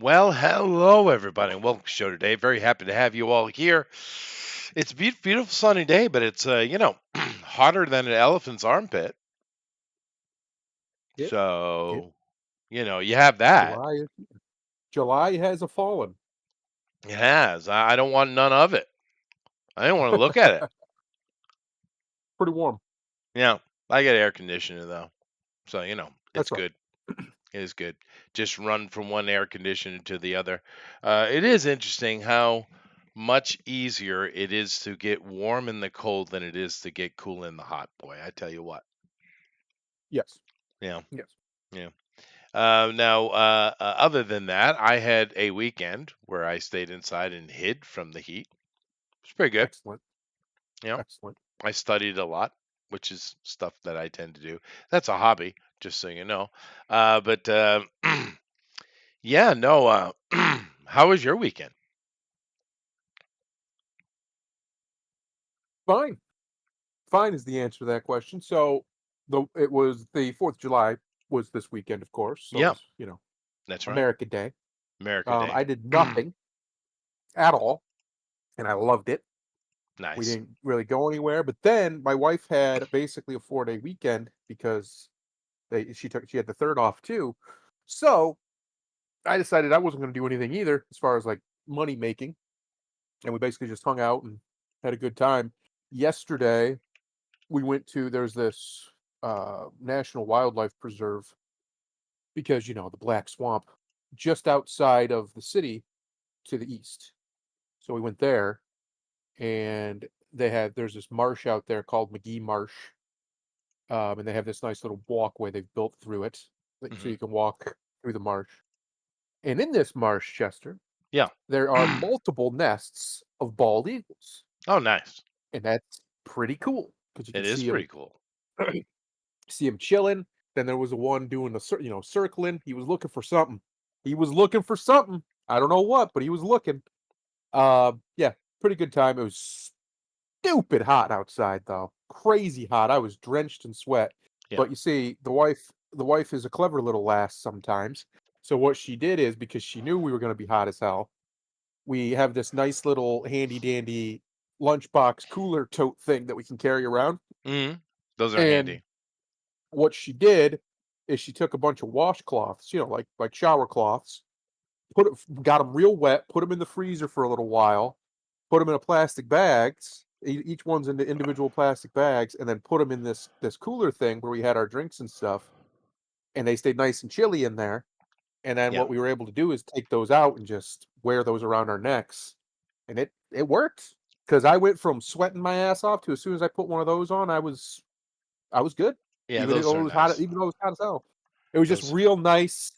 Well, hello everybody, and welcome to the show today. Very happy to have you all here. It's a beautiful sunny day, but it's hotter than an elephant's armpit. Yep, yep. So, you have that. July has a fallen. It has. I don't want none of it. I don't want to look at it. Pretty warm. Yeah, I get air conditioning though, so it's That's right. good. It is good. Just run from one air conditioner to the other. It is interesting how much easier it is to get warm in the cold than it is to get cool in the hot. Boy, I tell you what. Yes, Yeah, yes. yeah. Now, other than that, I had a weekend where I stayed inside and hid from the heat. It's pretty good. Excellent, You know, excellent. I studied a lot, which is stuff that I tend to do. That's a hobby, just so you know. But yeah, no. How was your weekend? Fine, fine is the answer to that question. So, it was the 4th of July was this weekend, of course. So it Yeah, was, that's right. America Day. America Day. I did nothing at all, and I loved it. We Nice. didn't really go anywhere. But then my wife had basically a 4-day weekend because she had the third off too. So I decided I wasn't going to do anything either as far as like money making, and we basically just hung out and had a good time. Yesterday, we went to there's this national wildlife preserve because the Black Swamp just outside of the city to the east. So we went there, and there's this marsh out there called McGee Marsh, and they have this nice little walkway they've built through it, so Hmm. you can walk through the marsh. And in this marsh, Chester, Yeah. there are multiple nests of bald eagles. Oh, nice. And that's pretty cool because you It can is see pretty him cool. see him chilling. Then there was the one doing circling. He was looking for something. He was looking for something. I don't know what, but he was looking. Yeah, pretty good time. It was stupid hot outside though. Crazy hot. I was drenched in sweat. Yeah. But you see, the wife is a clever little lass sometimes. So what she did is because she knew we were going to be hot as hell, we have this nice little handy dandy lunchbox cooler tote thing that we can carry around. Hmm. Those are And handy. what she did is she took a bunch of washcloths, like shower cloths, got them real wet, put them in the freezer for a little while, put them in a plastic bags. Each one's into individual plastic bags, and then put them in this cooler thing where we had our drinks and stuff, and they stayed nice and chilly in there. And then Yeah. what we were able to do is take those out and just wear those around our necks, and it worked because I went from sweating my ass off to as soon as I put one of those on, I was good, Yeah, those are nice. even though it was hot as hell. It was just Those. real nice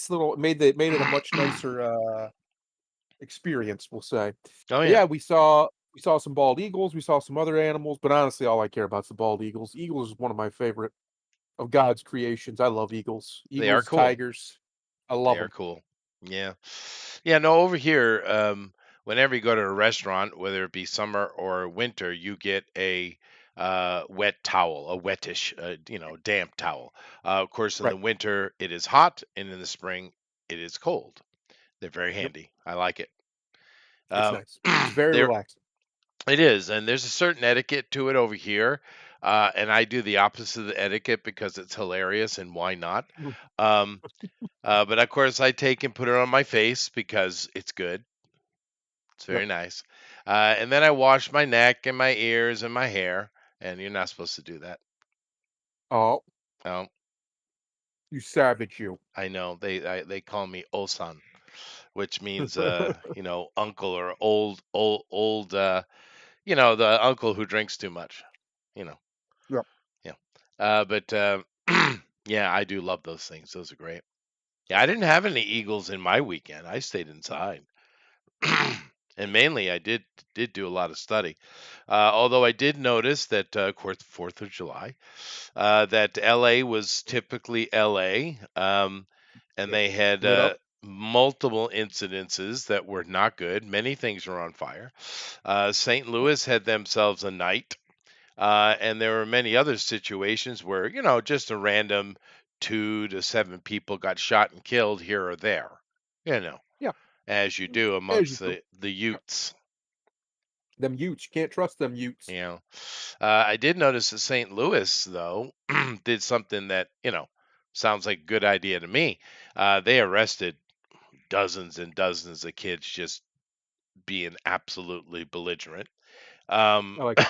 little made it a much nicer, experience, we'll say. Oh But yeah. yeah, we saw some bald eagles, we saw some other animals, but honestly, all I care about is the bald eagles. Eagles is one of my favorite of God's creations. I love eagles. They are Eagles, cool. tigers, I They love are them. cool. Yeah. Yeah, no, over here, whenever you go to a restaurant, whether it be summer or winter, you get a wet towel, a wettish, damp towel. Of course, in the Right. winter, it is hot, and in the spring, it is cold. They're very Yep. handy. I like it. It's Um, nice. It's very there, relaxing. it is, and there's a certain etiquette to it over here, and I do the opposite of the etiquette because it's hilarious, and why not? Mm. Um, but of course, I take and put it on my face because it's good. It's Yep. very nice. And then I wash my neck and my ears and my hair, and you're not supposed to do that. Oh, No, you savage, you. I know they call me Osan, which means uncle or old the uncle who drinks too much. You know, Yep. yeah. But yeah, I do love those things. Those are great. Yeah, I didn't have any eagles in my weekend. I stayed inside. And mainly I did do a lot of study. Although I did notice that, of course, 4th of July, that LA was typically LA, and Yep. they had Lit up. multiple incidences that were not good. Many things were on fire. St. Yep. Louis had themselves a night, and there were many other situations where, just a random 2 to 7 people got shot and killed here or there. you know, Yeah. as you do As you amongst do. the Utes. Them Utes, you can't trust them Utes. You know, I did notice that St. Louis though did something that sounds like a good idea to me. They arrested dozens and dozens of kids just being absolutely belligerent. I like it.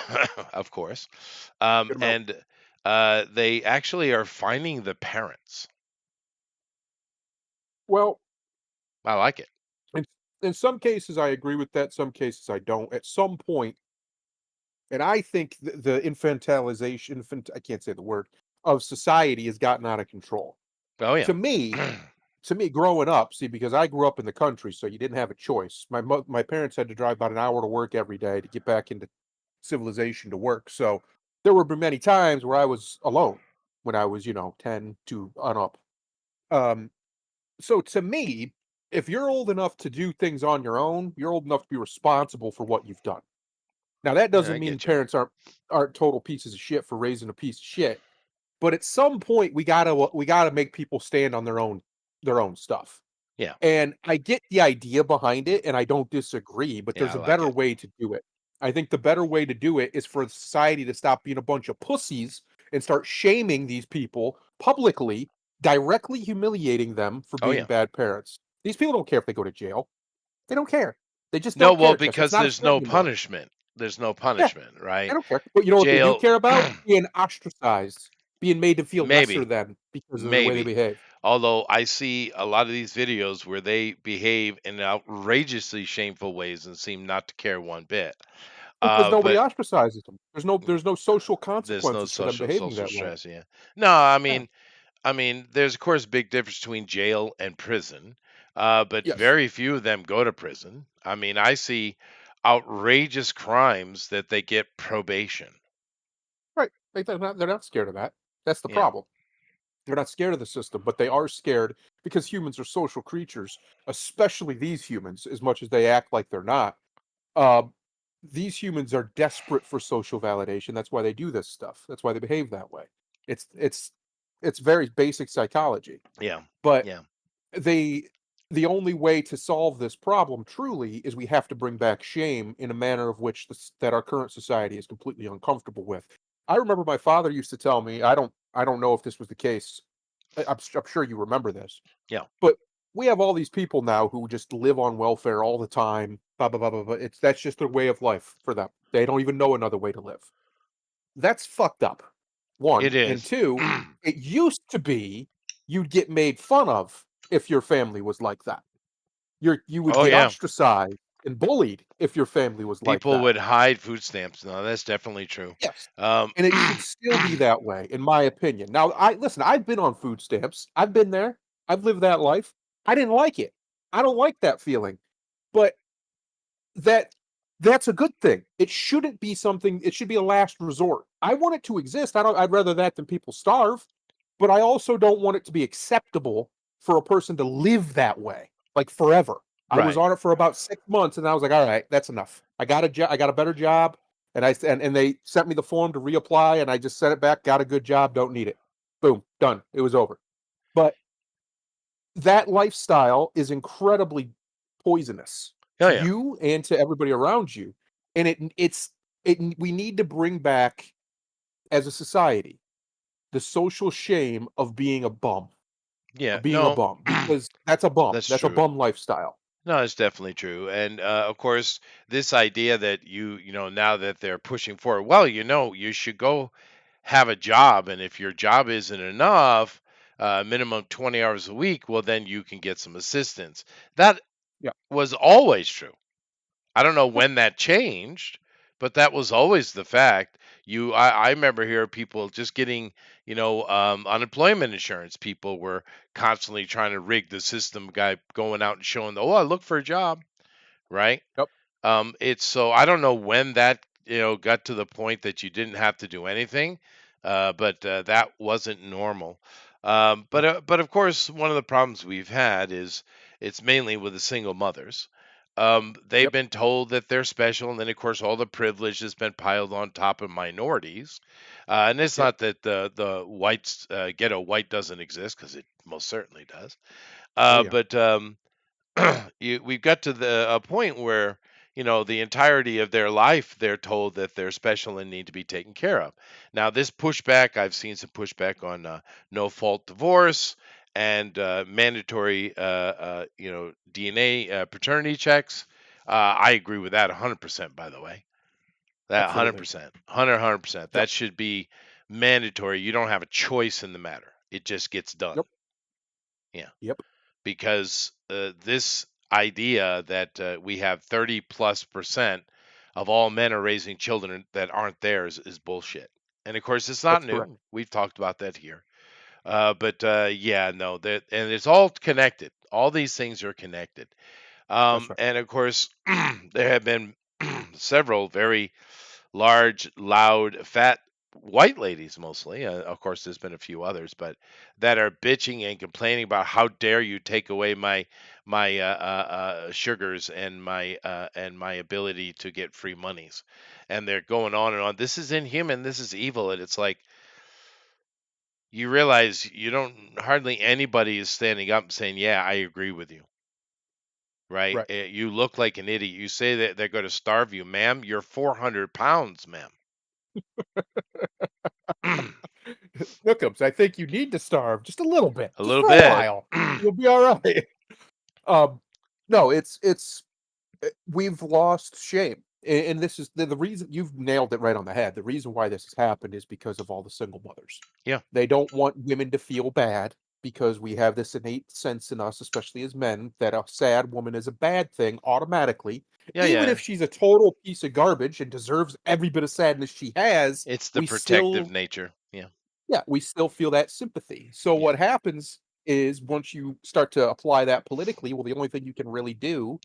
Of course, Get them out. and they actually are fining the parents. Well, I like it. in in some cases I agree with that, some cases I don't. At some point, and I think the infantilization, I can't say the word, of society has gotten out of control. Oh yeah, To me, growing up, see, because I grew up in the country, so you didn't have a choice. My parents had to drive about an hour to work every day to get back into civilization to work. So there were many times where I was alone when I was, 10 to on up. Um, so to me, if you're old enough to do things on your own, you're old enough to be responsible for what you've done. Now that yeah, I doesn't mean get you. parents aren't total pieces of shit for raising a piece of shit, but at some point we gotta make people stand on their own stuff. Yeah, And I get the idea behind it, and I don't disagree, but yeah, there's I a like better it. way to do it. I think the better way to do it is for society to stop being a bunch of pussies and start shaming these people publicly, directly humiliating them for Oh being yeah. bad parents. These people don't care if they go to jail. They don't care. They just No, don't well, care because it's because not a there's threat no anymore. punishment. There's no Yeah, punishment, they right? don't care. But you know what they do Jail, care about? Being ostracized, being made to feel lesser maybe, than because of the way they maybe. behave. Although I see a lot of these videos where they behave in outrageously shameful ways and seem not to care one bit. Because nobody But ostracizes them. There's no social there's no consequences for them behaving social that way. stress. Yeah. No, I Yeah. mean, there's of course a big difference between jail and prison, but Yes. very few of them go to prison. I mean, I see outrageous crimes that they get probation. Right. They're not scared of that. That's the Yeah. problem. They're not scared of the system, but they are scared because humans are social creatures, especially these humans, as much as they act like they're not. Uh, these humans are desperate for social validation. That's why they do this stuff. That's why they behave that way. It's it's it's very basic psychology. Yeah. But Yeah. they the only way to solve this problem truly is we have to bring back shame in a manner of which that our current society is completely uncomfortable with. I remember my father used to tell me, I don't know if this was the case. I'm sure you remember this, Yeah. but we have all these people now who just live on welfare all the time. Blah blah blah blah blah. That's just their way of life for them. They don't even know another way to live. That's fucked up. It One and is. two. It used to be you'd get made fun of if your family was like that. You would Oh get yeah. ostracized and bullied if your family was like People that. would hide food stamps. No, that's definitely true. Yes. Um, And it should still be that way, in my opinion. Now, I've been on food stamps. I've been there. I've lived that life. I didn't like it. I don't like that feeling. But that that's a good thing. It shouldn't be something, it should be a last resort. I want it to exist. I'd rather that than people starve, but I also don't want it to be acceptable for a person to live that way, like forever. I was right. on it for about 6 months and I was like, "All right, that's enough. I got a better job." And they sent me the form to reapply and I just sent it back, got a good job, don't need it. Boom, done. It was over. But that lifestyle is incredibly poisonous Oh to yeah. you and to everybody around you. And we need to bring back as a society the social shame Yeah. of being a No, bum because that's a bum. that's That's a true. bum lifestyle. No, it's definitely true. And of course, this idea that now that they're pushing forward, well, you should go have a job. And if your job isn't enough, minimum 20 hours a week, well, then you can get some assistance. That Yeah. was always true. I don't know Yep. when that changed, but that was always the fact. I remember here people just getting, unemployment insurance. People were constantly trying to rig the system, guy going out and showing, oh, I look for a job, right? Yep. It's so I don't know when that got to the point that you didn't have to do anything, but that wasn't normal. Yep. But of course, one of the problems we've had is it's mainly with the single mothers. They've Yep. been told that they're special, and then of course all the privilege has been piled on top of minorities. And it's Yep. not that the whites ghetto white doesn't exist because it most certainly does. Oh yeah. But we've got to the a point where the entirety of their life they're told that they're special and need to be taken care of. Now, this pushback, I've seen some pushback on no fault divorce and mandatory DNA paternity checks. I agree with that 100%. By the way, that Absolutely. 100%, 100%. Yep. That should be mandatory. You don't have a choice in the matter. It just gets done. Yep. Yeah, Yep. because this idea that we have 30+% of all men are raising children that aren't theirs is bullshit. And of course, it's not That's correct. new. We've talked about that here. But yeah, no, that and it's all connected. All these things are connected. That's right. And of course, there have been several very large, loud, fat white ladies mostly. Of course, there's been a few others, but that are bitching and complaining about how dare you take away my sugars and my ability to get free monies, and they're going on and on. This is inhuman. This is evil, and it's like you realize you don't hardly anybody is standing up and saying, "Yeah, I agree with you." Right? Right. You look like an idiot. You say that they're going to starve you, ma'am. You're 400 pounds, ma'am. Nookums, I think you need to starve just a little bit, A just little for a bit. while. You'll be all right. Um, no, it's we've lost shame, and this is the reason. You've nailed it right on the head. The reason why this has happened is because of all the single mothers. Yeah. They don't want women to feel bad because we have this innate sense in us, especially as men, that a sad woman is a bad thing automatically. Yeah, Even yeah. if she's a total piece of garbage and deserves every bit of sadness she has, It's the we protective still, nature. Yeah. yeah, we still feel that sympathy. So Yeah. what happens is once you start to apply that politically, well, the only thing you can really do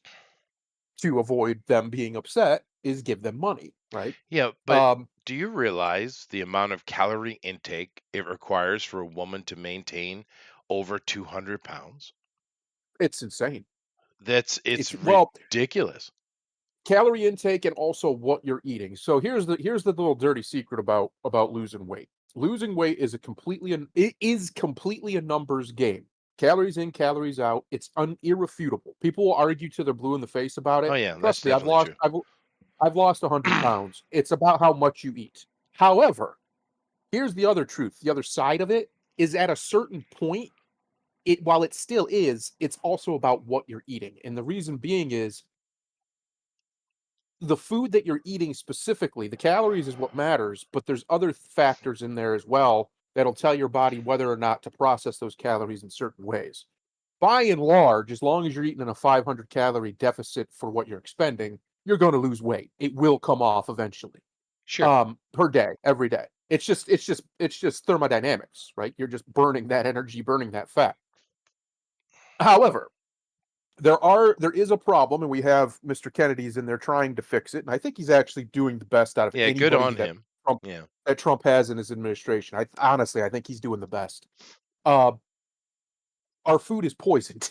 to avoid them being upset is give them money, right? Yeah, but Um, do you realize the amount of calorie intake it requires for a woman to maintain over 200 pounds? it's insane. It's It's well, ridiculous. calorie intake and also what you're eating. So here's the little dirty secret about losing weight. Losing weight is it is completely a numbers game. Calories in, calories out. It's irrefutable. People will argue till they're blue in the face about Oh it. yeah, that's Trust me, definitely true. I've lost 100 pounds. It's about how much you eat. However, here's the other truth. The other side of it is at a certain point, it while it still is, it's also about what you're eating. And the reason being is the food that you're eating specifically, the calories is what matters, but there's other factors in there as well that'll tell your body whether or not to process those calories in certain ways. By and large, as long as you're eating in a 500 calorie deficit for what you're expending, you're going to lose weight. It will come off eventually. Sure. Per day, every day. It's just thermodynamics, right? You're just burning that energy, burning that fat. However, there is a problem, and we have Mr. Kennedy's in there trying to fix it, and I think he's actually doing the best out of Yeah, good anybody on him. Trump Yeah. that Trump has in his administration. I think he's doing the best. Uh, our food is poisoned.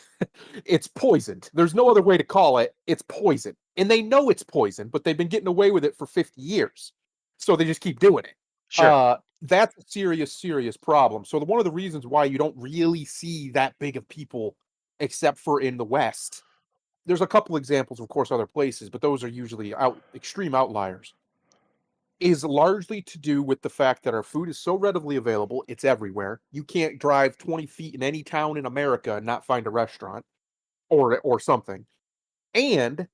It's poisoned. There's no other way to call it. It's poison, and they know it's poison, but they've been getting away with it for 50 years, so they just keep doing it. Sure. That's a serious, serious problem. So one of the reasons why you don't really see that big of people, except for in the West, there's a couple examples, of course, other places, but those are usually extreme outliers, is largely to do with the fact that our food is so readily available. It's everywhere. You can't drive 20 feet in any town in America and not find a restaurant or something. And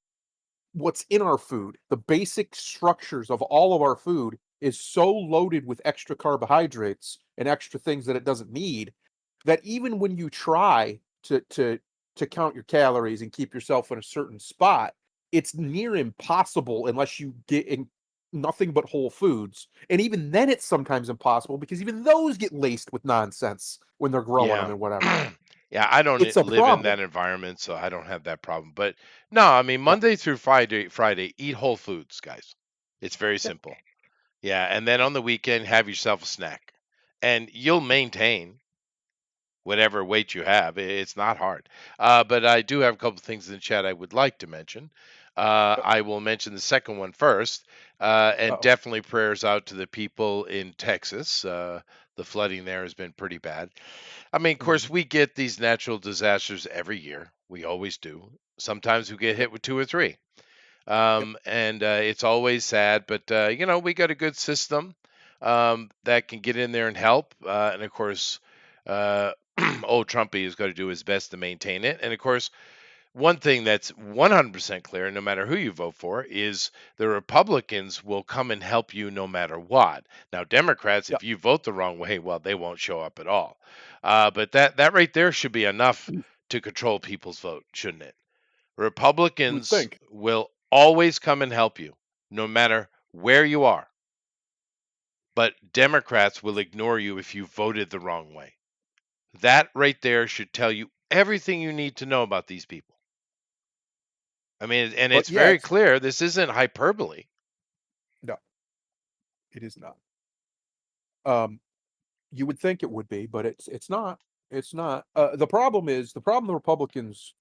what's in our food, the basic structures of all of our food is so loaded with extra carbohydrates and extra things that it doesn't need, that even when you try to count your calories and keep yourself in a certain spot, it's near impossible unless you get in nothing but whole foods. And even then it's sometimes impossible because even those get laced with nonsense when they're growing them Yeah. and whatever. Yeah, I don't It's a live in problem. that environment, so I don't have that problem. But no, I mean Yeah. Monday through Friday, eat whole foods, guys. It's very Yeah. simple. Yeah, and then on the weekend, have yourself a snack, and you'll maintain whatever weight you have. It's not hard. But I do have a couple things in the chat I would like to mention. Yep. I will mention the second one first, and Uh-oh. definitely prayers out to the people in Texas. The flooding there has been pretty bad. I mean, of course, Mhm. we get these natural disasters every year. We always do. Sometimes we get Yep. hit with two or three. Yep. And it's always sad, but we got a good system that can get in there and help. And of course, uh, old Trumpy has got to do his best to maintain it. And of course, one thing that's 100% clear, no matter who you vote for, is the Republicans will come and help you no matter what. Now, Democrats, if Yep. you vote the wrong way, well, they won't show up at all. But that right there should be enough to control people's vote, shouldn't it? You would Republicans think. will always come and help you, no matter where you are. But Democrats will ignore you if you voted the wrong way. That right there should tell you everything you need to know about these people. I mean, and But it's yeah, very it's clear this isn't hyperbole. no, it is not. Um, you would think it would be, but it's not. It's not. The problem the Republicans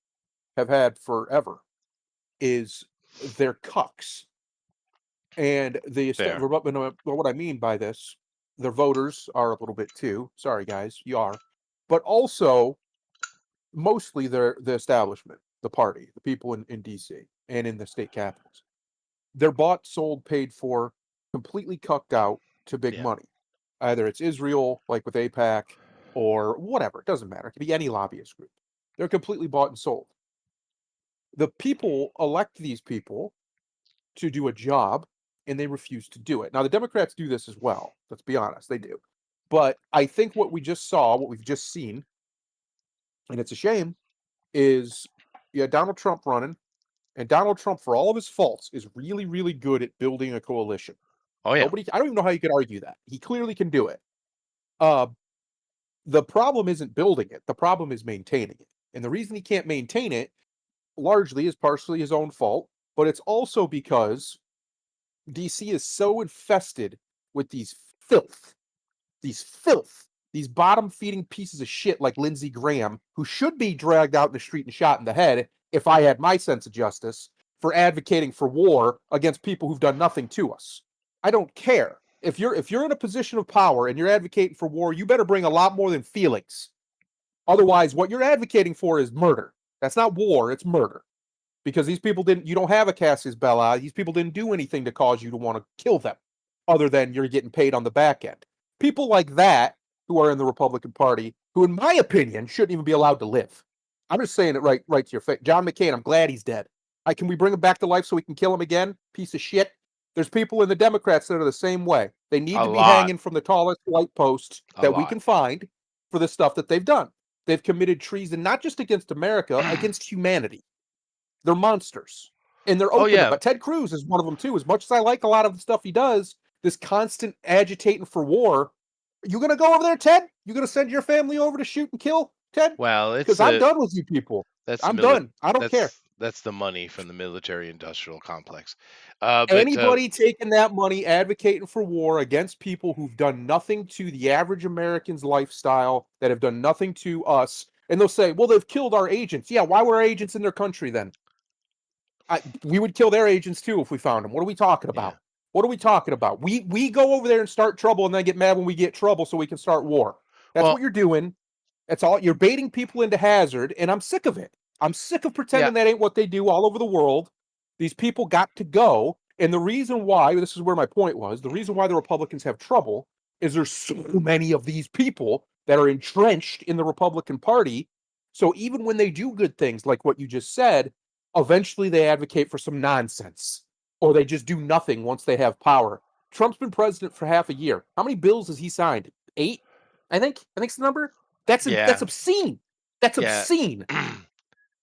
have had forever is they're cucks. And Fair. what I mean by this, their voters are a little bit too. Sorry, guys, you are, but also mostly the establishment, the party, the people in DC and in the state capitals. They're bought, sold, paid for, completely cucked out to big Yeah. money. Either it's Israel, like with APAC, or whatever. It doesn't matter. It could be any lobbyist group. They're completely bought and sold. The people elect these people to do a job and they refuse to do it. Now, the Democrats do this as well. Let's be honest, they do. But I think what we just saw, what we've just seen, and it's a shame, is Donald Trump running, and Donald Trump, for all of his faults, is really, really good at building a coalition. Oh yeah. I don't even know how you could argue that. He clearly can do it. Uh, the problem isn't building it, the problem is maintaining it. And the reason he can't maintain it largely is partially his own fault, but it's also because DC is so infested with these filth, these bottom feeding pieces of shit like Lindsey Graham, who should be dragged out in the street and shot in the head if I had my sense of justice for advocating for war against people who've done nothing to us. I don't care. If you're in a position of power and you're advocating for war, you better bring a lot more than feelings. Otherwise, what you're advocating for is murder. That's not war, it's murder because these people didn't you don't have a Cassius Belli. These people didn't do anything to cause you to want to kill them other than you're getting paid on the back end. People like that who are in the Republican Party, who in my opinion shouldn't even be allowed to live. I'm just saying it right to your face. John McCain, I'm glad he's dead. Can we bring him back to life so we can kill him again? Piece of shit. There's people in the Democrats that are the same way. They need A to be lot. hanging from the tallest light post A that we lot. can find for the stuff that they've done. They've committed treason not just against America, against humanity. They're monsters, and they're Oh open yeah. about. Ted Cruz is one of them too. As much as I like a lot of the stuff he does, this constant agitating for war. You gonna go over there, Ted? You gonna send your family over to shoot and kill, Ted? Well, Because I'm done with you people. that's the I'm done. I don't care. that's the money from the military industrial complex. But Anybody taking that money advocating for war against people who've done nothing to the average American's lifestyle, that have done nothing to us, and they'll say, well, they've killed our agents. Yeah, why were our agents in their country then? We would kill their agents too if we found them. What are we talking yeah. about? What are we talking about? We go over there and start trouble and then get mad when we get trouble so we can start war. That's what Well, you're doing. That's all. You're baiting people into hazard, and I'm sick of it. I'm sick of yeah. pretending that ain't what they do all over the world. These people got to go. And the reason why, this is where my point was, the reason why the Republicans have trouble is there's so many of these people that are entrenched in the Republican Party. So even when they do good things like what you just said, eventually they advocate for some nonsense or they just do nothing once they have power. Trump's been president for half a year. How many bills has he signed? 8? I think's the number. That's Yeah. obscene. That's Yeah. obscene.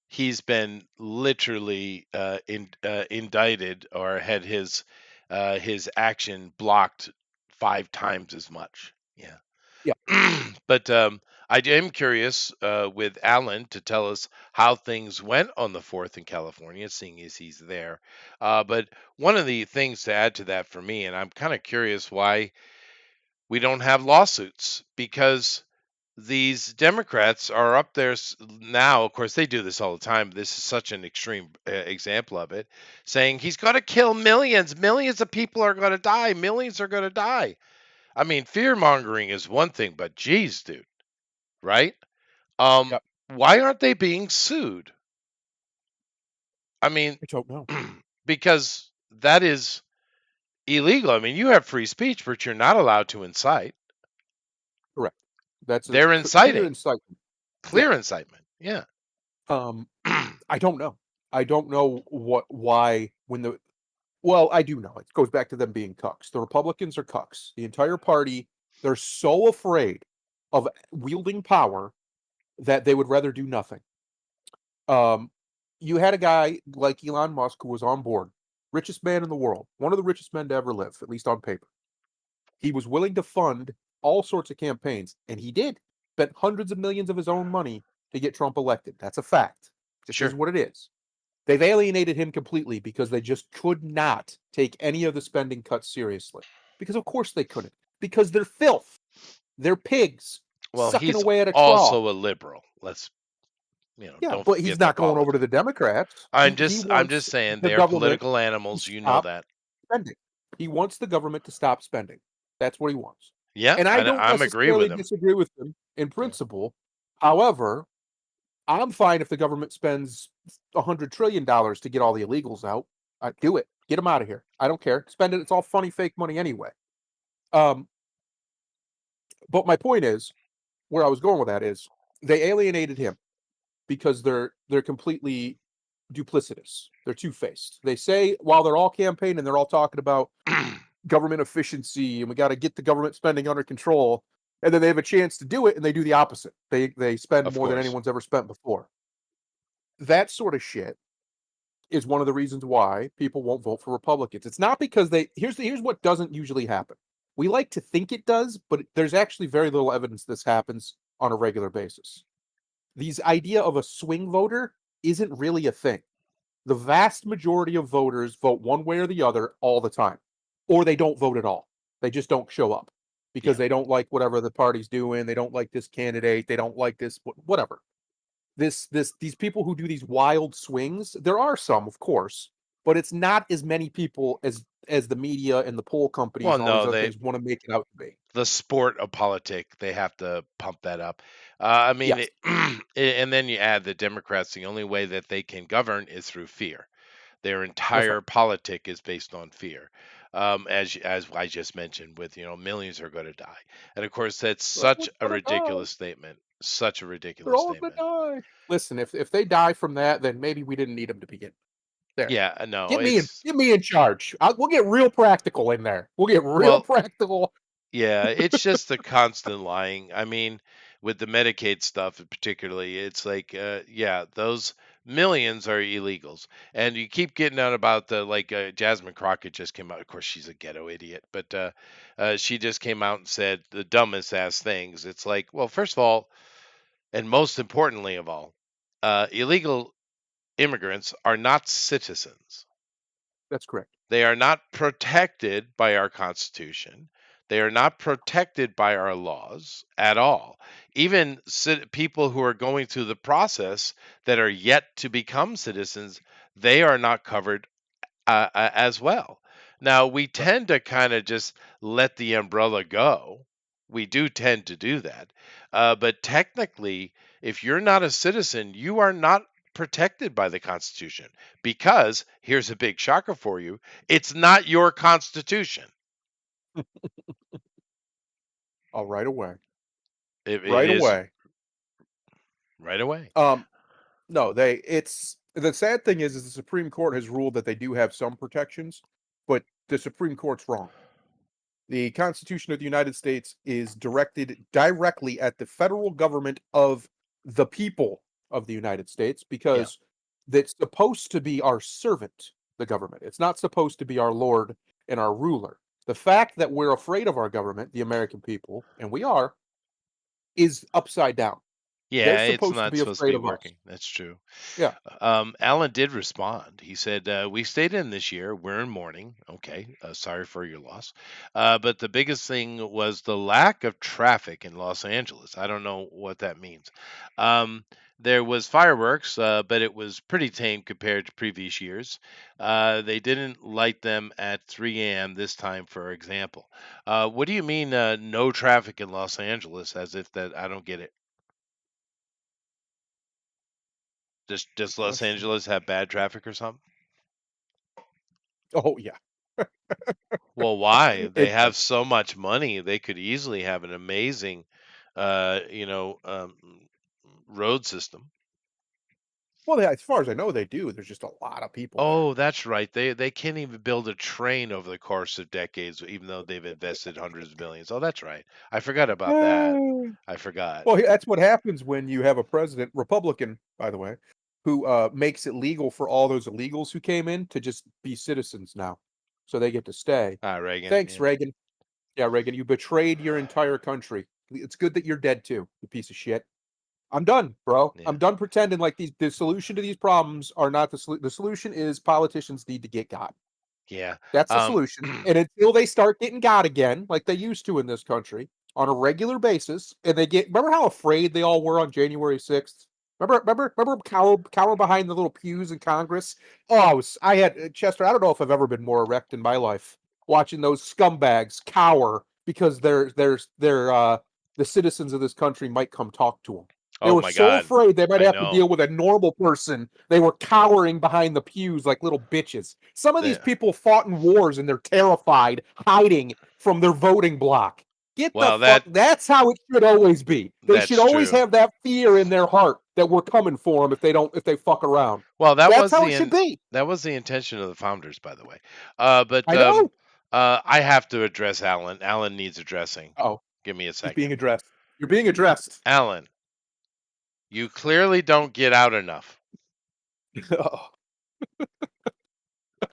He's been literally indicted or had his action blocked 5 times as much. Yeah. Yeah. But I am curious with Alan to tell us how things went on the 4th in California, seeing as he's there. But one of the things to add to that for me, and I'm kind of curious why we don't have lawsuits, because these Democrats are up there now. Of course, they do this all the time. This is such an extreme example of it, saying he's got to kill millions. Millions of people are going to die. Millions are going to die. I mean, fear mongering is one thing, but geez, dude, right? Um, Yep. why aren't they being sued? I mean, I don't know. because that is illegal. I mean, you have free speech, but you're not allowed to incite. Correct. That's a They're clear inciting, incitement. Yeah. clear incitement. Yeah. Um, I don't know. I don't know why when the well, I do know. It goes back to them being cucks. The Republicans are cucks. The entire party, they're so afraid of wielding power that they would rather do nothing. Um, you had a guy like Elon Musk who was on board, richest man in the world, one of the richest men to ever live, at least on paper. He was willing to fund all sorts of campaigns, and he did. Spent hundreds of millions of his own money to get Trump elected. That's a fact. Just is Sure. what it is. They've alienated him completely because they just could not take any of the spending cuts seriously. Because of course they couldn't. Because they're filth. They're pigs Well, sucking he's away at a trough. also a liberal. Let's, Yeah, don't but he's forget the not going over to politics. the Democrats. He I'm just wants saying the they are government political to animals. You know stop that. spending. He wants the government to stop spending. That's what he wants. Yeah, And I don't I'm agree with necessarily him. disagree with him in Yeah. principle. However, I'm fine if the government spends $100 trillion to get all the illegals out. I do it. Get them out of here. I don't care. Spend it. It's all funny, fake money anyway. Um, but my point is, where I was going with that is, they alienated him because they're completely duplicitous. They're two faced. They say while they're all campaigning, they're all talking about government efficiency and we got to get the government spending under control. And then they have a chance to do it, and they do the opposite. They spend Of more than course. anyone's ever spent before. That sort of shit is one of the reasons why people won't vote for Republicans. It's not because they here's what doesn't usually happen. We like to think it does, but there's actually very little evidence this happens on a regular basis. These idea of a swing voter isn't really a thing. The vast majority of voters vote one way or the other all the time, or they don't vote at all. They just don't show up because Yeah. they don't like whatever the party's doing. They don't like this candidate. They don't like this, whatever. These people who do these wild swings, there are some, of course, but it's not as many people as the media and the poll companies Well, and all these no, other they things want to make it out to be. the sport of politic, they have to pump that up. I mean, Yes, and then you add the Democrats. The only way that they can govern is through fear. Their that's right. entire politic is based on fear, as I just mentioned. With millions are going to die, and of course that's such Everyone's a gonna die. ridiculous statement. Such a They're ridiculous all gonna statement. die. Listen, if they die from that, then maybe we didn't need them to begin. There. Yeah, no, it's Get me in charge. We'll get real practical in there. We'll get real well, practical. yeah, it's just the constant lying. I mean, with the Medicaid stuff particularly, it's like, yeah, those millions are illegals, and you keep getting out about the like Jasmine Crockett just came out. Of course, she's a ghetto idiot, but she just came out and said the dumbest ass things. It's like, well, first of all, and most importantly of all, illegal immigrants are not citizens. That's correct. They are not protected by our Constitution. They are not protected by our laws at all. Even people who are going through the process that are yet to become citizens, they are not covered as well. Now, we Right. tend to kind of just let the umbrella go. We do tend to do that. But technically, if you're not a citizen, you are not protected by the Constitution because here's a big shocker for you, it's not your Constitution. Oh, right away. It Right is away. right away. Um, no, it's the sad thing is the Supreme Court has ruled that they do have some protections, but the Supreme Court's wrong. The Constitution of the United States is directed directly at the federal government of the people of the United States Yeah. because that's supposed to be our servant, the government. It's not supposed to be our lord and our ruler. The fact that we're afraid of our government, the American people, and we are, is upside down. They're Yeah, it's supposed to not be supposed to afraid be of us. working. That's true. Yeah, Alan did respond. He said, "We stayed in this year. We're in mourning. Okay, sorry for your loss. But the biggest thing was the lack of traffic in Los Angeles. I don't know what that means. Um, there was fireworks, but it was pretty tame compared to previous years. They didn't light them at 3 a.m. this time, for example. What do you mean, no traffic in Los Angeles? As if that I don't get it. Does Los Question. Angeles have bad traffic or something? Oh yeah, Well, why? They it does. have so much money. They could easily have an amazing, uh, you know, road system. Well, as far as I know, they do. There's just a lot of people there. Oh, that's right. They can't even build a train over the course of decades, even though they've invested hundreds of billions. Oh, that's right. I forgot about that. I forgot. Well, that's what happens when you have a president, Republican, by the way, who makes it legal for all those illegals who came in to just be citizens now, so they get to stay. Ah, Reagan. Thanks, Yeah, Reagan. Yeah, Reagan, you betrayed your entire country. It's good that you're dead too, you piece of shit. I'm done, bro. yeah, I'm done pretending like the solution to these problems are not the solution is politicians need to get got. yeah. That's the Um, solution. And until they start getting got again, like they used to in this country, on a regular basis, and they get remember how afraid they all were on January 6th? Remember cower behind the little pews in Congress? Oh, I had Chester, I don't know if I've ever been more erect in my life watching those scumbags cower because they're the citizens of this country might come talk to them. They oh were my so God, afraid they might I have to know. deal with a normal person. They were cowering behind the pews like little bitches. Some of these The, people fought in wars and they're terrified, hiding from their voting block. Get the well, fuck. That's how it should always be. They should that's always true. have that fear in their heart that we're coming for them if they fuck around. Well, That's how it should be. that was the intention of the founders, by the way. But I know. I have to address Alan. Alan needs addressing. Oh, Give me a he's second. being addressed. You're being addressed. Alan, you clearly don't get out enough. Oh,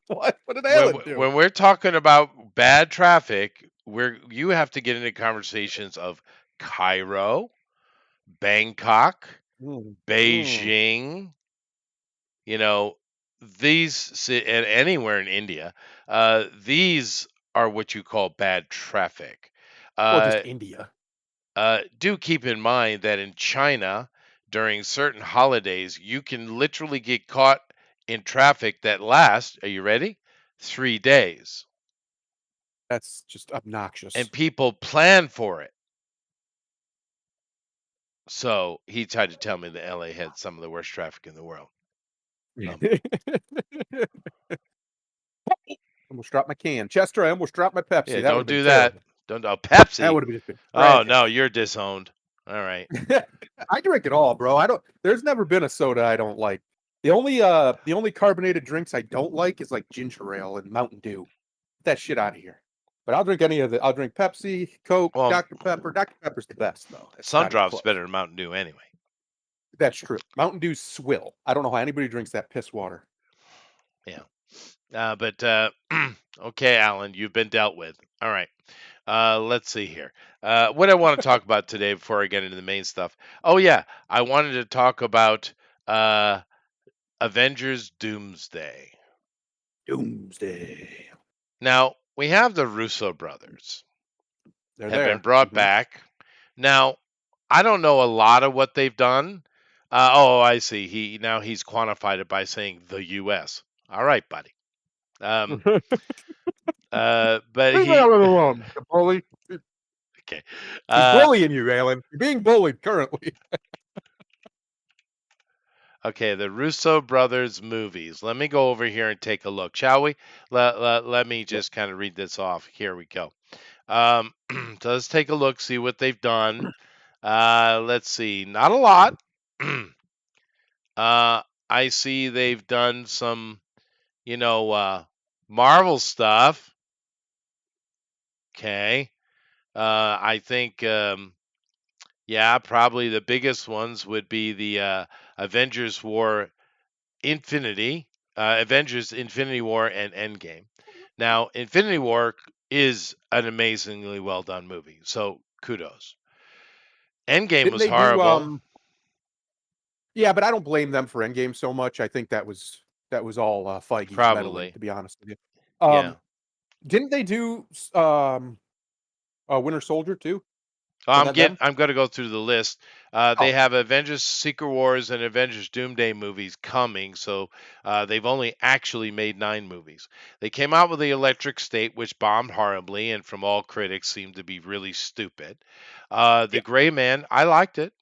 what? What did Alan do? When we're talking about bad traffic, you have to get into conversations of Cairo, Bangkok, Mm, mm. Beijing, you know, and anywhere in India, these are what you call bad traffic. Well, just Uh, India. do keep in mind that in China, during certain holidays, you can literally get caught in traffic that lasts, are you ready? 3 days. That's just And obnoxious. people plan for it. So he tried to tell me that LA had some of the worst traffic in the world. Um, Almost dropped my can. Chester, I almost dropped my yeah, Pepsi. That would don't have been do that. terrible. Don't. Oh, That Pepsi. would have just been Oh tragic. no, you're disowned. All right. I drink it all, bro. I don't there's never been a soda I don't like. The only carbonated drinks I don't like is like ginger ale and Mountain Dew. Get that shit out of here. But I'll drink any of the I'll drink Pepsi, Coke, Well, Dr. Pepper. Dr. Pepper's the best though. It's not even Sundrop's close. better than Mountain Dew anyway. That's true. Mountain Dew's swill. I don't know how anybody drinks that piss water. Yeah. But okay, Alan, you've been dealt with. All right. Let's see here. What I want to talk about today before I get into the main stuff. Oh yeah, I wanted to talk about uh, Avengers Doomsday. Doomsday. Now we have the Russo brothers They're have been there. brought Mhm. back. Now I don't know a lot of what they've done. Oh, I see. He's quantified it by saying the U.S. All right, buddy. Um, but Leave he Alan alone, you bully. okay. He's Uh, bullying you, Alan. You're being bullied currently. Okay, the Russo brothers movies. Let me go over here and take a look, shall we? Let me Yeah. just kind of read this off. Here we go. So let's take a look, see what they've done. Let's see. Not a lot. I see they've done some, you know, Marvel stuff. Okay. I think, yeah, probably the biggest ones would be the Avengers War Avengers Infinity War and Endgame. Now, Infinity War is an amazingly well done movie, so kudos. Endgame Didn't was they do horrible, yeah, but I don't blame them for Endgame so much. I think that was all Feige's meddling, probably. to be honest with you. Yeah. Didn't they do Winter Soldier too? Wasn't that them? I'm going to go through the list. They Oh, have Avengers Secret Wars and Avengers Doomsday movies coming, so they've only actually made 9 movies. They came out with the Electric State, which bombed horribly, and from all critics seemed to be really stupid. The yeah. Gray Man, I liked it.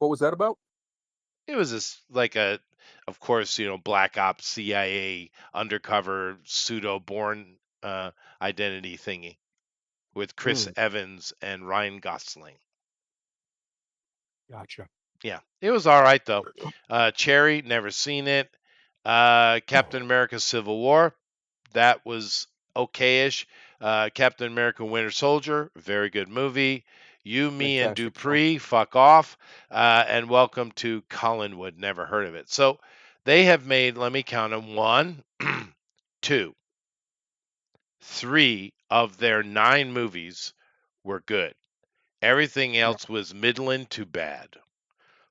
What was that about? It was this like a, of course, Black Ops, CIA, undercover, pseudo born identity thingy with Chris Mm, Evans and Ryan Gosling. gotcha. Yeah, it was all right though. Cherry, never seen it. Captain America: Civil War, that was okay-ish. Captain America: Winter Soldier, very good movie. You, Me, and Fantastic film. Dupree, fuck off. And Welcome to Collinwood, never heard of it. So they have made, let me count them, one, two, three of their 9 movies were good. Everything Yeah, else was middling to bad.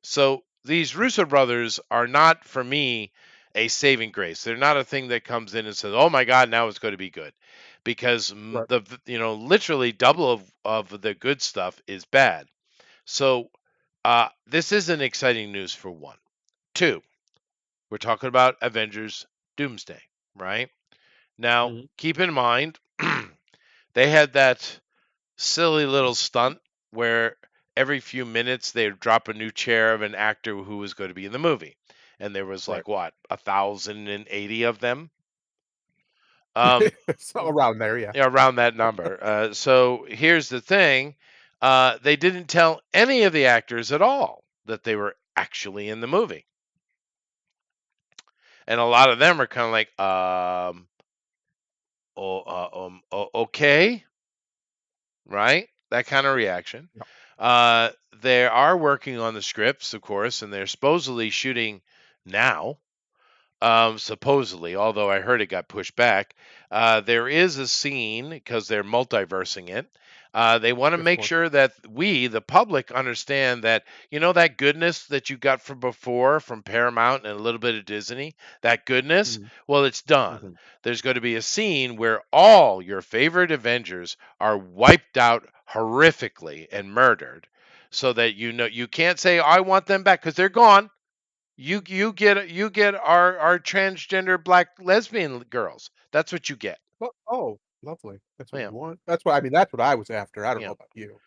So these Russo brothers are not, for me, a saving grace. They're not a thing that comes in and says, "Oh my God, now it's going to be good," because right. literally double of the good stuff is bad. So this isn't exciting news for one. Two, we're talking about Avengers: Doomsday, right? Now, Mhm. keep in mind, they had that silly little stunt where every few minutes they'd drop a new chair of an actor who was going to be in the movie. And there was Right. like what, 1,080 of them? Um, So around there, yeah. yeah, around that number. So here's the thing. They didn't tell any of the actors at all that they were actually in the movie. And a lot of them are kind of like, okay, right? That kind of reaction. Yeah. They are working on the scripts, of course, and they're supposedly shooting now. Supposedly, although I heard it got pushed back. There is a scene because they're multiversing it. They want to Of make course. sure that we, the public, understand that that goodness that you got from before from Paramount and a little bit of Disney, that goodness, Mhm, well, it's done. mhm. There's going to be a scene where all your favorite Avengers are wiped out horrifically and murdered, so that you can't say I want them back because they're gone. You get our transgender black lesbian girls. That's what you get. Oh, lovely. That's what Yeah, you want? That's what I mean, that's what I was after. I don't know yeah, about you.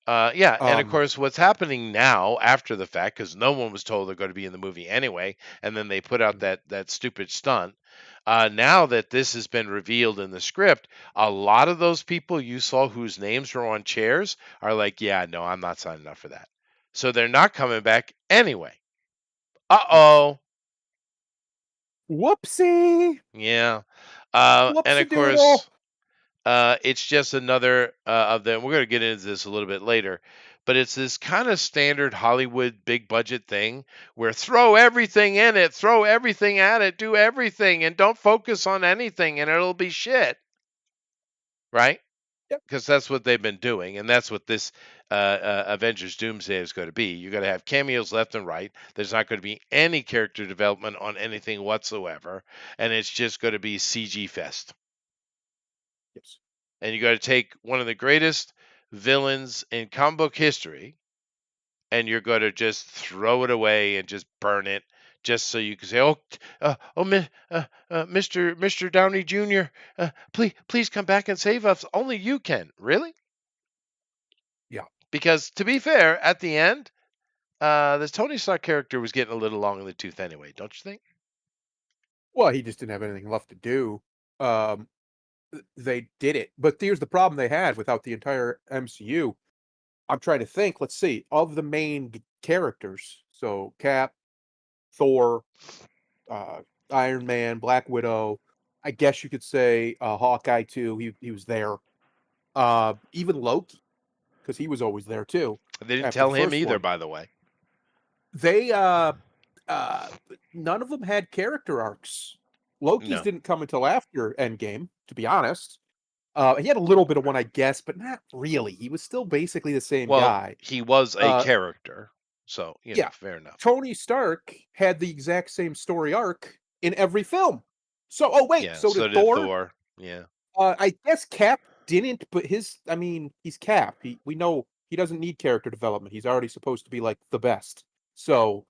yeah. And of Um, course, what's happening now after the fact, because no one was told they're going to be in the movie anyway, and then they put out mm, that stupid stunt. Now that this has been revealed in the script, a lot of those people you saw whose names were on chairs are like, yeah, no, I'm not signing up for that. So they're not coming back anyway. Uh yes. oh. Whoopsie! Yeah. And of Whoopsie-doodle! course, it's just another of them. We're going to get into this a little bit later, but it's this kind of standard Hollywood big budget thing where throw everything in it, throw everything at it, do everything, and don't focus on anything, and it'll be shit, right? Yep, Because that's what they've been doing, and that's what this Avengers Doomsday is going to be. You're going to have cameos left and right. There's not going to be any character development on anything whatsoever, and it's just going to be CG fest. yes. And you got to take one of the greatest villains in comic book history and you're going to just throw it away and just burn it just so you can say Mr. Downey Jr., please come back and save us. Only you can. Really? Yeah. Because to be fair, at the end, the Tony Stark character was getting a little long in the tooth anyway, don't you think? Well, he just didn't have anything left to do. Um, they did it, but here's the problem they had without the entire MCU. I'm trying to think, let's see, of the main characters, so Cap, Thor, uh, Iron Man, Black Widow, I guess you could say, Hawkeye too, he was there. Even Loki, because he was always there too They didn't after the tell him first either, one. by the way. They, uh, none of them had character arcs. Loki's No. didn't come until after Endgame, to be honest. He had a little bit of one, I guess, but not really. He was still basically the same Well, guy. he was a Uh, character. So, yeah, fair enough. Tony Stark had the exact same story arc in every film. So, oh wait, Yeah, so so did did Thor. Thor. Yeah. I guess Cap didn't, but I mean, he's Cap. We know he doesn't need character development. He's already supposed to be like the best. So,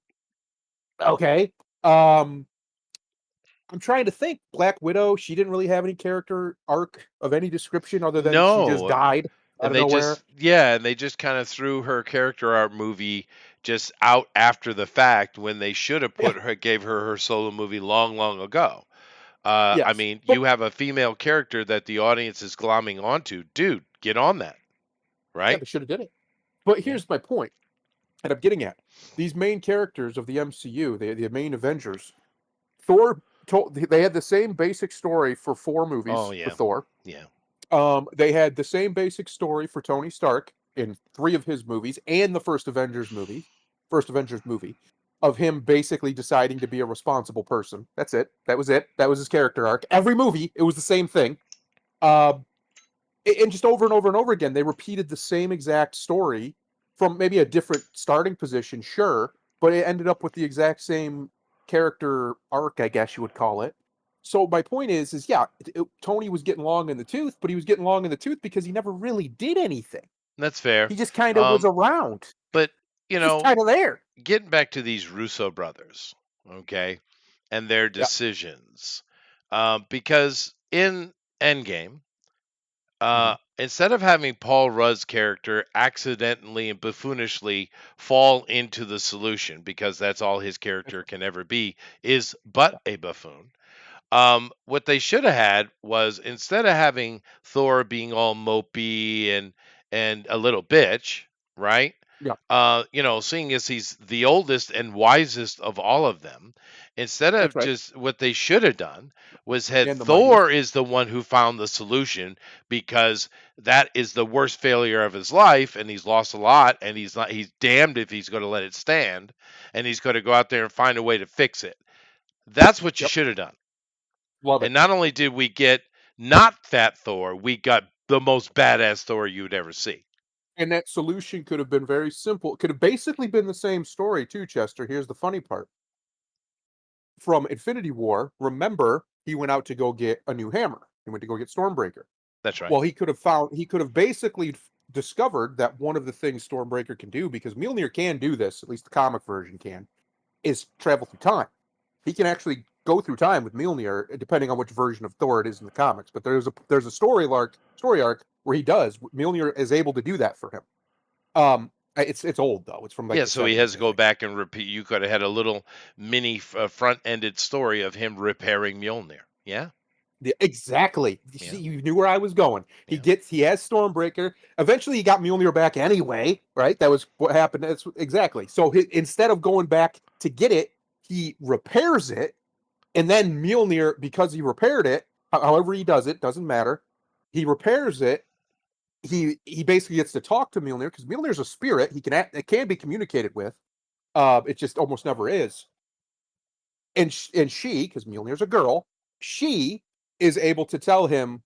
okay. Um, I'm trying to think. Black Widow, she didn't really have any character arc of any description other than she just No, died. out And of they nowhere. just yeah, and they just kind of threw her character art movie just out after the fact when they should have Yeah, gave her her solo movie long, long ago. I yes, mean, but you have a female character that the audience is glomming onto. Dude, get on that, yeah, right? they should have did it. But Yeah. here's my point that I'm getting at: these main characters of the MCU, the main Avengers, Thor told they had the same basic story for 4 movies Oh for yeah. Thor. Yeah. They had the same basic story for Tony Stark in 3 of his movies and the first Avengers movie, of him basically deciding to be a responsible person. That's it. That was it. That was his character arc. Every movie, it was the same thing. Um, and just over and over and over again, they repeated the same exact story from maybe a different starting position, sure, but it ended up with the exact same character arc, I guess you would call it. So my point is yeah, Tony was getting long in the tooth, but he was getting long in the tooth because he never really did anything. That's fair. He just kind of was Um, around, but you just know, kind of there. getting back to these Russo brothers, okay, and their Yeah. decisions, because in Endgame, Hmm. instead of having Paul Rudd's character accidentally and buffoonishly fall into the solution, because that's all his character can ever be, is but Yeah. a buffoon. What they should have had was, instead of having Thor being all mopey and a little bitch, right? Yeah. Seeing as he's the oldest and wisest of all of them, instead That's of right. just what they should have done was had And the mightiest. Thor is the one who found the solution, because that is the worst failure of his life and he's lost a lot and he's damned if he's going to let it stand, and he's going to go out there and find a way to fix it. That's what you Yep. should have done. Love it. And not only did we get not Fat Thor, we got the most badass Thor you'd ever see. And that solution could have been very simple. It could have basically been the same story too, Chester. Here's the funny part. From Infinity War, remember, he went out to go get a new hammer. He went to go get Stormbreaker. That's right. Well, he could have basically discovered that one of the things Stormbreaker can do, because Mjolnir can do this, at least the comic version can, is travel through time. He can actually go through time with Mjolnir, depending on which version of Thor it is in the comics. But there's a story arc where he does. Mjolnir is able to do that for him. It's old though. It's from like Yeah, the so he has '70s, to I go think. back and repeat. You could have had a little mini front-ended story of him repairing Mjolnir. Yeah, Yeah, exactly. You see, yeah, you knew where I was going. yeah. He has Stormbreaker. Eventually, he got Mjolnir back anyway, right? That was what happened. That's exactly. So instead of going back to get it, he repairs it, and then Mjolnir, because he repaired it, however he does it, doesn't matter. He repairs it. He basically gets to talk to Mjolnir because Mjolnir's a spirit. It can be communicated with. It just almost never is. And she, because Mjolnir's a girl, she is able to tell him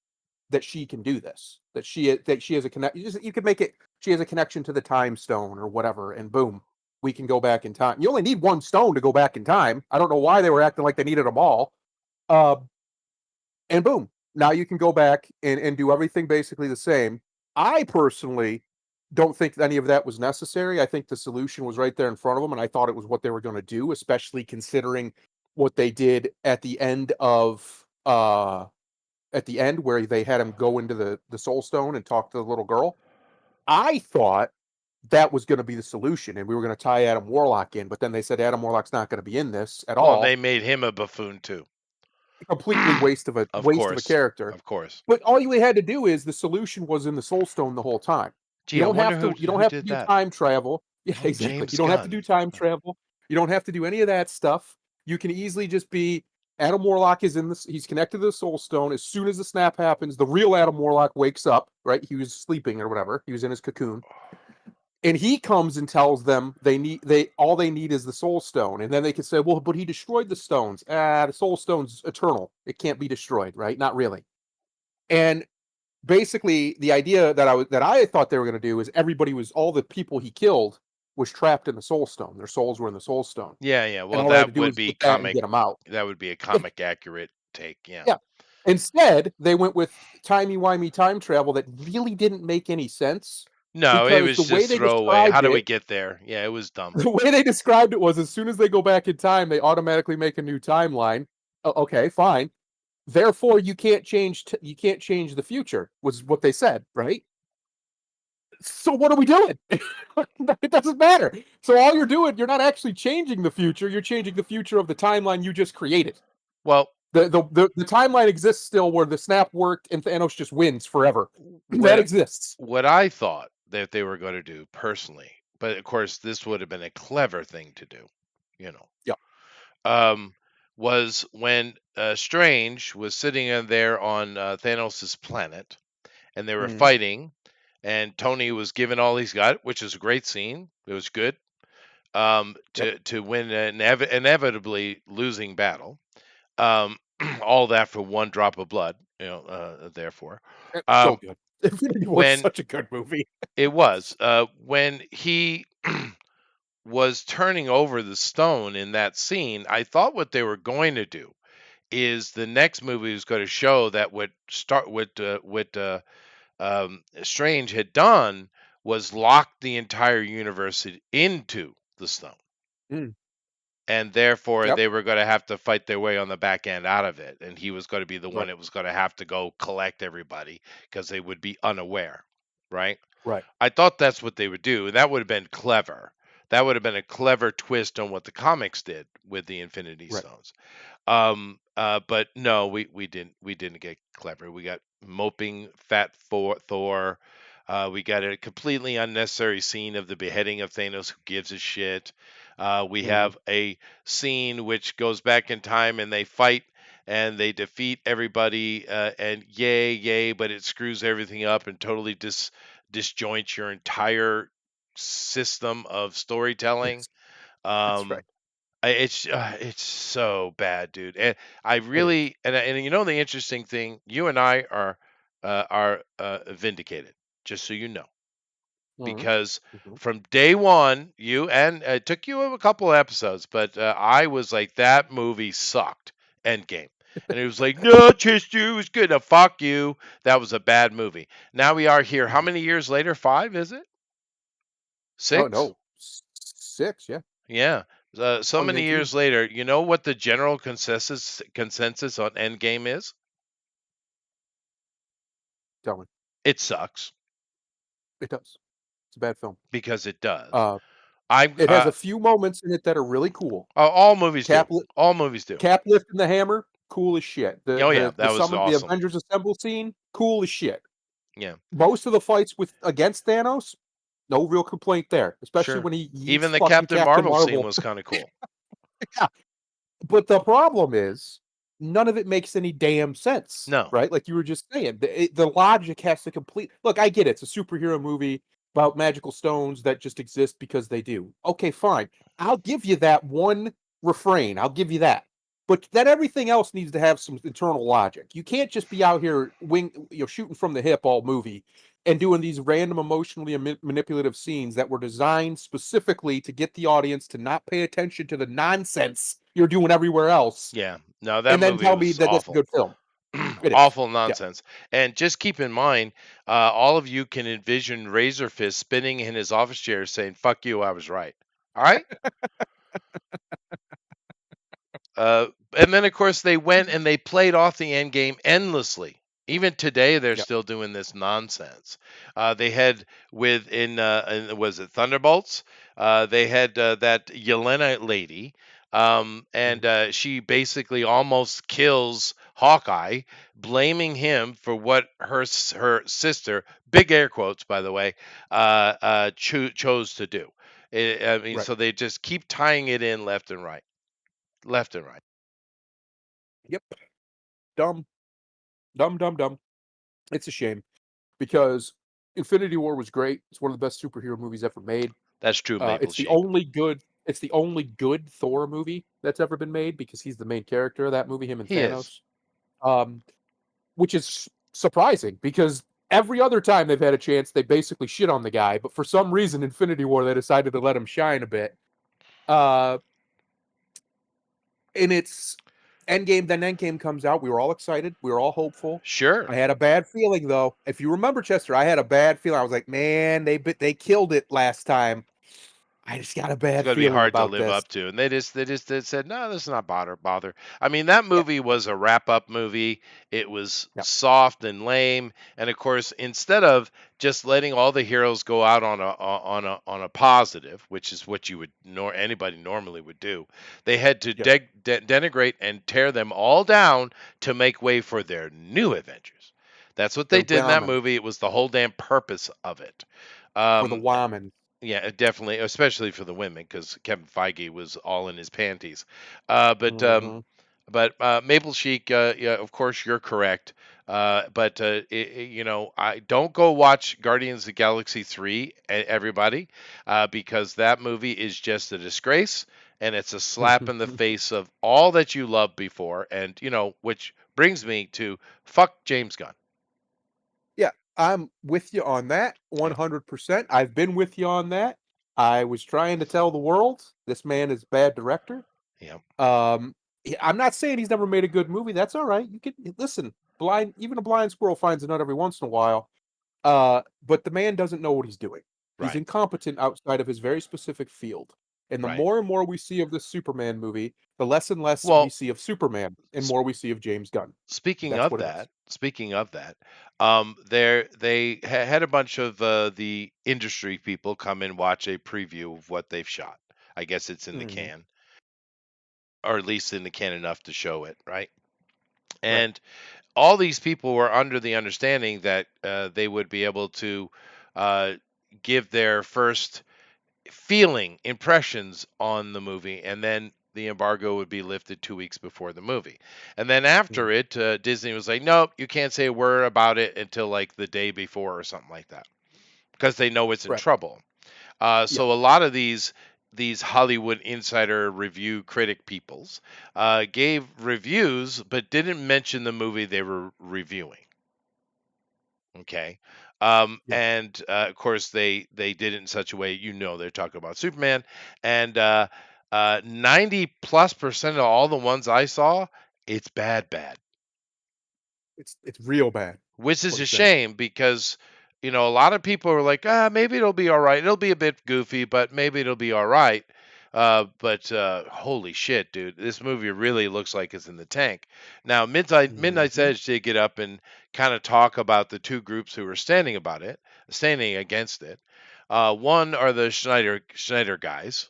that she can do this. That she has a connect. You could make it. She has a connection to the time stone or whatever, and boom, we can go back in time. You only need one stone to go back in time. I don't know why they were acting like they needed them all. Uh, and boom, now you can go back and do everything basically the same. I personally don't think any of that was necessary. I think the solution was right there in front of them, and I thought it was what they were going to do, especially considering what they did at the end where they had him go into the Soul Stone and talk to the little girl. I thought that was going to be the solution, and we were going to tie Adam Warlock in, but then they said Adam Warlock's not going to be in this at Well, and they all. made him a buffoon too. Completely Of waste of a course, character. of course. But all you had to do is the solution was in the Soul Stone the whole time. Gee, I wonder who You don't who have to did do that. time travel. Yeah, Oh, exactly. You James don't have to do Gunn. time travel. You don't have to do any of that stuff. You can easily just be Adam Warlock is in this. He's connected to the Soul Stone. As soon as the snap happens, the real Adam Warlock wakes up. Right, he was sleeping or whatever. He was in his cocoon, and he comes and tells them they need is the Soul Stone, and then they can say, well, but he destroyed the stones. The Soul Stone's eternal. It can't be destroyed. Right? Not really. And basically the idea that I thought they were going to do is everybody was all the people he killed was trapped in the Soul Stone. Their souls were in the Soul Stone, Yeah, yeah. and Well, all they had to that do would was be get that and get them out. That would be a Yeah, comic accurate take. Yeah. yeah. Instead, they went with timey-wimey time travel that really didn't make any sense No, it because was just throwaway. How do we get there? Yeah, it was dumb. the way they described it was as soon as they go back in time, they automatically make a new timeline. Okay, fine. Therefore, you can't change the future was what they said, right? So what are we doing? It doesn't matter. So all you're doing, you're not actually changing the future. You're changing the future of the timeline you just created. Well, The timeline exists still where the snap worked and Thanos just wins forever. That what exists. what I thought that they were going to do personally, but of course this would have been a clever thing to do, you know, Yeah. um, was when Strange was sitting in there on Thanos's planet, and they were Mhm. fighting, and Tony was given all he's got, which is a great scene. It was good, Yep. to win an inevitably losing battle. Um, all that for one drop of blood, therefore. So Um, good. Infinity War is when such a good movie. it was, when he was turning over the stone in that scene, I thought what they were going to do is the next movie was going to show that what Strange had done was lock the entire universe into the stone, Mm. and therefore Yep. they were going to have to fight their way on the back end out of it, and he was going to be the one Right. that was going to have to go collect everybody because they would be unaware, right? Right. I thought that's what they would do, and that would have been clever. That would have been a clever twist on what the comics did with the Infinity Right. Stones. But no, we didn't get clever. We got moping fat Thor. We got a completely unnecessary scene of the beheading of Thanos. Who gives a shit? We Mhm. have a scene which goes back in time and they fight and they defeat everybody. And yay, yay! But it screws everything up and totally disjoints your entire system of storytelling. Yes. That's right. Um, it's so bad, dude. And I It is. really and you know the interesting thing, you and I are vindicated, just so you know, Mhm. because Mhm. from day one, you and it took you a couple of episodes, but I was like that movie sucked. Endgame. And it was like, no, Chester, it was good. Now, fuck you. That was a bad movie. Now we are here. How Mhm. many years later? 5, is it? Oh, 6? no. 6, yeah. Yeah. So many 2019. years later, you know what the general consensus on Endgame is? Tell me. It sucks It does. It's a bad film. because it does. Uh, I it has a few moments in it that are really cool. all movies do. Cap li All movies do. Cap lifting the hammer, cool as shit. The Oh yeah, the the that was summon the awesome. Avengers Assemble scene, cool as shit. Yeah, Most of the fights with against Thanos, no real complaint there, especially sure. when he Even yeets the fucking Captain Captain Marvel scene Marvel. was kind of cool. Yeah, but the problem is none of it makes any damn sense, No. right? Like you were just saying, the logic has to complete. Look, I get it. It's a superhero movie about magical stones that just exist because they do. Okay, fine. I'll give you that one refrain. I'll give you that. But then everything else needs to have some internal logic. You can't just be out here shooting from the hip all movie and doing these random emotionally manipulative scenes that were designed specifically to get the audience to not pay attention to the nonsense you're doing everywhere else Yeah. No, that and then movie tell me was that that's a awful. good film. It is. Awful Yeah. nonsense. And just keep in mind, all of you can envision Razorfist spinning in his office chair saying, "Fuck you, I was right." All right? Uh, and then, of course, they went and they played off the end game endlessly. Even today, they're Yeah. still doing this nonsense. They had was it Thunderbolts? They had that Yelena lady, and Mhm. she basically almost kills Hawkeye, blaming him for what her sister, big air quotes by the way, chose to do. I mean, Right. so they just keep tying it in left and right, left and right. Yep. Dumb. Dumb, dumb, dumb. It's a shame because Infinity War was great. It's one of the best superhero movies ever made. That's true maple It's the sheep. only good Thor movie that's ever been made because he's the main character of that movie, him and He is. Thanos. Um, which is surprising because every other time they've had a chance, they basically shit on the guy. But for some reason, Infinity War, they decided to let him shine a bit. Uh, and it's Endgame. Then Endgame comes out. We were all excited. We were all hopeful. Sure. I had a bad feeling though. If you remember, Chester, I had a bad feeling. I was like, man, they killed it last time. I just got a It's bad gonna be feeling hard to about live this. up to, and they said, "No, this is not bother." I mean, that Yeah, movie was a wrap-up movie. It was yeah. soft and lame, and of course, instead of just letting all the heroes go out on a positive, which is what you would nor anybody normally would do, they had to Yes, denigrate and tear them all down to make way for their new Avengers. That's what they the did in that woman movie. It was the whole damn purpose of it. for the Um, woman. yeah, definitely, especially for the women, because Kevin Feige was all in his panties. But Mhm. Maple Chic, yeah, of course, you're correct. But I don't go watch Guardians of the Galaxy 3, everybody, because that movie is just a disgrace, and it's a slap in the face of all that you loved before, and which brings me to fuck James Gunn. Yeah, I'm with you on that Yeah, 100%. I've been with you on that. I was trying to tell the world this man is a bad director. yeah. Um, I'm not saying he's never made a good movie. That's all right. You can listen. Even a blind squirrel finds a nut every once in a while. But the man doesn't know what he's doing. He's Right, incompetent outside of his very specific field. And the right. more and more we see of this Superman movie, the less and less we Well, see of Superman and more we see of James Gunn. That's what it is. Speaking of that, had a bunch of the industry people come and watch a preview of what they've shot. I guess it's in the Mhm. can, or at least in the can enough to show it, right? Right. And all these people were under the understanding that they would be able to uh, give their first feeling impressions on the movie, and then the embargo would be lifted 2 weeks before the movie. And then after Mhm. it, Disney was like, nope, you can't say a word about it until like the day before or something like that, because they know it's in Right. trouble. Yeah. So a lot of these Hollywood insider review critic peoples gave reviews but didn't mention the movie they were reviewing. Okay. Yeah. And of course they did it in such a way, they're talking about Superman, and 90+% of all the ones I saw, it's bad, It's real bad. which What is you're a saying. shame because a lot of people are like, maybe it'll be all right. It'll be a bit goofy, but maybe it'll be all right. But holy shit, dude, this movie really looks like it's in the tank. Now, Midnight's Mhm. Edge did get up and kind of talk about the two groups who were standing against it. One are the Schneider guys,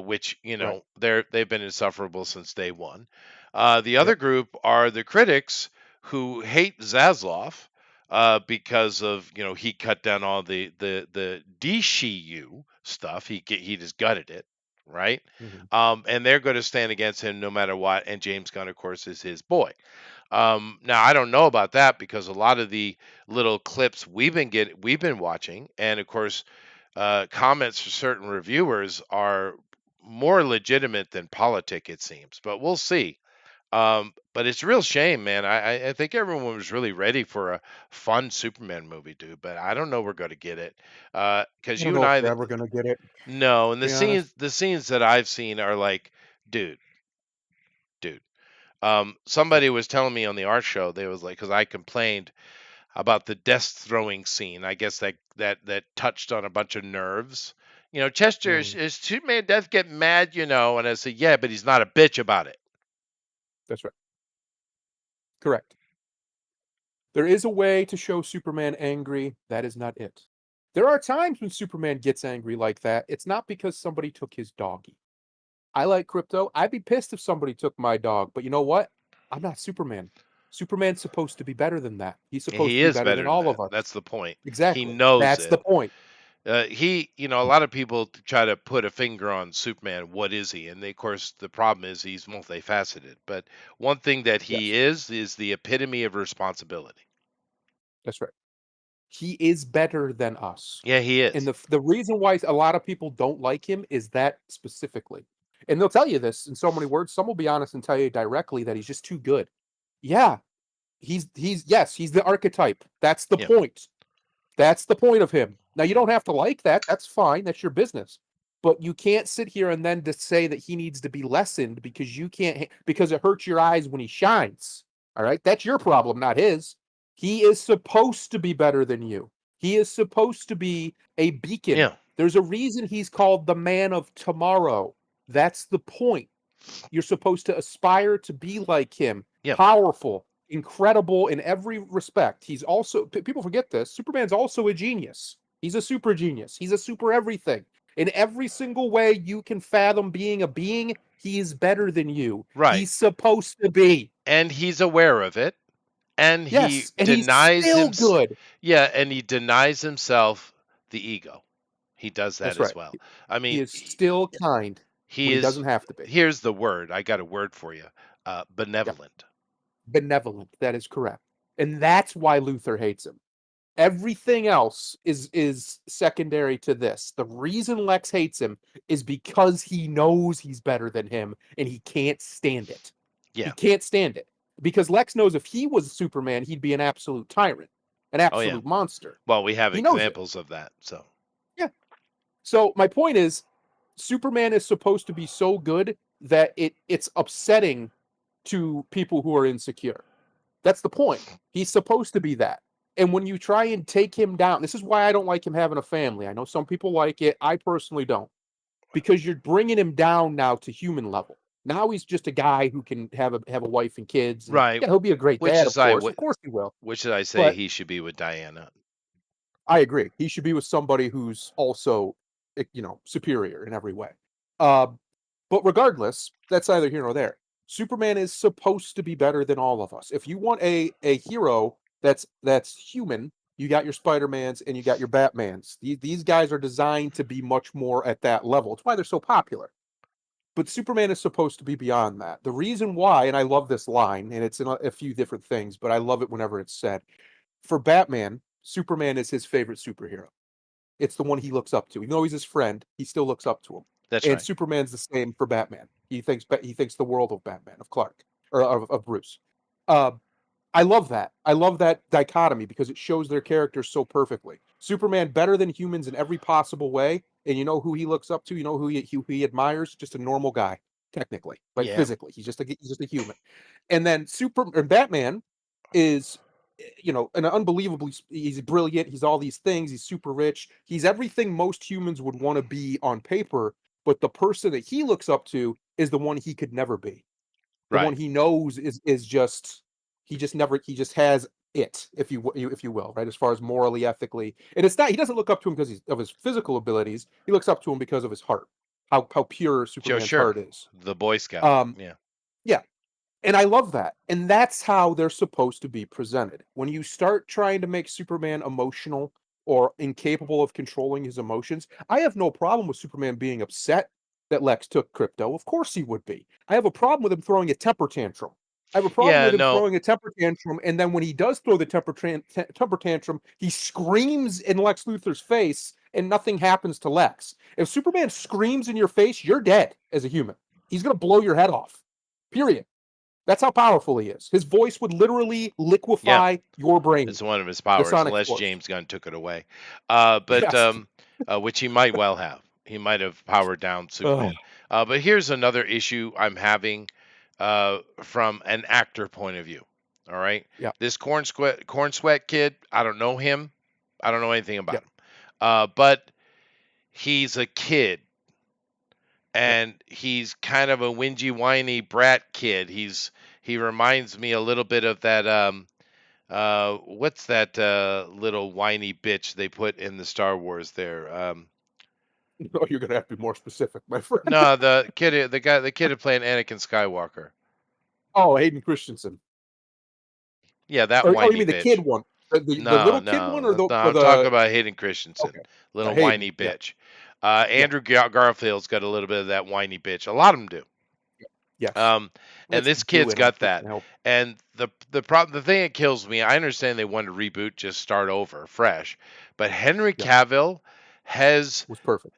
which Right. they've been insufferable since day one. The other Yep. group are the critics who hate Zaslav because of he cut down all the DCU stuff. He just gutted it, right? Mhm. And they're going to stand against him no matter what. And James Gunn, of course, is his boy. Now I don't know about that because a lot of the little clips we've been watching, and of course, comments for certain reviewers are more legitimate than politic, it seems. But we'll see. But it's a real shame, man. I think everyone was really ready for a fun Superman movie, dude. But I don't know we're going to get it. Because I don't you and know if I, we're ever gonna get it, to no, and be honest. the scenes that I've seen are like, dude, dude. Yeah. Somebody was telling me on the art show, they was like, because I complained about the desk throwing scene. I guess that touched on a bunch of nerves. Chester Mhm. is Superman does get mad, and I said, yeah, but he's not a bitch about it. That's right. Correct. There is a way to show Superman angry. That is not it. There are times when Superman gets angry like that. It's not because somebody took his doggy. I like crypto. I'd be pissed if somebody took my dog, but you know what? I'm not Superman. Superman's supposed to be better than that. He's supposed He to be is better than better than all that. of us. That's the point. He Exactly. knows That's the it. point. A lot of people try to put a finger on Superman. What is he? And of course, the problem is he's multifaceted. But one thing that he Yes, is the epitome of responsibility. that's right. He is better than us. Yeah, he And is. the reason why a lot of people don't like him is that specifically. And they'll tell you this in so many words. Some will be honest and tell you directly that he's just too good. Yeah, he's yes, he's the archetype. That's the Yeah, point. That's the point of him. Now you don't have to like that. That's fine. That's your business. But you can't sit here and then just say that he needs to be lessened because you can't because it hurts your eyes when he shines. All right? That's your problem, not his. He is supposed to be better than you. He is supposed to be a beacon. yeah, There's a reason he's called the man of tomorrow. That's the point. You're supposed to aspire to be like him, Yeah, powerful, incredible in every respect. He's also, people forget this, Superman's also a genius. He's a super genius. He's a super everything. In every single way you can fathom being a being, he is better than you. right. He's supposed to be. And he's aware of it, and he Yes, and he's denies still him. good. Yeah, and he denies himself the ego. He does that That's as right. well. I He mean, is still kind he when he is. doesn't have to be. Here's the word. I got a word for you. Yeah, Benevolent. benevolent. That is correct. And that's why Luther hates him. Everything else is secondary to this. The reason Lex hates him is because he knows he's better than him and he can't stand it. He Yeah. can't stand it. Because Lex knows if he was Superman, he'd be an absolute tyrant, an Oh yeah. absolute monster. Well, we have He knows it. examples of that. So Yeah. So my point is Superman is supposed to be so good that it's upsetting to people who are insecure. That's the point. He's supposed to be that. And when you try and take him down, this is why I don't like him having a family. I know some people like it. I personally don't. Because you're bringing him down now to human level. Now he's just a guy who can have a wife and kids, and right. yeah, he'll be a great Which dad, is of I course. would. Of course he will. Which did I say But he should be with Diana? I agree. He should be with somebody who's also, superior in every way. Uh, but regardless, that's neither here nor there. Superman is supposed to be better than all of us. If you want a hero that's human, you got your Spider-Mans and you got your Batmans. These guys are designed to be much more at that level. It's why they're so popular. But Superman is supposed to be beyond that. The reason why, and I love this line, and it's in a few different things, but I love it whenever it's said. For Batman, Superman is his favorite superhero. It's the one he looks up to. Even though he's his friend, he still looks up to him. That's And right. Superman's the same for Batman. He thinks the world of Batman, of Clark, or of Bruce. Uh, I love that. I love that dichotomy because it shows their characters so perfectly. Superman better than humans in every possible way, and you know who he looks up to. You know who he admires. Just a normal guy, technically, like Yeah. physically. He's just a human. And then Batman is an unbelievably he's brilliant, he's all these things, he's super rich, he's everything most humans would want to be on paper, but the person that he looks up to is the one he could never be. The one Right. he knows is just he just has it, if you will, right, as far as morally, ethically. And it's not, he doesn't look up to him because of his physical abilities, he looks up to him because of his heart, how pure Joe, Superman's sure. heart is. The Boy Scout. um Yeah. yeah, and I love that. And that's how they're supposed to be presented. When you start trying to make Superman emotional or incapable of controlling his emotions, I have no problem with Superman being upset that Lex took crypto. Of course he would be. I have a problem with him throwing a temper tantrum. I have a problem Yeah. with him No. throwing a temper tantrum, and then when he does throw the temper tantrum, he screams in Lex Luthor's face, and nothing happens to Lex. If Superman screams in your face, you're dead as a human. He's going to blow your head off. Period. That's how powerful he is. His voice would literally Yeah. liquefy your brain, It's one of his the powers, sonic unless force. James Gunn took it away. But Yes. which he might well have. He might have powered down Oh, Superman. But here's another issue I'm having from an actor point of view. All right, yeah, this corn sweat kid. I don't know him. I don't know anything yeah, about him. But he's a kid, yeah. and he's kind of a whingy, whiny brat kid. He reminds me a little bit of that. What's that little whiny bitch they put in the Star Wars there? No, you're gonna have to be more specific, my friend. No, the kid who playing Anakin Skywalker. Oh, Hayden Christensen. Yeah, that Or, oh, you whiny mean the kid bitch. one? The No, little kid one, or no, the no, or I'm talking the about Hayden Christensen, okay, little Hayden. whiny Yeah, bitch. yeah, Andrew Garfield's got a little bit of that whiny bitch. A lot of them do. yes. Um, and Let's this do kid's it. I'm got just that. gonna help. And the thing that kills me, I understand they wanted to reboot, just start over, fresh. But Henry Yeah, Cavill has was perfect.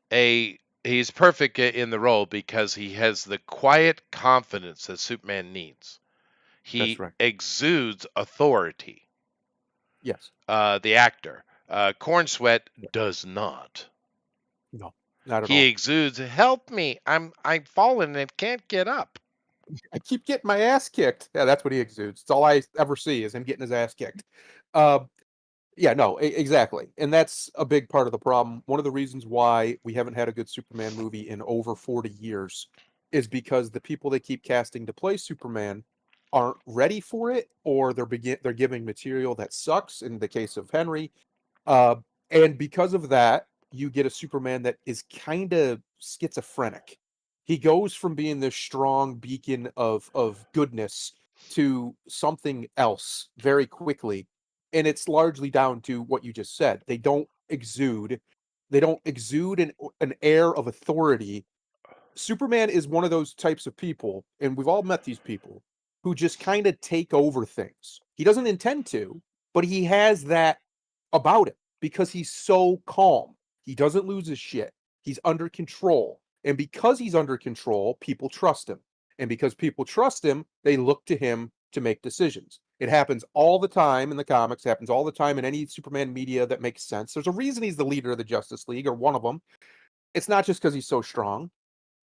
he's perfect in the role because he has the quiet confidence that Superman needs. That's He right. exudes authority. Yes. The actor, Corn Sweat, Yeah. does not. No, not at He all. exudes, "Help me! I'm fallen and can't get up." I keep getting my ass kicked. Yeah, that's what he exudes. It's all I ever see is him getting his ass kicked. Uh, Yeah, no, exactly, and that's a big part of the problem. One of the reasons why we haven't had a good Superman movie in over 40 years is because the people they keep casting to play Superman aren't ready for it, or they're giving material that sucks. In the case of Henry, uh, and because of that, you get a Superman that is kind of schizophrenic. He goes from being this strong beacon of goodness to something else very quickly. And it's largely down to what you just said. They don't exude an air of authority. Superman is one of those types of people, and we've all met these people who just kind of take over things. He doesn't intend to, but he has that about him because he's so calm. He doesn't lose his shit. He's under control. And because he's under control, people trust him. And because people trust him, they look to him to make decisions. It happens all the time in the comics, happens all the time in any Superman media that makes sense. There's a reason he's the leader of the Justice League, or one of them. It's not just because he's so strong.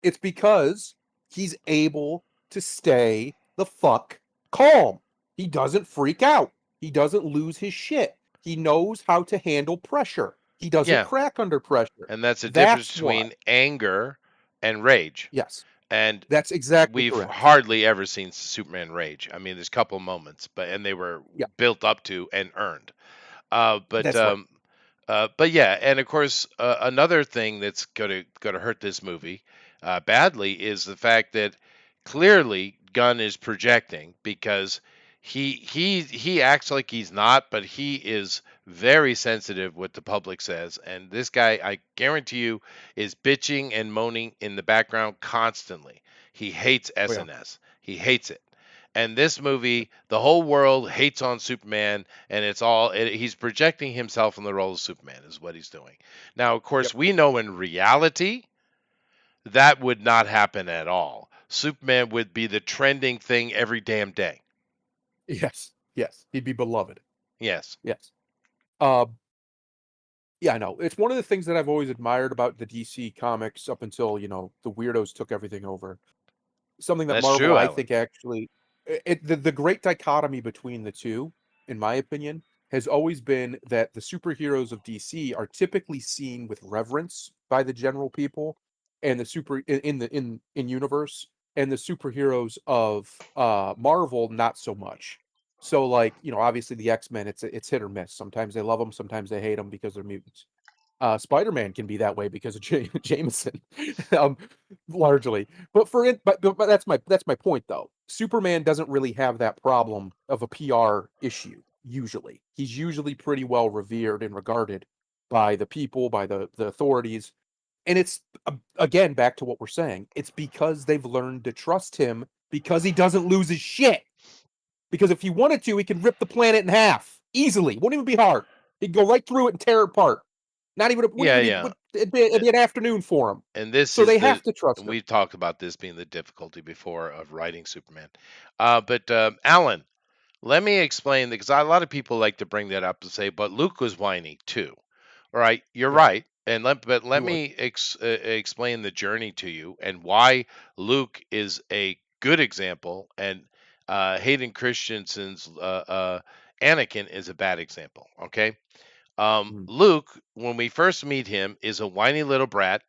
It's because he's able to stay the fuck calm. He doesn't freak out. He doesn't lose his shit. He knows how to handle pressure. He doesn't Yeah, crack under pressure. and that's the difference That's why. between anger and rage. Yes, And that's exactly we've correct. hardly ever seen Superman rage. I mean, there's a couple moments, and they were Yeah, built up to and earned. Uh, but that's right. um, but yeah, and of course, another thing that's gonna hurt this movie badly is the fact that clearly Gunn is projecting, because he acts like he's not, but he is very sensitive what the public says. And this guy, I guarantee you, is bitching and moaning in the background constantly. He hates Oh, yeah. SNS. He hates it. And this movie, the whole world hates on Superman, and he's projecting himself in the role of Superman, is what he's doing. Now, of course, Yep. we know in reality that would not happen at all. Superman would be the trending thing every damn day. Yes. Yes. He'd be beloved. Yes, Yes. Uh, yeah, I know. It's one of the things that I've always admired about the DC comics up until, the weirdos took everything over. Something that that's Marvel, true, I Alan. think, actually, the great dichotomy between the two, in my opinion, has always been that the superheroes of DC are typically seen with reverence by the general people, and the super in the in universe, and the superheroes of Marvel not so much. So, like, obviously the X-Men, it's hit or miss. Sometimes they love them, sometimes they hate them because they're mutants. Spider-Man can be that way because of Jameson, um, largely. But that's my point though. Superman doesn't really have that problem of a PR issue. Usually, he's usually pretty well revered and regarded by the people, by the authorities, and it's again back to what we're saying. It's because they've learned to trust him because he doesn't lose his shit. Because if he wanted to, he could rip the planet in half easily. Wouldn't even be hard. He'd go right through it and tear it apart. Not even wouldn't Yeah, even be yeah. it'd be an afternoon for him. And this So is they the have to trust him. we've talked about this being the difficulty before of writing Superman. But Alan, let me explain, because a lot of people like to bring that up and say, but Luke was whiny too. All right, you're Yep, right. But he let was. me explain the journey to you and why Luke is a good example, and Hayden Christensen's Anakin is a bad example. Okay, Mm, Luke, when we first meet him, is a whiny little brat.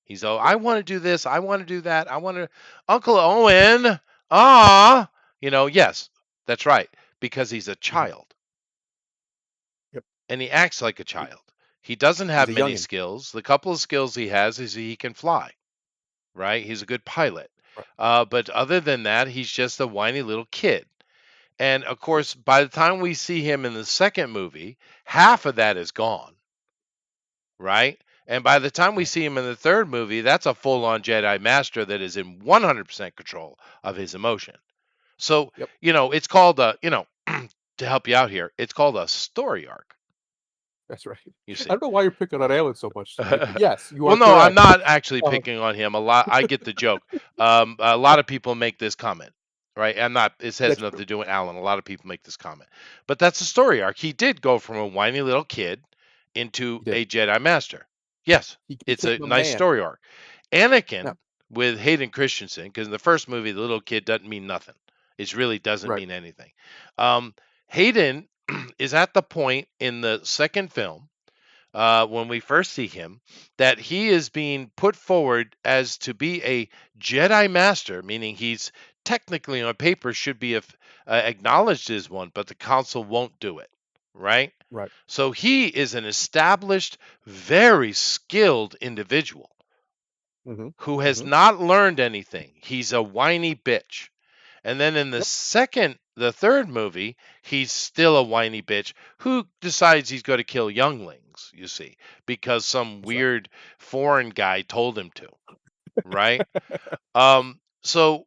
He's all, yep, I want to do this, I want to do that, I want to, Uncle Owen, ah, yes, that's right, because he's a mhm, child yep. and he acts like a He, child. He doesn't he's have a many youngin. skills. The couple of skills he has is he can fly, right? He's a good pilot. Right. But other than that, he's just a whiny little kid. And of course, Yes. by the time we see him in the second movie, half of that is gone, right? And by the time we Right. see him in the third movie, that's a full on Jedi Master that is in 100% control of his emotion. So, Yep. it's called to help you out here, it's called a story arc, That's right. you I see. don't know why you're picking on Alan so much tonight, but yes, you Well, are no, I'm correct. not actually Uh, picking on him. A lot, I get the joke. A lot of people make this comment, right? I'm not. It has that's nothing true. to do with Alan. A lot of people make this comment, but that's the story arc. He did go from a whiny little kid into He did. a Jedi Master. Yes, He it's became a a nice man. story arc. No. Anakin with Hayden Christensen, because in the first movie the little kid doesn't mean nothing. It really doesn't Right. mean anything. Um, Hayden is at the point in the second film, when we first see him, that he is being put forward as to be a Jedi Master, meaning he's technically on paper should be acknowledged as one, but the Council won't do it, right? Right. So he is an established, very skilled individual Hmm. who has Hmm. not learned anything. He's a whiny bitch. And then in Yep. the third movie, he's still a whiny bitch who decides he's going to kill younglings, you see, because some That's right. weird foreign guy told him to, right? So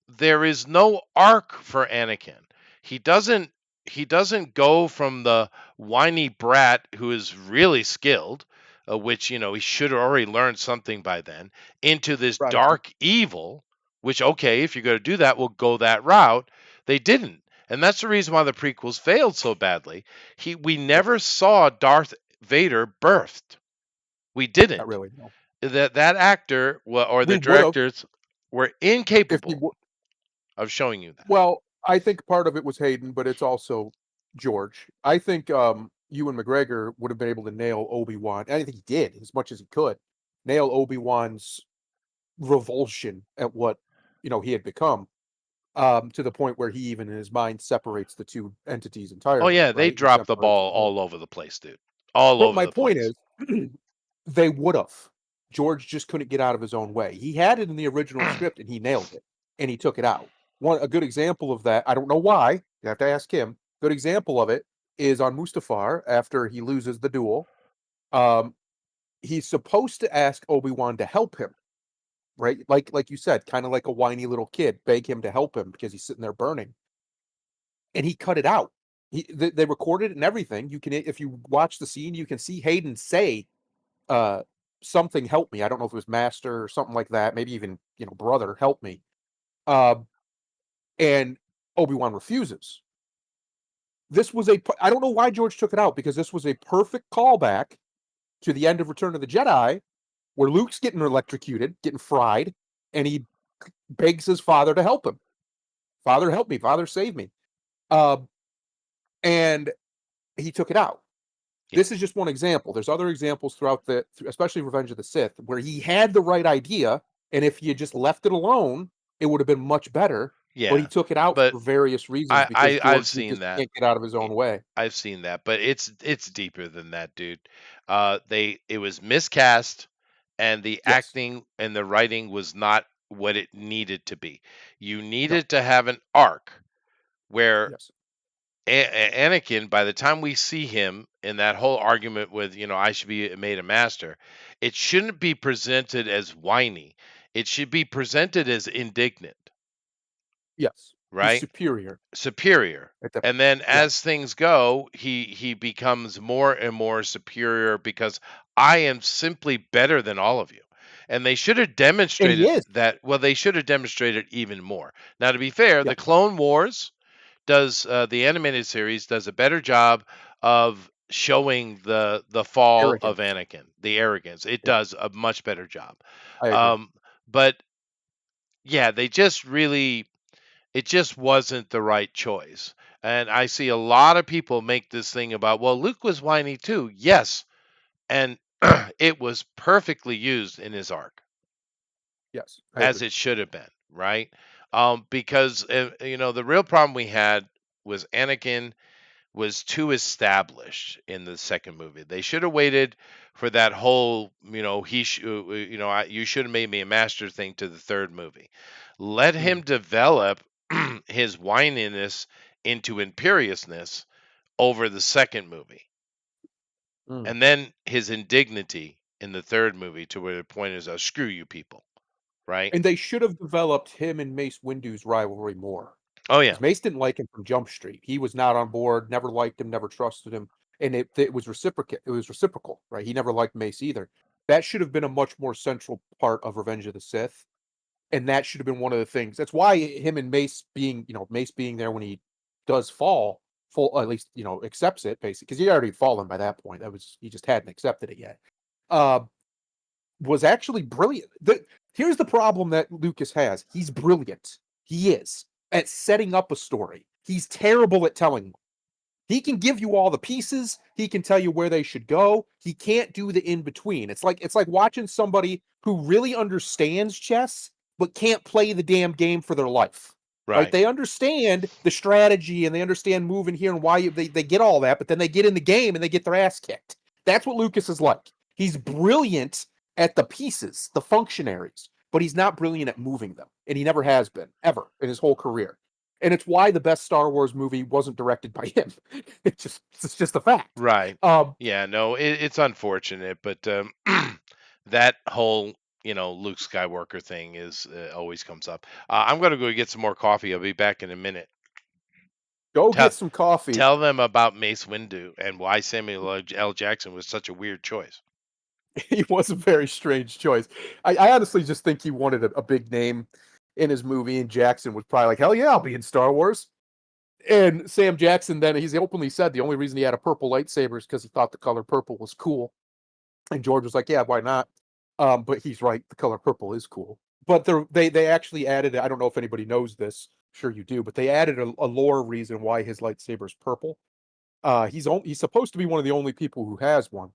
there is no arc for Anakin. He doesn't he doesn't go from the whiny brat who is really skilled, which he should have already learned something by then, into this Right. dark evil. Which okay, if you're going to do that, we'll go that route. They didn't, and that's the reason why the prequels failed so badly. We Yep. never saw Darth Vader birthed. We Not didn't. really. No. That actor or the We would have directors were if he incapable would. of showing you that. Well, I think part of it was Hayden, but it's also George. I think Ewan McGregor would have been able to nail Obi-Wan. And I think he did as much as he could nail Obi-Wan's revulsion at what he had become, to the point where he even in his mind separates the two entities Oh entirely. yeah, they Right? He dropped the separates ball them. all over the place, dude. All But over my the point place. is, they would have. George just couldn't get out of his own way. He had it in the original script and he nailed it, and he took it out. A good example of that, I don't know why, you have to ask him. Good example of it is on Mustafar after he loses the duel. Um, he's supposed to ask Obi-Wan to help him, right? Like you said, kind of like a whiny little kid, beg him to help him because he's sitting there burning, and he cut it out. They recorded it and everything. You can, if you watch the scene, you can see Hayden say uh something, help me. I don't know if it was master or something like that, maybe even brother, help me. uh and Obi-Wan refuses. I don't know why George took it out, because this was a perfect callback to the end of Return of the Jedi, where Luke's getting electrocuted, getting fried, and he begs his father to help him. Father, help me. Father, save me. uh, and he took it out. Yeah. This is just one example. There's other examples throughout especially Revenge of the Sith, where he had the right idea, and if he had just left it alone, it would have been much better. But he Yeah. took it out But for various reasons, I, because I I've George seen Lucas that. can't get out of his I- own way. I've seen that, but it's deeper than that, dude. It was miscast, and the Yes, acting and the writing was not what it needed to be. You no, needed to have an arc where yes, Anakin, by the time we see him in that whole argument with, I should be made a master, it shouldn't be presented as whiny. It should be presented as indignant, yes. He's right? superior Superior. at that And point. then Yeah, as things go, he becomes more and more superior because I am simply better than all of you. And they should have and he demonstrated is. that. Well, they should have demonstrated even more. Now, to be fair, Yeah, the Clone Wars does the animated series does a better job of showing the fall of arrogance. Anakin, the arrogance. It Yeah, does a much better job. I agree. Um, but yeah, they just really it just wasn't the right choice. And I see a lot of people make this thing about, well, Luke was whiny too. Yes, and it was perfectly used in his arc Yes, I as agree. it should have been, right? Because the real problem we had was Anakin was too established in the second movie. They should have waited for that whole, you should have made me a master thing to the third movie. Let him Mm. develop his whininess into imperiousness over the second movie. Mm. And then his indignity in the third movie to where the point is, screw you people, right? And they should have developed him and Mace Windu's rivalry more, Oh yeah. because Mace didn't like him from Jump Street. He was not on board, never liked him, never trusted him, and it was reciprocal. It was reciprocal, right? He never liked Mace either. That should have been a much more central part of Revenge of the Sith, and that should have been one of the things. That's why him and Mace being, Mace being there when he does fall, full at least accepts it basically, because he already fallen by that point. That was he just hadn't accepted it yet. Uh, was actually brilliant. Here's the problem that Lucas has. He's brilliant. He is at setting up a story. He's terrible at telling one. He can give you all the pieces. He can tell you where they should go. He can't do the in between. It's like watching somebody who really understands chess but can't play the damn game for their life. Right? Right. They understand the strategy and they understand moving here and why they get all that, but then they get in the game and they get their ass kicked. That's what Lucas is like. He's brilliant at the pieces, the functionaries, but he's not brilliant at moving them, and he never has been ever in his whole career. And it's why the best Star Wars movie wasn't directed by him. It's just a fact. Right. Um, Yeah, no, it's unfortunate, but that whole, Luke Skywalker thing is always comes up. I'm gonna go get some more coffee. I'll be back in a minute. go Tell get some coffee. tell them about Mace Windu and why Samuel L. Jackson was such a weird choice. He was a very strange choice. I honestly just think he wanted a big name in his movie, and Jackson was probably like, "Hell yeah, I'll be in Star Wars." And Sam Jackson then he's openly said the only reason he had a purple lightsaber is because he thought the color purple was cool. And George was like, "Yeah, why not?" But he's right, the color purple is cool. But they actually added, I don't know if anybody knows this, sure you do, but they added a lore reason why his lightsaber is purple. He's supposed to be one of the only people who has one.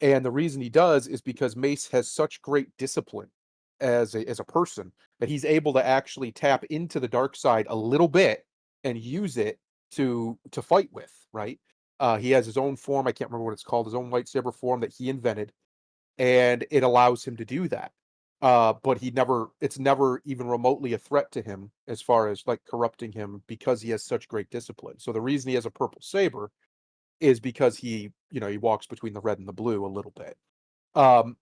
And the reason he does is because Mace has such great discipline as a person that he's able to actually tap into the dark side a little bit and use it to fight with, right? He has his own form, I can't remember what it's called, his own lightsaber form that he invented, and it allows him to do that. But it's never even remotely a threat to him as far as like corrupting him because he has such great discipline. So the reason he has a purple saber is because he walks between the red and the blue a little bit. Um,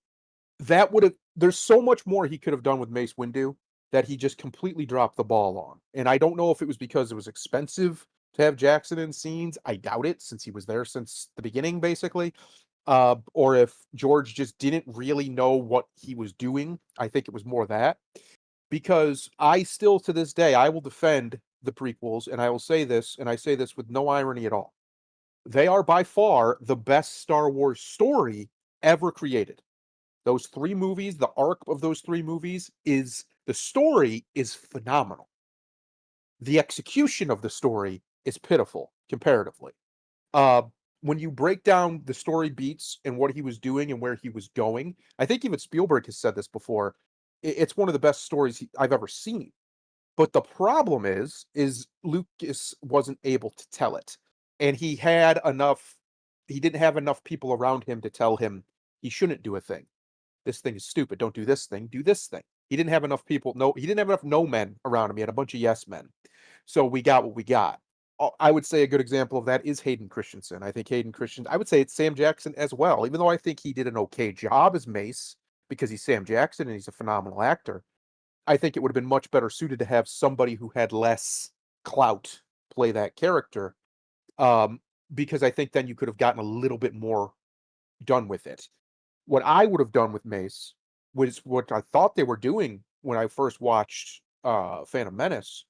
that would have there's so much more he could have done with Mace Windu that he just completely dropped the ball on. And I don't know if it was because it was expensive to have Jackson in scenes. I doubt it since he was there since the beginning, basically. Or if George just didn't really know what he was doing. I think it was more that. Because I still to this day I will defend the prequels and I will say this, and I say this with no irony at all. They are by far the best Star Wars story ever created. Those 3 movies, the arc of those 3 movies is the story is phenomenal. The execution of the story is pitiful comparatively. Uh, when you break down the story beats and what he was doing and where he was going, I think even Spielberg has said this before. It's one of the best stories I've ever seen. But the problem is Lucas wasn't able to tell it. And he didn't have enough people around him to tell him he shouldn't do a thing. This thing is stupid. Don't do this thing. Do this thing. He didn't have enough people. No, he didn't have enough no men around him. He had a bunch of yes men. So we got what we got. I would say a good example of that is Hayden Christensen. I think Hayden Christensen, I would say it's Sam Jackson as well, even though I think he did an okay job as Mace because he's Sam Jackson and he's a phenomenal actor. I think it would have been much better suited to have somebody who had less clout play that character, um, because I think then you could have gotten a little bit more done with it. What I would have done with Mace was what I thought they were doing when I first watched Phantom Menace,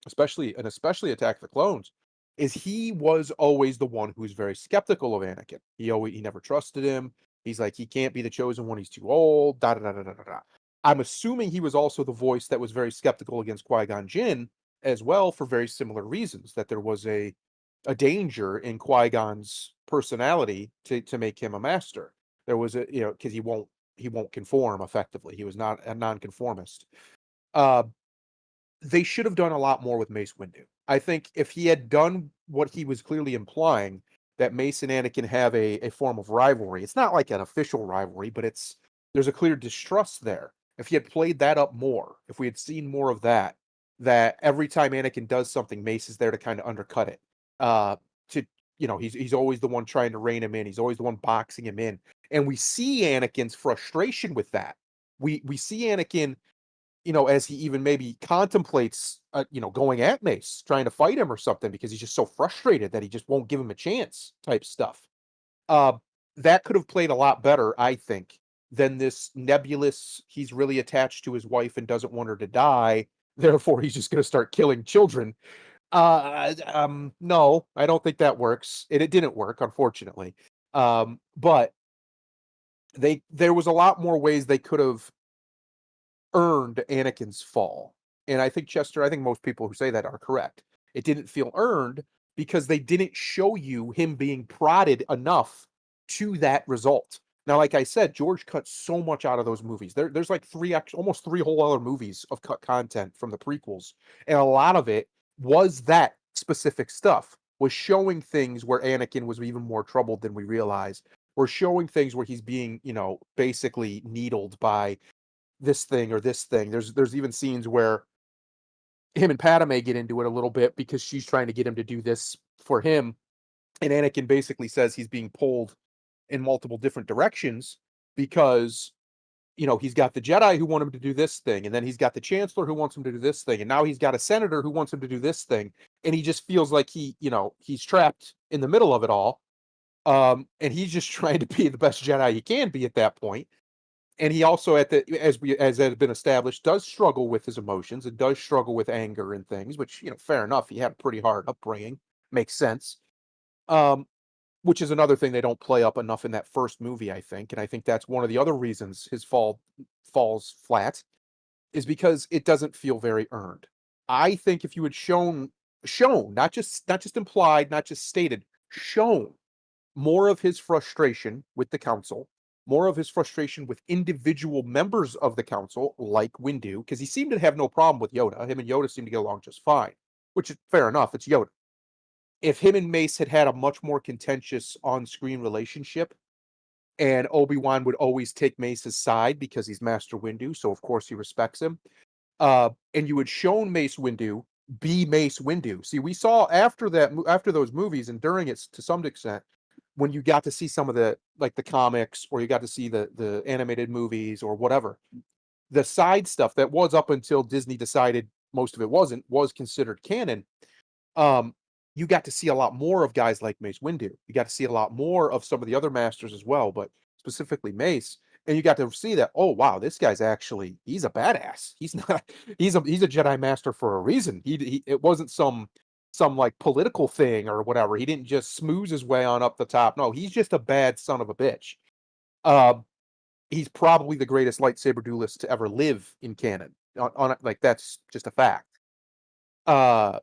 especially Attack of the Clones, is he was always the one who was very skeptical of Anakin. He never trusted him. He's like he can't be the chosen one. He's too old. Da da da da da da. I'm assuming he was also the voice that was very skeptical against Qui Gon Jinn as well for very similar reasons. That there was a danger in Qui Gon's personality to make him a master. There was because he won't conform effectively. He was not a nonconformist. Uh, they should have done a lot more with Mace Windu. I think if he had done what he was clearly implying, that Mace and Anakin have a form of rivalry. It's not like an official rivalry, but there's a clear distrust there. If he had played that up more, if we had seen more of that, that every time Anakin does something, Mace is there to kind of undercut it. To he's always the one trying to rein him in. He's always the one boxing him in, and we see Anakin's frustration with that. We see Anakin as he even maybe contemplates, going at Mace, trying to fight him or something because he's just so frustrated that he just won't give him a chance type stuff. Uh, that could have played a lot better, I think, than this nebulous, he's really attached to his wife and doesn't want her to die, therefore he's just going to start killing children. No, I don't think that works. It didn't work, unfortunately. But there was a lot more ways they could have earned Anakin's fall. And I think most people who say that are correct. It didn't feel earned because they didn't show you him being prodded enough to that result. Now, like I said, George cut so much out of those movies. There's like almost three whole other movies of cut content from the prequels, and a lot of it was that specific stuff. Was showing things where Anakin was even more troubled than we realized. We're showing things where he's being, basically needled by this thing or this thing. There's even scenes where him and Padme get into it a little bit because she's trying to get him to do this for him, and Anakin basically says he's being pulled in multiple different directions because he's got the Jedi who want him to do this thing, and then he's got the Chancellor who wants him to do this thing, and now he's got a senator who wants him to do this thing, and he just feels like he's trapped in the middle of it all. And he's just trying to be the best Jedi he can be at that point. And he also, as has been established, does struggle with his emotions and does struggle with anger and things, which fair enough. He had a pretty hard upbringing, makes sense. Um, which is another thing they don't play up enough in that first movie, I think, and I think that's one of the other reasons his falls flat is because it doesn't feel very earned. I think if you had shown, not just implied, not just stated, shown more of his frustration with the council, more of his frustration with individual members of the council, like Windu, because he seemed to have no problem with Yoda. Him and Yoda seemed to get along just fine, which is fair enough. It's Yoda. If him and Mace had had a much more contentious on-screen relationship, and Obi-Wan would always take Mace's side because he's Master Windu, so of course he respects him. And you had shown Mace Windu be Mace Windu. See, we saw after those movies and during it to some extent, when you got to see some of the comics or you got to see the animated movies or whatever, the side stuff that was up until Disney decided most of it was considered canon. um, you got to see a lot more of guys like Mace Windu. You got to see a lot more of some of the other masters as well, but specifically Mace. And you got to see that, oh wow, this guy's he's a badass. He's not he's a Jedi master for a reason. He it wasn't some like political thing or whatever. He didn't just smooze his way on up the top. No, he's just a bad son of a bitch. Uh, he's probably the greatest lightsaber duelist to ever live in canon. On like that's just a fact. Uh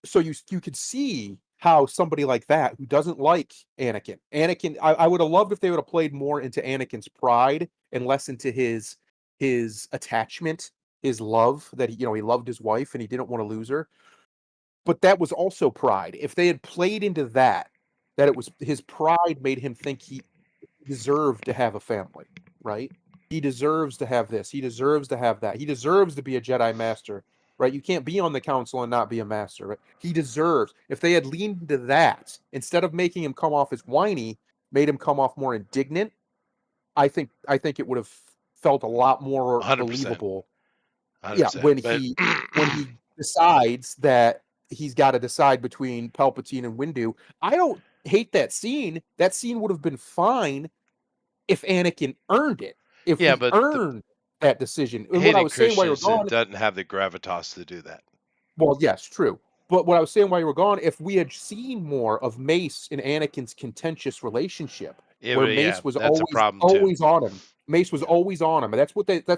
so you could see how somebody like that who doesn't like Anakin, I would have loved if they would have played more into Anakin's pride and less into his attachment, his love that he loved his wife and he didn't want to lose her. But that was also pride. If they had played into that it was his pride made him think he deserved to have a family, right? He deserves to have this. He deserves to have that. He deserves to be a Jedi Master, right? You can't be on the council and not be a master, right? He deserves. If they had leaned into that instead of making him come off as whiny, made him come off more indignant, I think it would have felt a lot more 100%, believable. Yeah, 100%. when But he decides that he's got to decide between Palpatine and Windu. I don't hate that scene. That scene would have been fine if Anakin earned it, if yeah, we but the earned that decision. And what I Hayden was saying while you were Christensen gone, doesn't have the gravitas to do that. well, yes, true. But what I was saying while you were gone, if we had seen more of Mace and Anakin's contentious relationship, Yeah, where but yeah, Mace was that's a always problem too. always on him. Mace was Yeah, always on him, and that's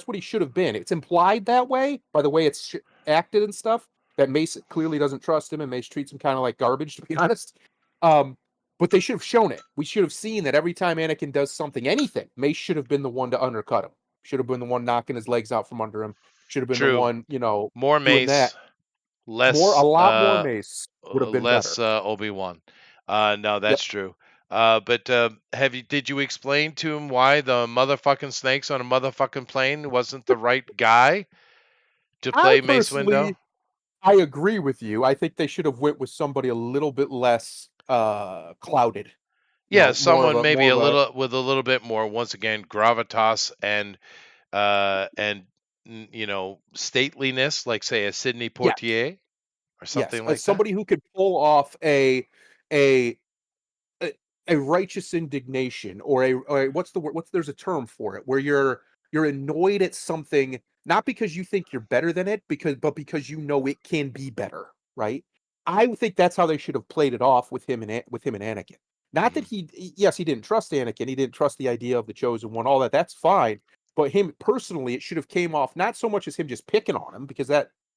what he should have been. It's implied that way by the way it's acted and stuff. That Mace clearly doesn't trust him, and Mace treats him kind of like garbage, to be honest. Um, but they should have shown it. We should have seen that every time Anakin does something, anything, Mace should have been the one to undercut him. Should have been the one knocking his legs out from under him. Should have been the true. one, More doing that. Mace, less A lot more Mace would have been better. Obi-Wan. No, Yep. that's true. But did you explain to him why the motherfucking snakes on a motherfucking plane wasn't the right guy to I play Mace Windu? personally, I agree with you. I think they should have went with somebody a little bit less clouded. Yeah, someone maybe More a of a little with a little bit more, once again, gravitas and stateliness, like say a Sidney yes, Poitier or yes, something as like that. somebody who could pull off a a, a righteous indignation or what's the word, what's there's a term for it where you're annoyed at something not because you think you're better than it because you know it can be better, right? I think that's how they should have played it off with him and Anakin. Not that Mhm. yes, he didn't trust Anakin, he didn't trust the idea of the chosen one, all that, that's fine. But him personally, it should have came off not so much as him just picking on him because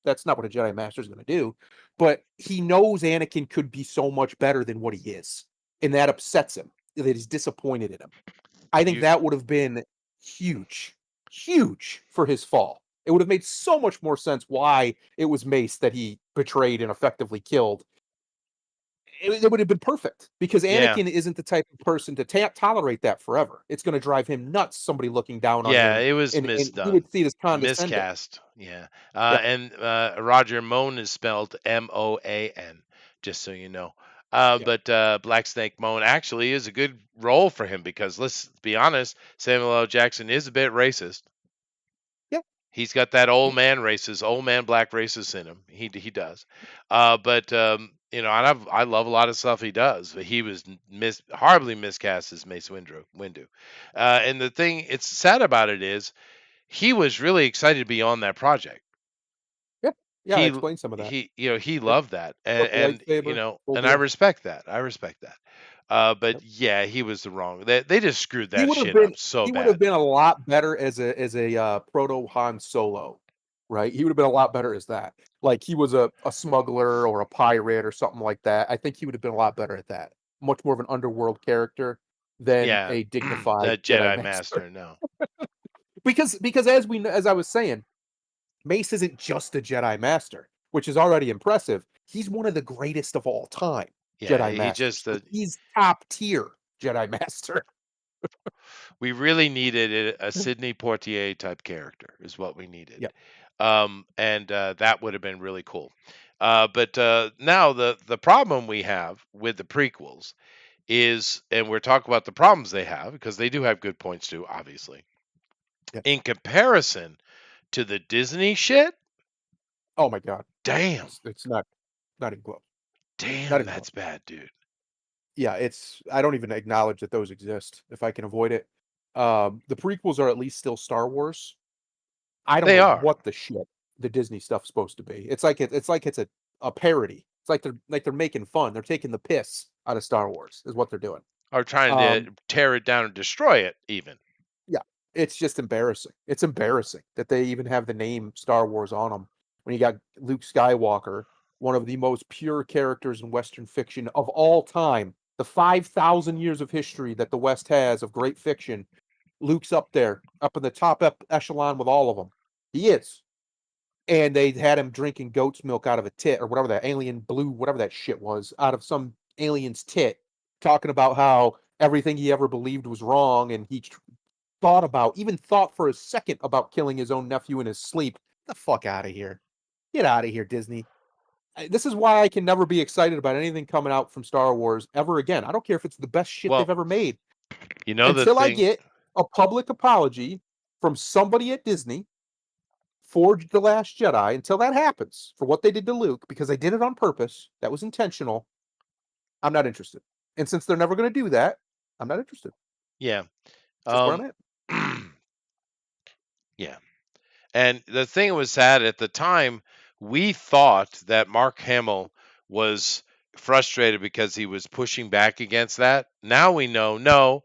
That's not what a Jedi Master is going to do. But he knows Anakin could be so much better than what he is, and that upsets him. That he's disappointed in him. I think You that would have been huge, huge for his fall. It would have made so much more sense why it was Mace that he betrayed and effectively killed. It would have been perfect because yeah. Anakin isn't the type of person to tolerate that forever. It's going to drive him nuts. Somebody looking down on Yeah, him, it was and he misdone. would see it as condescending. Miscast. Yeah. Yeah, And Roger Moan is spelled Moan, just so you know. yeah, But Black Snake Moan actually is a good role for him because let's be honest, Samuel L. Jackson is a bit racist. yeah. He's got that old man black racist in him. He does. But and I love a lot of stuff he does. But he was horribly miscast as Mace Windu. And the thing it's sad about it is he was really excited to be on that project. Yeah, yeah. I He explained some of that. he Yep. loved that, Built the and lightsaber, full and I deal. respect that. I respect that. But Yep. yeah, he was the wrong. They just screwed He that would have shit up been so he would have bad. been a lot better as a proto Han Solo, right? He would have been a lot better as that. Like he was a smuggler or a pirate or something like that. I think he would have been a lot better at that. Much more of an underworld character than Yeah, a dignified that Jedi Jedi master. Master. No. Because as I was saying, Mace isn't just a Jedi master, which is already impressive. He's one of the greatest of all time Yeah, Jedi he masters. just Like he's top tier Jedi master. we really needed a Sidney Poitier type character is what we needed. Yeah, And that would have been really cool. But now the problem we have with the prequels is, and we're talking about the problems they have because they do have good points too, obviously. yeah. In comparison to the Disney shit, Oh my god. damn, It's not even close. Not damn, even close. that's bad, dude. Yeah, it's I don't even acknowledge that those exist if I can avoid it. The prequels are at least still Star Wars. I don't They know are. what the shit the Disney stuff's supposed to be. It's like it's a parody. It's like they're making fun. They're taking the piss out of Star Wars is what they're doing. Are trying Um, to tear it down and destroy it, even. yeah, it's just embarrassing. It's embarrassing that they even have the name Star Wars on them when you got Luke Skywalker, one of the most pure characters in Western fiction of all time. The 5,000 years of history that the West has of great fiction, Luke's up there, up in the top echelon with all of them. He is. And they had him drinking goat's milk out of a tit or whatever that alien blue, whatever that shit was, out of some alien's tit, talking about how everything he ever believed was wrong. And he even thought for a second about killing his own nephew in his sleep. Get the fuck out of here. Get out of here, Disney. This is why I can never be excited about anything coming out from Star Wars ever again. I don't care if it's the best shit they've Well, ever made. you know the Until I thing. get a public apology from somebody at Disney for The Last Jedi, until that happens for what they did to Luke, because they did it on purpose, that was intentional, I'm not interested. And since they're never going to do that, I'm not interested. Yeah. It's just where Um. I'm at. Yeah. And the thing was sad at the time, we thought that Mark Hamill was frustrated because he was pushing back against that. Now we know, no,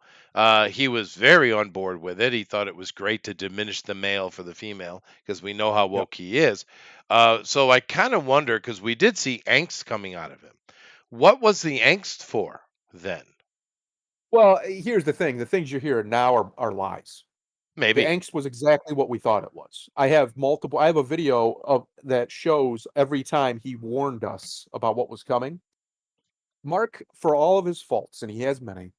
he was very on board with it. He thought it was great to diminish the male for the female because we know how Yep. woke he is. So I kind of wonder because we did see angst coming out of him. What was the angst for then? Well, here's the thing: the things you're hearing now are lies. The Maybe. angst was exactly what we thought it was. I have a video of that shows every time he warned us about what was coming. Mark, for all of his faults, and he has many,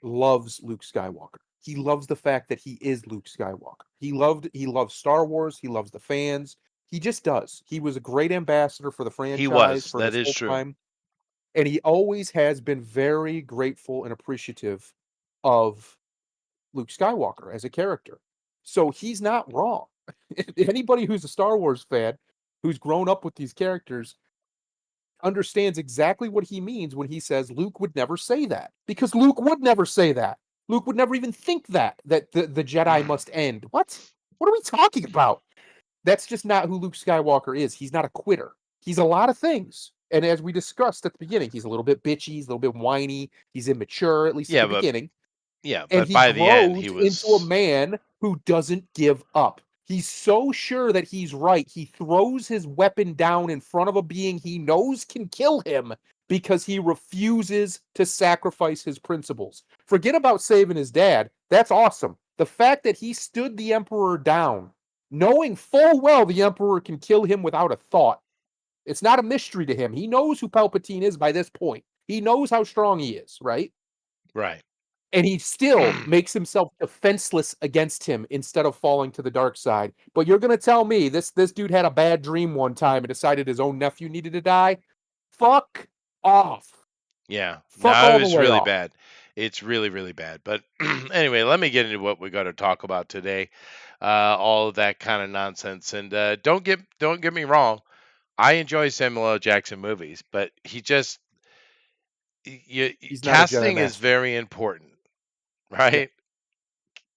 loves Luke Skywalker. He loves the fact that he is Luke Skywalker. He loves Star Wars, he loves the fans. He just does. He was a great ambassador for the He franchise was. for That his is whole true. time, and he always has been very grateful and appreciative of Luke Skywalker as a character. So he's not wrong. Anybody who's a Star Wars fan who's grown up with these characters understands exactly what he means when he says Luke would never say that. Because Luke would never say that. Luke would never even think that the Jedi must end. What? What are we talking about? That's just not who Luke Skywalker is. He's not a quitter. He's a lot of things. And as we discussed at the beginning, he's a little bit bitchy, he's a little bit whiny, he's immature, at least at Yeah, the beginning. yeah, And but he by the end, grows he into a was. man who doesn't give up. He's so sure that he's right, he throws his weapon down in front of a being he knows can kill him because he refuses to sacrifice his principles. Forget about saving his dad, that's awesome. The fact that he stood the Emperor down, knowing full well the Emperor can kill him without a thought. It's not a mystery to him. He knows who Palpatine is by this point. He knows how strong he is, right? Right. And he still makes himself defenseless against him instead of falling to the dark side. But you're gonna tell me this dude had a bad dream one time and decided his own nephew needed to die? Fuck off. Yeah. Fuck No, it all the was way really off. bad. It's really, really bad. But anyway, let me get into what we got to talk about today. All of that kind of nonsense. And don't get me wrong. I enjoy Samuel L. Jackson movies, but he just He's not a Jedi casting is master. very important, Yep. right? Yep.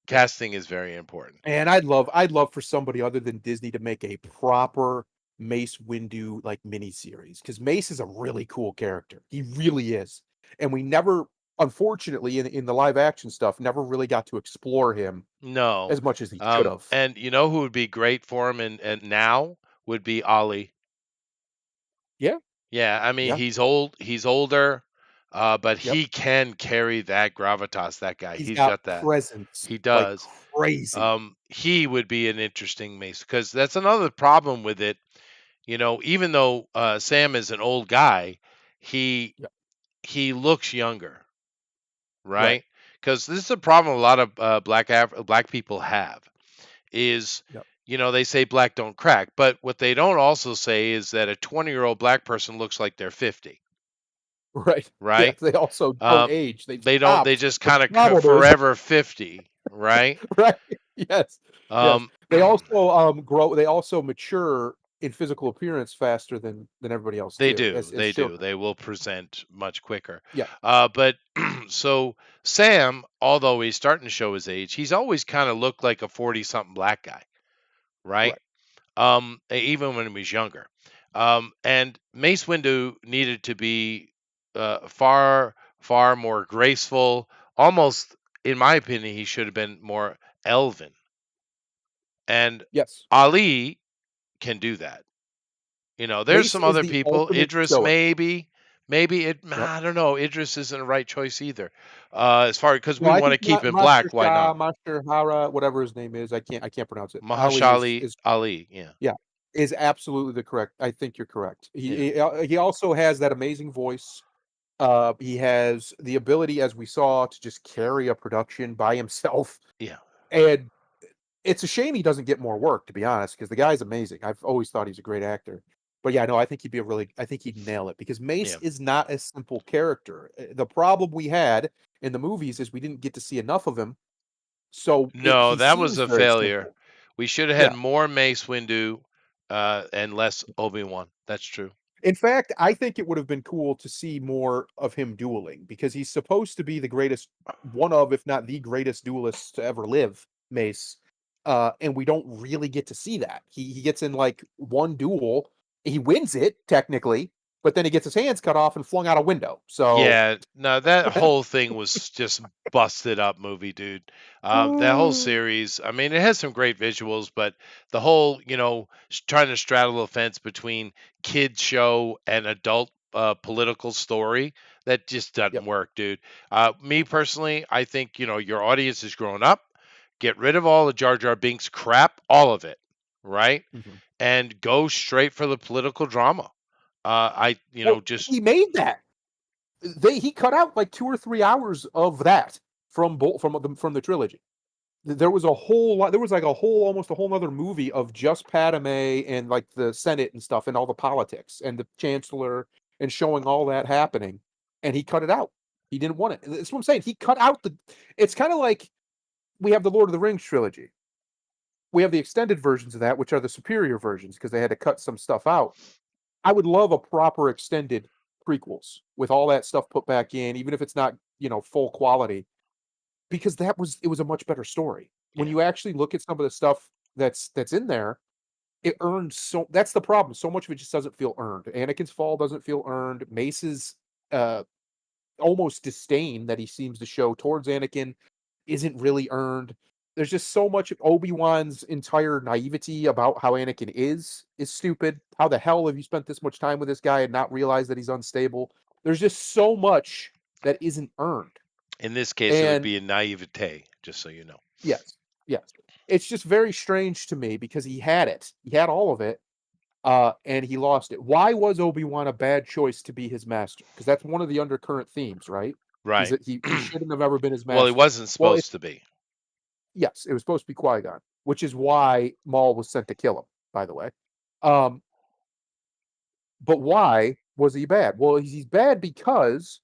Casting is very important. And I'd love for somebody other than Disney to make a proper Mace Windu like miniseries because Mace is a really cool character. He really is, and we never, unfortunately, in the live action stuff, never really got to explore him No. as much as he should have. And you know who would be great for him and now would be Ali. Yeah, Yeah, I mean yeah, he's older, but yep. he can carry that gravitas, that guy. He's He's got got that. presence He like does. crazy. He would be an interesting Mace because that's another problem with it. You know, even though Sam is an old guy, he Yep, he looks younger, right. right? Because this is a problem a lot of black people have is, Yep, you know, they say black don't crack, but what they don't also say is that a 20-year-old black person looks like they're 50, right. Yeah, right? they also don't Um, age. They've they don't. They stopped. just The kind of problem is forever 50, right? right. Yes. Yes. Um, They also, grow they also mature in physical appearance faster than everybody else they too, do. as They do. children. They will present much quicker. Yeah, But so Sam, although he's starting to show his age, he's always kind of looked like a 40-something black guy, right? right. Even when he was younger. And Mace Windu needed to be far more graceful. Almost, in my opinion, he should have been more elven. And Yes. Ali can do that. You know, there's Mace some is other the people. ultimate Idris, stoic. maybe it. Yep. I don't know. Idris isn't the right choice either. As far because we No, I want to think keep him Master black, why Shah, not? Master Hara, whatever his name is, I can't pronounce it. Ali Mahashali is Ali. Yeah, yeah, is absolutely the correct. I think you're correct. yeah, He also has that amazing voice. He has the ability, as we saw, to just carry a production by himself. yeah, And it's a shame he doesn't get more work, to be honest, because the guy's amazing. I've always thought he's a great actor. But yeah, no, I think he'd nail it because Mace yeah. is not a simple character. The problem we had in the movies is we didn't get to see enough of him, so No, he that was seems a very failure. simple. We should have had Yeah. more Mace Windu, and less Obi-Wan. That's true. In fact, I think it would have been cool to see more of him dueling because he's supposed to be the greatest, one of, if not the greatest duelist to ever live, Mace. And we don't really get to see that. He gets in like one duel, he wins it technically, but then he gets his hands cut off and flung out a window. So Yeah, no, that whole thing was just busted up movie, dude. That whole series, I mean, it has some great visuals, but the whole, you know, trying to straddle the fence between kid show and adult political story, that just doesn't yep. work, dude. Me personally, I think, you know, your audience is growing up. Get rid of all the Jar Jar Binks crap, all of it, right? Mhm. And go straight for the political drama. You know, Well, just he made that. He cut out like 2 or 3 hours of that from the trilogy. There was a whole lot. There was like a whole, almost a whole other movie of just Padme and like the Senate and stuff and all the politics and the Chancellor and showing all that happening. And he cut it out. He didn't want it. That's what I'm saying. He cut out the. It's kind of like we have the Lord of the Rings trilogy. We have the extended versions of that, which are the superior versions because they had to cut some stuff out. I would love a proper extended prequels with all that stuff put back in, even if it's not full quality, because it was a much better story. When yeah, you actually look at some of the stuff that's in there, it earns so that's the problem. So much of it just doesn't feel earned. Anakin's fall doesn't feel earned. Mace's uh almost disdain that he seems to show towards Anakin isn't really earned. there's just so much of Obi-Wan's entire naivety about how Anakin is stupid. How the hell have you spent this much time with this guy and not realized that he's unstable? There's just so much that isn't earned. In this case, it would And be a naivete, just so you know. yes, yes. It's just very strange to me because he had it. He had all of it, and he lost it. Why was Obi-Wan a bad choice to be his master? Because that's one of the undercurrent themes, right? Is Right. that he shouldn't have ever been his Well, he master. wasn't Well, it's supposed to be. yes, it was supposed to be Qui-Gon, which is why Maul was sent to kill him, by the way. Um, but why was he bad? Well, he's bad because,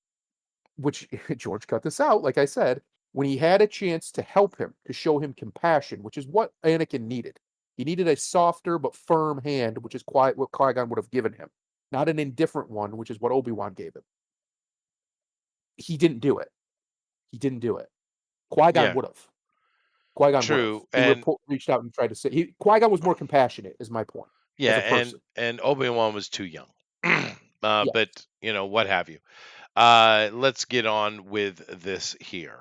which George cut this out, like I said, when he had a chance to help him, to show him compassion, which is what Anakin needed. He needed a softer but firm hand, which is what Qui-Gon would have given him, not an indifferent one, which is what Obi-Wan gave him. He didn't do it. He didn't do it. Qui-Gon Yeah, would have. Qui-Gon would have. true. He would And have reached out and tried to say. Qui-Gon was more compassionate, is my point, as yeah, a person. and Obi-Wan was too young. Yeah. But what have you. Let's get on with this here.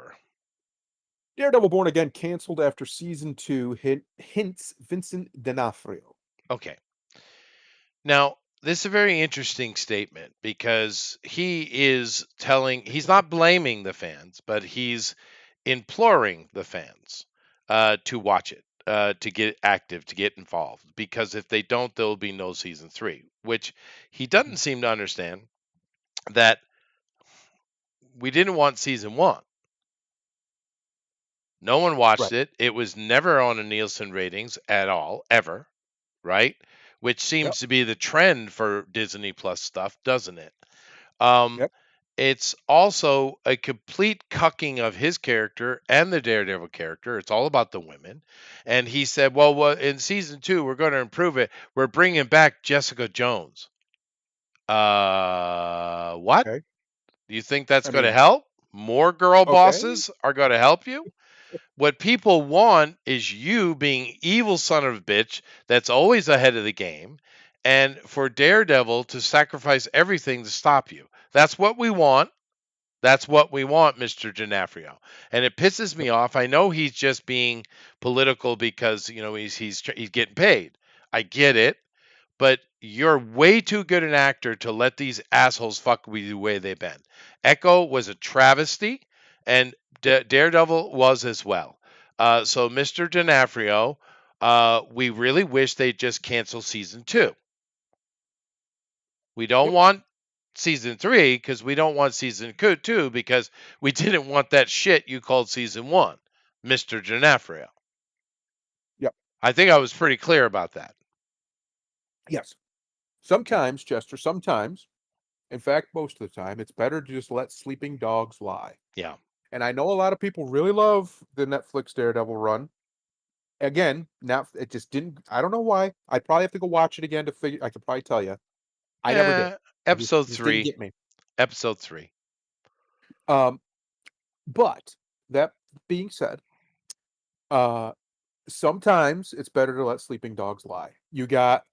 Daredevil Born Again canceled after season 2 hints Vincent D'Onofrio. Okay. Now, this is a very interesting statement because he's not blaming the fans, but he's imploring the fans to watch it, to get active, to get involved. Because if they don't, there will be no season 3, which he doesn't Mhm. seem to understand that we didn't want season 1. No one watched Right. it. It was never on a Nielsen ratings at all, ever, right? Which Yep. seems to be the trend for Disney Plus stuff, doesn't it? Um, Yep. it's also a complete cucking of his character and the Daredevil character. It's all about the women. And he said, well, in season 2, we're going to improve it. We're bringing back Jessica Jones. What? Okay. Do you think that's I going to mean, help? More girl okay. bosses are going to help you? What people want is you being evil son of a bitch that's always ahead of the game, and for Daredevil to sacrifice everything to stop you. That's what we want. That's what we want, Mr. D'Onofrio. And it pisses me off. I know he's just being political because, he's getting paid. I get it, but you're way too good an actor to let these assholes fuck with you the way they've been. Echo was a travesty, and Daredevil was as well. So, Mr. D'Onofrio, we really wish they'd just cancel season 2. We don't Yep. want season 3 because we don't want season 2 because we didn't want that shit you called season 1, Mr. D'Onofrio. Yep. I think I was pretty clear about that. Yes. Okay. Sometimes, Chester, sometimes, in fact, most of the time, it's better to just let sleeping dogs lie. Yeah. And I know a lot of people really love the Netflix Daredevil run. Again, now it just didn't. I don't know why. I'd probably have to go watch it again to figure. I could probably tell you. I never did. Episode Just didn't 3. get me. Episode 3. Um, but that being said, uh, sometimes it's better to let sleeping dogs lie. You got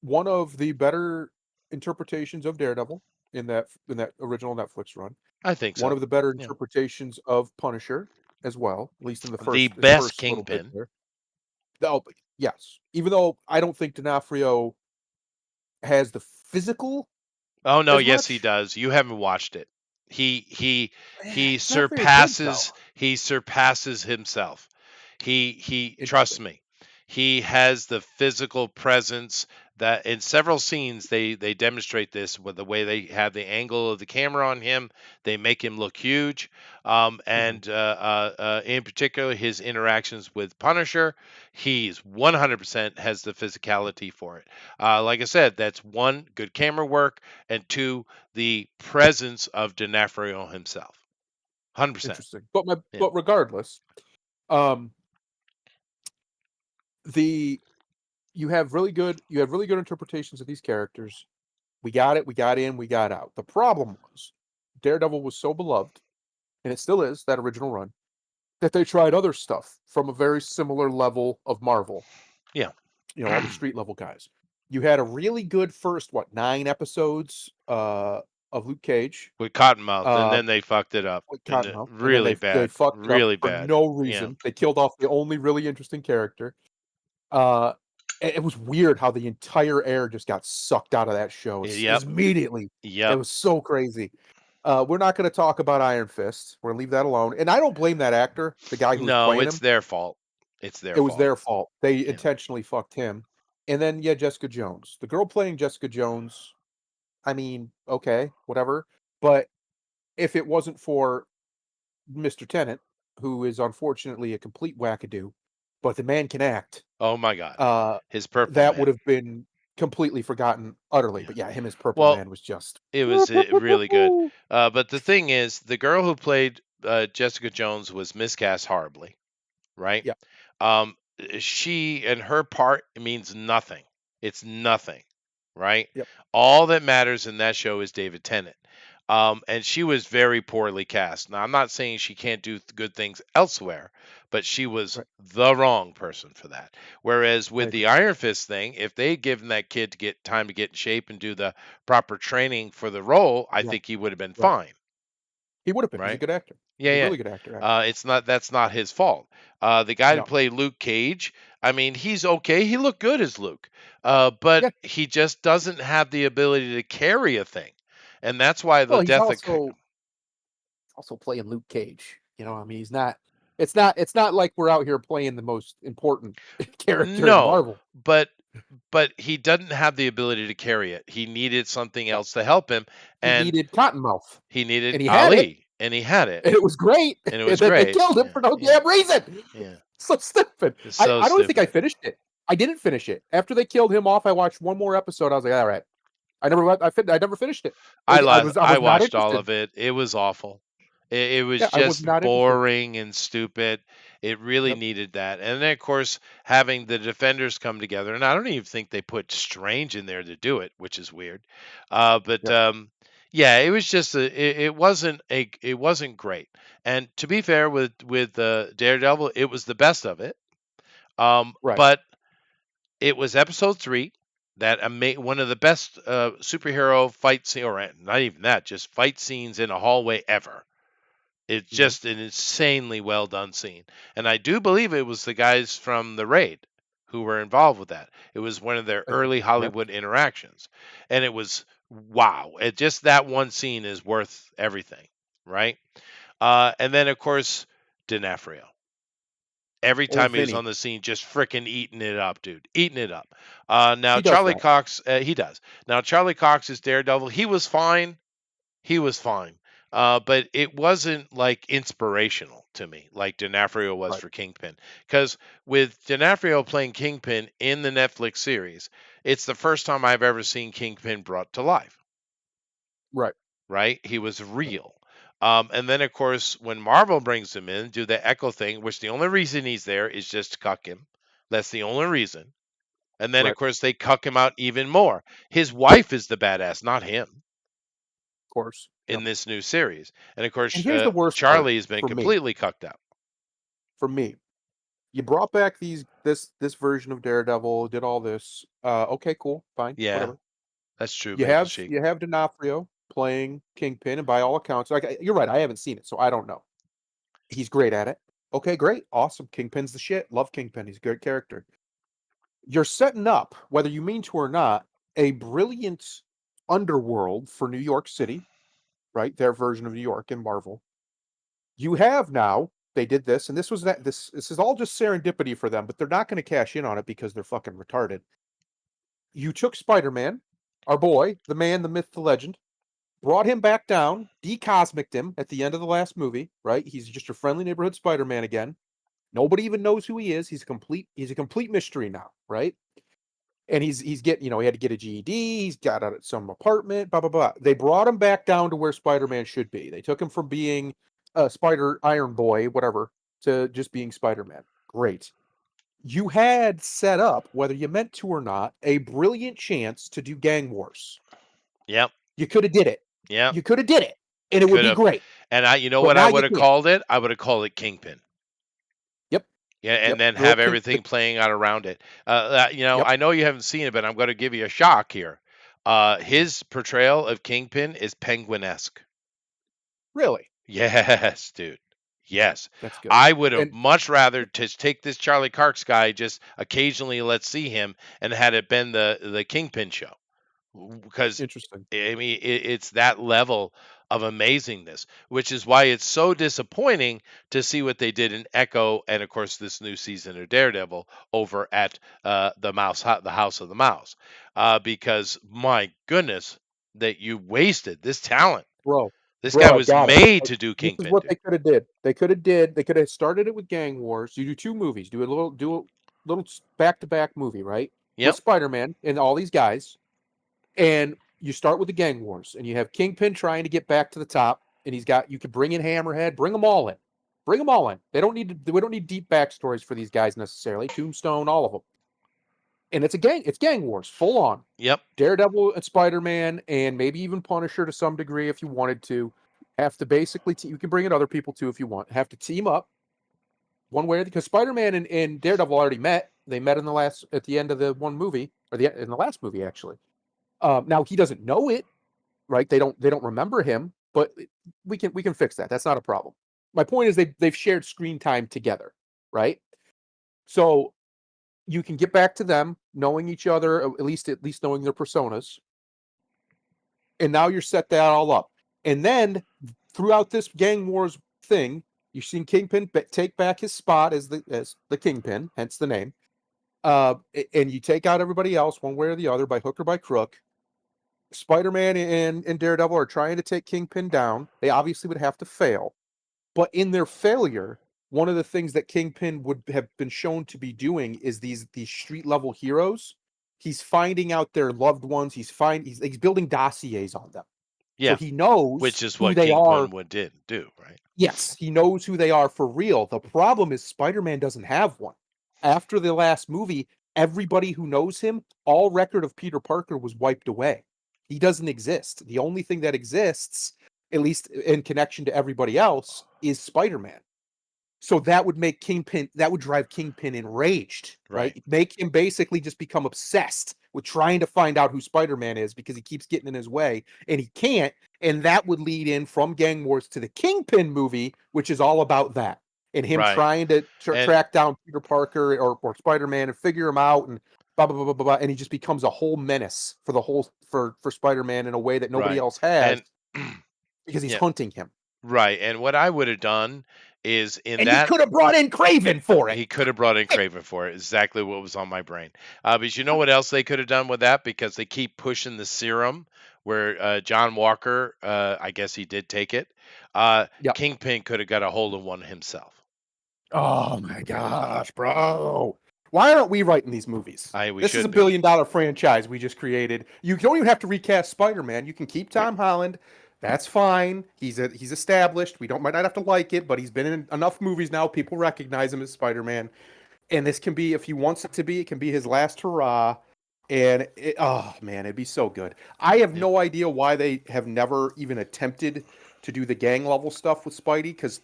one of the better interpretations of Daredevil in that original Netflix run. I think One so. of the better Yeah. interpretations of Punisher as well, at least in the The best first little bit Kingpin. there. Oh, yes. Even though I don't think D'Onofrio has the physical Oh no, as yes he much. does. You haven't watched it. He he he He's not very big though. surpasses himself. He trust Interesting. me. He has the physical presence that in several scenes they demonstrate this with the way they have the angle of the camera on him. They make him look huge. Mhm. In particular, his interactions with Punisher, he's 100% has the physicality for it. Like I said, that's one, good camera work, and two, the presence of D'Onofrio himself. 100%. Interesting. Yeah. But regardless, um, the you have really good interpretations of these characters. We got it, we got in, we got out. The problem was Daredevil was so beloved, and it still is, that original run, that they tried other stuff from a very similar level of Marvel, Yeah. all the street level guys. You had a really good first, what, 9 episodes of Luke Cage, with Cottonmouth, and uh, then they fucked it up, with and Cottonmouth, and then really they bad, fucked it up really for bad. no Yeah, reason. They killed off the only really interesting character. Uh, it was weird how the entire air just got sucked out of that show yep, immediately. It yep. was so crazy. We're not gonna talk about Iron Fist. We're gonna leave that alone, and I don't blame that actor, the guy who was No, playing it's him. their fault. It's their It was fault. their fault. They Yeah. intentionally fucked him. And then, yeah, Jessica Jones. The girl playing Jessica Jones, I mean, okay, whatever, but if it wasn't for Mr. Tennant, who is unfortunately a complete wackadoo, but the man can act, Oh my God, uh, his Purple that would Man. have been completely forgotten utterly, Yeah. but yeah, him as Purple Well, Man was just it was really good. But the thing is, the girl who played Jessica Jones was miscast horribly, right? yeah, She and her part means nothing. It's nothing, right? yep, All that matters in that show is David Tennant. And she was very poorly cast. Now, I'm not saying she can't do good things elsewhere, but she was right, the wrong person for that. Whereas I with the agree. Iron Fist thing, if they'd given that kid to get time to get in shape and do the proper training for the role, I Right, think he would have been right. fine, He would have been. He's a right? good actor. Yeah, He's a yeah. really good actor, actually. It's not that's not his fault. The guy that No. played Luke Cage, I mean, he's okay. He looked good as Luke, but Yeah. he just doesn't have the ability to carry a thing, and that's why the Well, he's death of also playing Luke Cage. I mean, he's not. It's not like we're out here playing the most important character in no, Marvel. but he doesn't have the ability to carry it. He needed something No, else to help him, he and needed Cottonmouth, he needed and he had it, Ali, and he had it, and it was great. and it And was then they great. killed him Yeah, for no yeah, damn reason. yeah. So stupid. It's I so I don't think I stupid. finished it. I didn't finish it after they killed him off. I watched one more episode. I was like, all right. I never finished it. I I was not watched all interested. of it. It was awful. It was Yeah, I was just not interested. boring and stupid. It really Yep. needed that. And then, of course, having the defenders come together, and I don't even think they put Strange in there to do it, which is weird. But Yep. yeah, it was just it wasn't great. And to be fair with Daredevil, it was the best of it. Right. But it was episode 3 that one of the best superhero fight scene, or not even that, just fight scenes in a hallway ever. It's Mhm. just an insanely well done scene, and I do believe it was the guys from the raid who were involved with that. It was one of their I think early you're correct. Hollywood interactions, and it was wow. It just that one scene is worth everything, right? And then of course D'Onofrio. Every Old time he was on Vinny. the scene, just freaking eating it up, dude, eating it up. Now He does Charlie that. Cox, he does. Now Charlie Cox is Daredevil. He was fine. He was fine. But it wasn't like inspirational to me, like D'Onofrio was Right. for Kingpin. Because with D'Onofrio playing Kingpin in the Netflix series, it's the first time I've ever seen Kingpin brought to life. Right. Right? He was Yep. real. And then, of course, when Marvel brings him in, do the Echo thing, which the only reason he's there is just to cuck him. That's the only reason. And then, of Right. course, they cuck him out even more. His wife is the badass, not him, Of course. in Yep. this new series. And, of And course, here's the worst part Charlie has been for me. completely cucked out. For me, you brought back this version of Daredevil, did all this. Okay, cool, fine, Yeah, whatever. that's true, You Maple have Sheep. you have D'Onofrio playing Kingpin, and by all accounts, like you're right, I haven't seen it, so I don't know. He's great at it. Okay, great, awesome. Kingpin's the shit. Love Kingpin. He's a good character. You're setting up, whether you mean to or not, a brilliant underworld for New York City, right? Their version of New York in Marvel. You have now, they did this, and this is all just serendipity for them, but they're not going to cash in on it because they're fucking retarded. You took Spider-Man, our boy, the man, the myth, the legend, brought him back down, decosmicked him at the end of the last movie, right? He's just your friendly neighborhood Spider-Man again. Nobody even knows who he is. He's a complete mystery now, right? And he's getting, he had to get a GED, he's got out at some apartment, blah blah blah. They brought him back down to where Spider-Man should be. They took him from being a Spider Iron Boy, whatever, to just being Spider-Man. Great. You had set up, whether you meant to or not, a brilliant chance to do gang wars. Yep, You could have did it. yep, You could have did it, and it would could be have. great. And you know But what I now would you have can't. called it? I would have called it Kingpin. Yep. Yeah, and Yep. then Throw have King. everything playing out around it. Yep. I know you haven't seen it, but I'm going to give you a shock here. Mhm. His portrayal of Kingpin is Penguin-esque. Really? Yes, dude. Yes. That's good. I would have And much rather just take this Charlie Cox guy, just occasionally let's see him, and had it been the Kingpin show. Because interesting. I mean it's that level of amazingness, which is why it's so disappointing to see what they did in Echo, and of course this new season of Daredevil over at the House of the Mouse, because my goodness, that you wasted this talent. Bro, This guy bro, I've was got it. made to do This is Kingpin, what dude. they coulda did. They coulda started it with Gang Wars. You do 2 movies, do a little back-to-back movie, right? With Yep, Spider-Man and all these guys, and you start with the Gang Wars, and you have Kingpin trying to get back to the top, and you could bring in Hammerhead, bring them all in. Bring them all in. We don't need deep backstories for these guys necessarily. Tombstone, all of them. And it's Gang Wars, full on. yep, Daredevil and Spider-Man, and maybe even Punisher to some degree if you wanted to, have to basically you can bring in other people too if you want. Have to team up one way because Spider-Man and Daredevil already met. They met at the end of the one movie or in the last movie actually. Now he doesn't know it, right? They don't remember him, but we can fix that. That's not a problem. My point is they've shared screen time together, right? So you can get back to them knowing each other, at least knowing their personas, and now you're set that all up. And then throughout this gang wars thing, you've seen Kingpin take back his spot as the Kingpin, hence the name. And you take out everybody else one way or the other by hook or by crook. Spider-Man and Daredevil are trying to take Kingpin down. They obviously would have to fail, but in their failure, one of the things that Kingpin would have been shown to be doing is these street level heroes. He's finding out their loved ones. He's building dossiers on them. So yeah. he Which knows is who what they are. Kingpin would did do, right? Yes, he knows who they are for real. The problem is Spider-Man doesn't have one. After the last movie, everybody who knows him, all record of Peter Parker was wiped away. He doesn't exist. The only thing that exists, at least in connection to everybody else, is Spider-Man. So that would drive Kingpin enraged, Right, right? Make him basically just become obsessed with trying to find out who Spider-Man is because he keeps getting in his way and he can't. And that would lead in from Gang Wars to the Kingpin movie, which is all about that. And him right. trying to And track down Peter Parker or Spider-Man and figure him out and blah blah blah blah blah. And he just becomes a whole menace for the whole for Spider-Man in a way that nobody right. else has And because he's yeah, hunting him. right. And what I would have done is in And you that could have brought in Craven for it. he could have brought in Craven for it. Exactly what was on my brain. But you know what else they could have done with that? Because they keep pushing the serum, where John Walker, I guess he did take it. Yeah. Kingpin could have got a hold of one himself. Oh my gosh, bro. Why aren't we writing these movies? We This is a should be. billion-dollar franchise we just created. You don't even have to recast Spider-Man. You can keep Tom Holland. That's fine. He's established. We don't might not have to like it, but he's been in enough movies now. People recognize him as Spider-Man. And this can be, if he wants it to be, it can be his last hurrah. And oh man, it'd be so good. I have Yep. no idea why they have never even attempted to do the gang level stuff with Spidey, because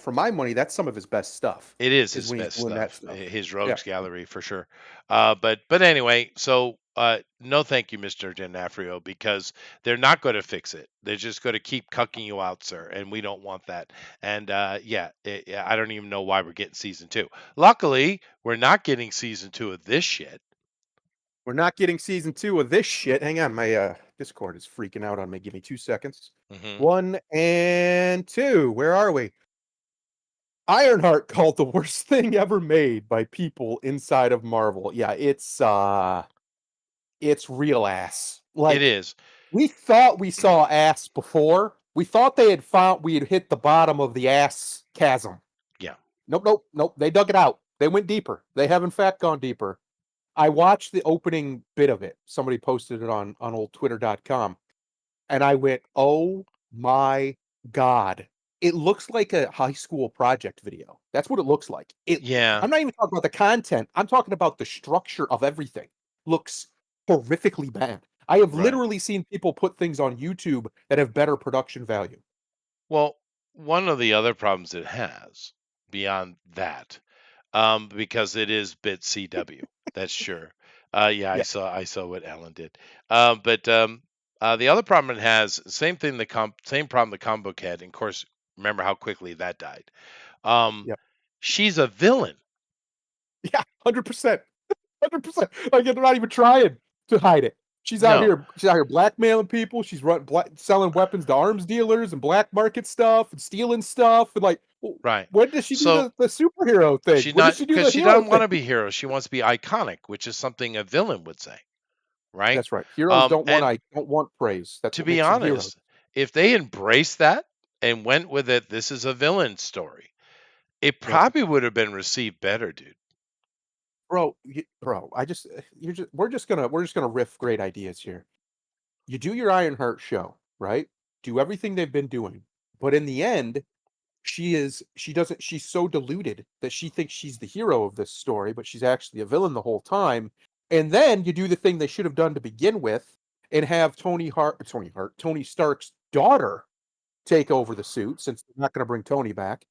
for my money, that's some of his best stuff. It is Is his when he's best doing that stuff, stuff. his Yeah, rogues gallery for sure. But anyway, so no, thank you, Mister D'Onofrio, because they're not going to fix it. They're just going to keep cucking you out, sir, and we don't want that. And yeah, I don't even know why we're getting season two. Luckily, we're not getting season two of this shit. we're not getting season 2 of this shit. Hang on, my Discord is freaking out on me. Give me 2 seconds. Hmm. 1 and 2. Where are we? Ironheart called the worst thing ever made by people inside of Marvel. Yeah, it's real ass. It Like, is. we thought we saw ass before. We thought we had hit the bottom of the ass chasm. Yeah. Nope, nope, nope. They dug it out. They went deeper. They have in fact gone deeper. I watched the opening bit of it. Somebody posted it on old twitter.com, and I went, "Oh my god. It looks like a high school project video." That's what it looks like. Yeah. I'm not even talking about the content. I'm talking about the structure of everything. Looks horrifically bad. I have Right. literally seen people put things on YouTube that have better production value. Well, one of the other problems it has beyond that, because it is bit CW. That's sure. Yeah, Yeah, I saw what Alan did. But the other problem it has, same problem the comic book had, and of course, remember how quickly that died. Um, yeah, she's a villain. yeah, 100%. 100%. Like they're not even trying to hide it. No, She's out here blackmailing people. She's selling weapons to arms dealers and black market stuff and stealing stuff and like right. when does she do So the superhero thing? she When does not she do because the she hero doesn't want thing? to be hero. She wants to be iconic, which is something a villain would say, right? That's right. Heroes And don't want praise. That's to what be makes them heroes. honest, if they embraced that and went with it, this is a villain story. It Yep. probably would have been received better, dude. Bro, I just you're just we're just gonna riff great ideas here. You do your Ironheart show, right? Do everything they've been doing. But in the end, she's so deluded that she thinks she's the hero of this story, but she's actually a villain the whole time. And then you do the thing they should have done to begin with and have Tony Stark's daughter take over the suit since they're not going to bring Tony back.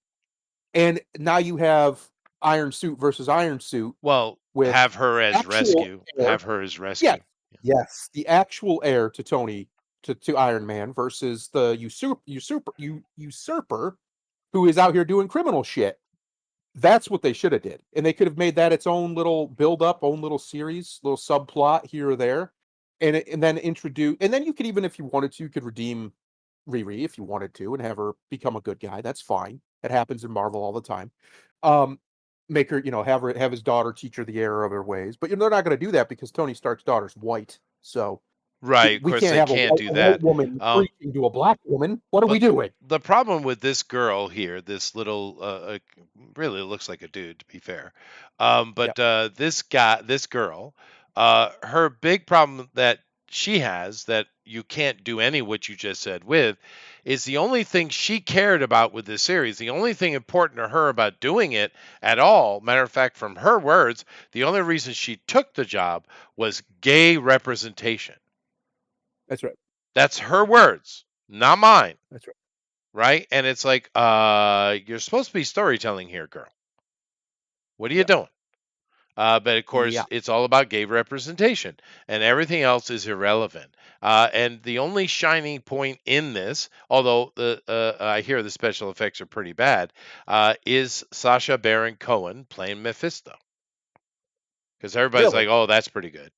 And now you have Iron Suit versus Iron Suit Well, with have her as actual rescue. heir. Have her as Yes. rescue. Yes, the actual heir to Tony to Iron Man versus the usurper who is out here doing criminal shit. That's what they should have did, and they could have made that its own little build up, own little series, little subplot here or there, and then introduce, and then you could even, if you wanted to, you could redeem Riri if you wanted to, and have her become a good guy. That's fine. It happens in Marvel all the time. Um, Make her, have his daughter teach her the error of her ways, but they're not going to do that because Tony Stark's daughter's white, so Right. Of we course, can't they have can't do a white that. woman Um, preaching to a black woman. What are we but doing? the problem with this girl here, this little, really looks like a dude, to be fair. Yeah, But this girl, her big problem that she has that you can't do any of what you just said with is the only thing she cared about with this series, the only thing important to her about doing it at all, matter of fact, from her words, the only reason she took the job was gay representation. that's right. That's her words, not mine, That's right. right? And it's like, you're supposed to be storytelling here, girl. What are you Yeah, doing? But of yeah. course, it's all about gay representation, and everything else is irrelevant. And the only shining point in this, although I hear the special effects are pretty bad, is Sasha Baron Cohen playing Mephisto. Because everybody's Really. like, "Oh, that's pretty good."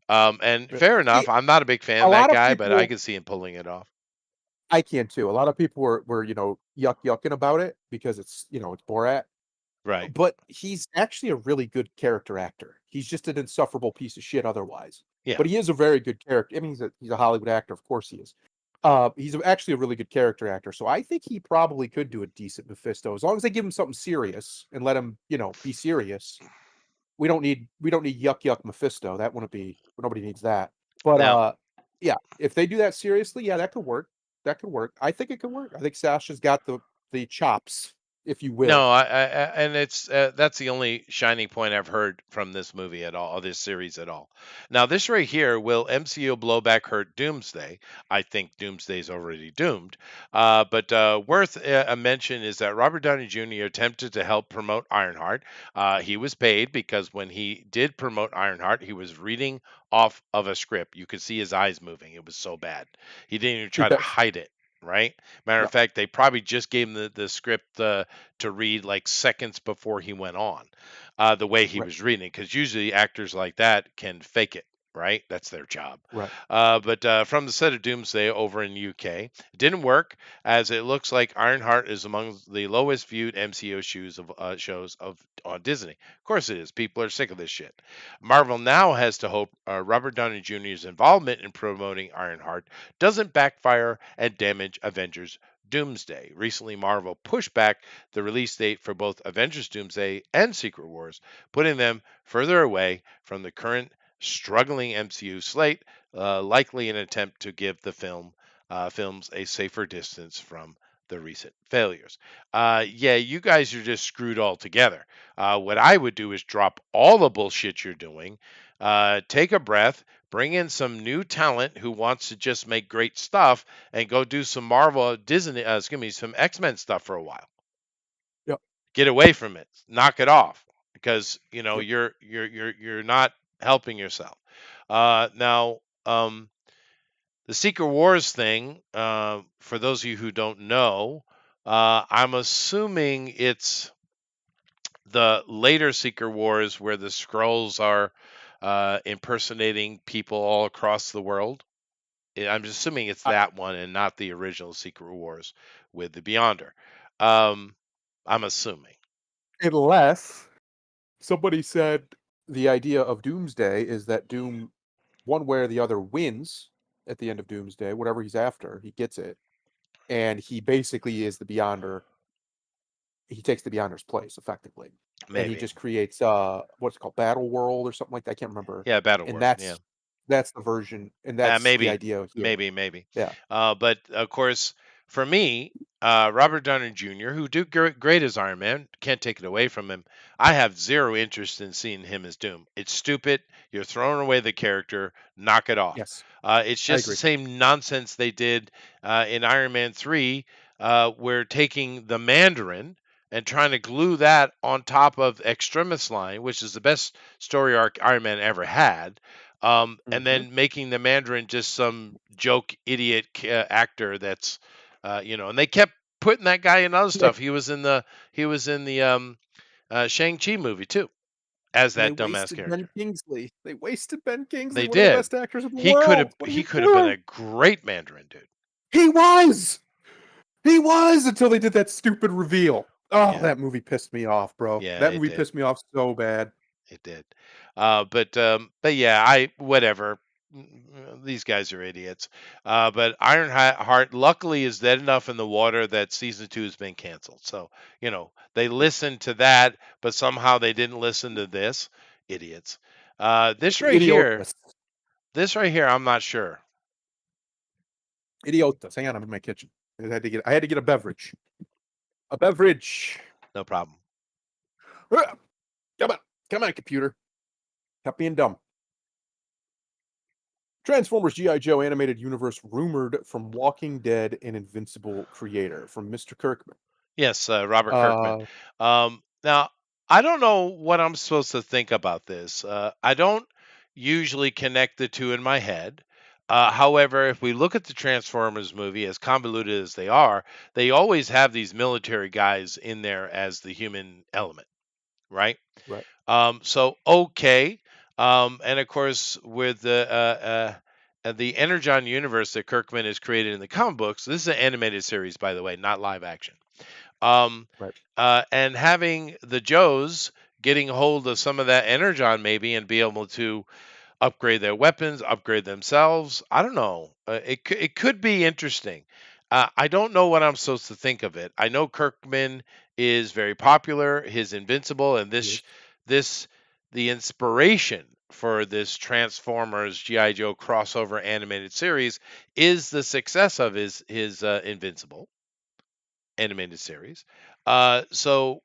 And Re fair See, enough. I'm not a big fan a of that lot of guy, but I people can see him pulling it off. I can too. A lot of people were, yucking about it because it's Borat, Right. but he's actually a really good character actor. He's just an insufferable piece of shit otherwise, Yeah. but he is a very good character. I mean, he's a Hollywood actor, of course he is. He's actually a really good character actor, so I think he probably could do a decent Mephisto as long as they give him something serious and let him, be serious. We don't need yuck yuck Mephisto. That wouldn't be nobody needs that. But Now, yeah, if they do that seriously, yeah, that could work. That could work. I think it could work. I think Sasha's got the chops, if you will. no, and it's that's the only shining point I've heard from this movie at all, or this series at all. Now, this right here, will MCU blowback hurt Doomsday? I think Doomsday's already doomed. But worth a mention is that Robert Downey Jr. attempted to help promote Ironheart. He was paid because when he did promote Ironheart, he was reading off of a script. You could see his eyes moving. It was so bad. He didn't even try to Yes. hide it. Right. Matter of Yep. fact, they probably just gave him the script to read like seconds before he went on, the way he Right. was reading, because usually actors like that can fake it. Right, that's their job. Right. But from the set of Doomsday over in UK, it didn't work as it looks like Ironheart is among the lowest viewed MCU shows of on Disney. Of course it is. People are sick of this shit. Marvel now has to hope Robert Downey Jr.'s involvement in promoting Ironheart doesn't backfire and damage Avengers Doomsday. Recently, Marvel pushed back the release date for both Avengers Doomsday and Secret Wars, putting them further away from the current struggling MCU slate, likely an attempt to give the films a safer distance from the recent failures. Yeah, you guys are just screwed altogether. What I would do is drop all the bullshit you're doing, take a breath, bring in some new talent who wants to just make great stuff, and go do some Marvel, Disney, excuse me, some X-Men stuff for a while. Yep. Get away from it, knock it off, because Yep. you're not. helping yourself. Now, the Secret Wars thing, for those of you who don't know, I'm assuming it's the later Secret Wars where the Skrulls are impersonating people all across the world. I'm just assuming it's I, that one and not the original Secret Wars with the Beyonder. Um, I'm assuming. unless somebody said the idea of Doomsday is that Doom, one way or the other, wins at the end of Doomsday. Whatever he's after, he gets it, and he basically is the Beyonder. He takes the Beyonder's place effectively, and he Maybe. just creates what's it called, Battle World or something like that. I can't remember, Yeah, Battle and World. Yeah. that's the version, and that's the Maybe, idea here. maybe. Yeah. But of course, for me, Robert Downey Jr., who did great as Iron Man, can't take it away from him. I have zero interest in seeing him as Doom. It's stupid. You're throwing away the character. Knock it off. Yes, It's I just the agree. same nonsense they did in Iron Man 3, where taking the Mandarin and trying to glue that on top of Extremis line, which is the best story arc Iron Man ever had, and Hmm. then making the Mandarin just some joke idiot actor that's, and they kept putting that guy in other They stuff. He was in the Shang Chi movie too as and they that dumbass wasted Ben character. Kingsley. They wasted Ben Kingsley, They one of the did. best actors in the He could have world. What are he you could have been doing? a great Mandarin dude. He was. He was until they did that stupid reveal. Oh, Yeah, that movie pissed me off, bro. yeah, That it movie did. pissed me off so bad. It did. But yeah, I whatever. These guys are idiots. But Ironheart luckily is dead enough in the water that season 2 has been canceled. So, they listened to that, but somehow they didn't listen to this. Idiots. This right here, Idiotas. this right here, I'm not sure. Idiotas. Hang on, I'm in my kitchen. I had to get a beverage. A beverage. No problem. Ah, come on. Come on, computer. Stop being dumb. Transformers G.I. Joe animated universe rumored from Walking Dead and Invincible creator from Mr. Kirkman. Yes, Robert Kirkman. Uh, Now, I don't know what I'm supposed to think about this. I don't usually connect the two in my head. However, if we look at the Transformers movie, as convoluted as they always have these military guys in there as the human element, right? right. So okay, and of course with the Energon universe that Kirkman has created in the comic books, this is an animated series, by the way, not live action. Um, Right. and having the Joes getting hold of some of that energon maybe and be able to upgrade their weapons, upgrade themselves. I don't know. It could be interesting. I don't know what I'm supposed to think of it. I know Kirkman is very popular. His Invincible and this Yes. this the inspiration for this Transformers GI Joe crossover animated series is the success of his Invincible animated series. So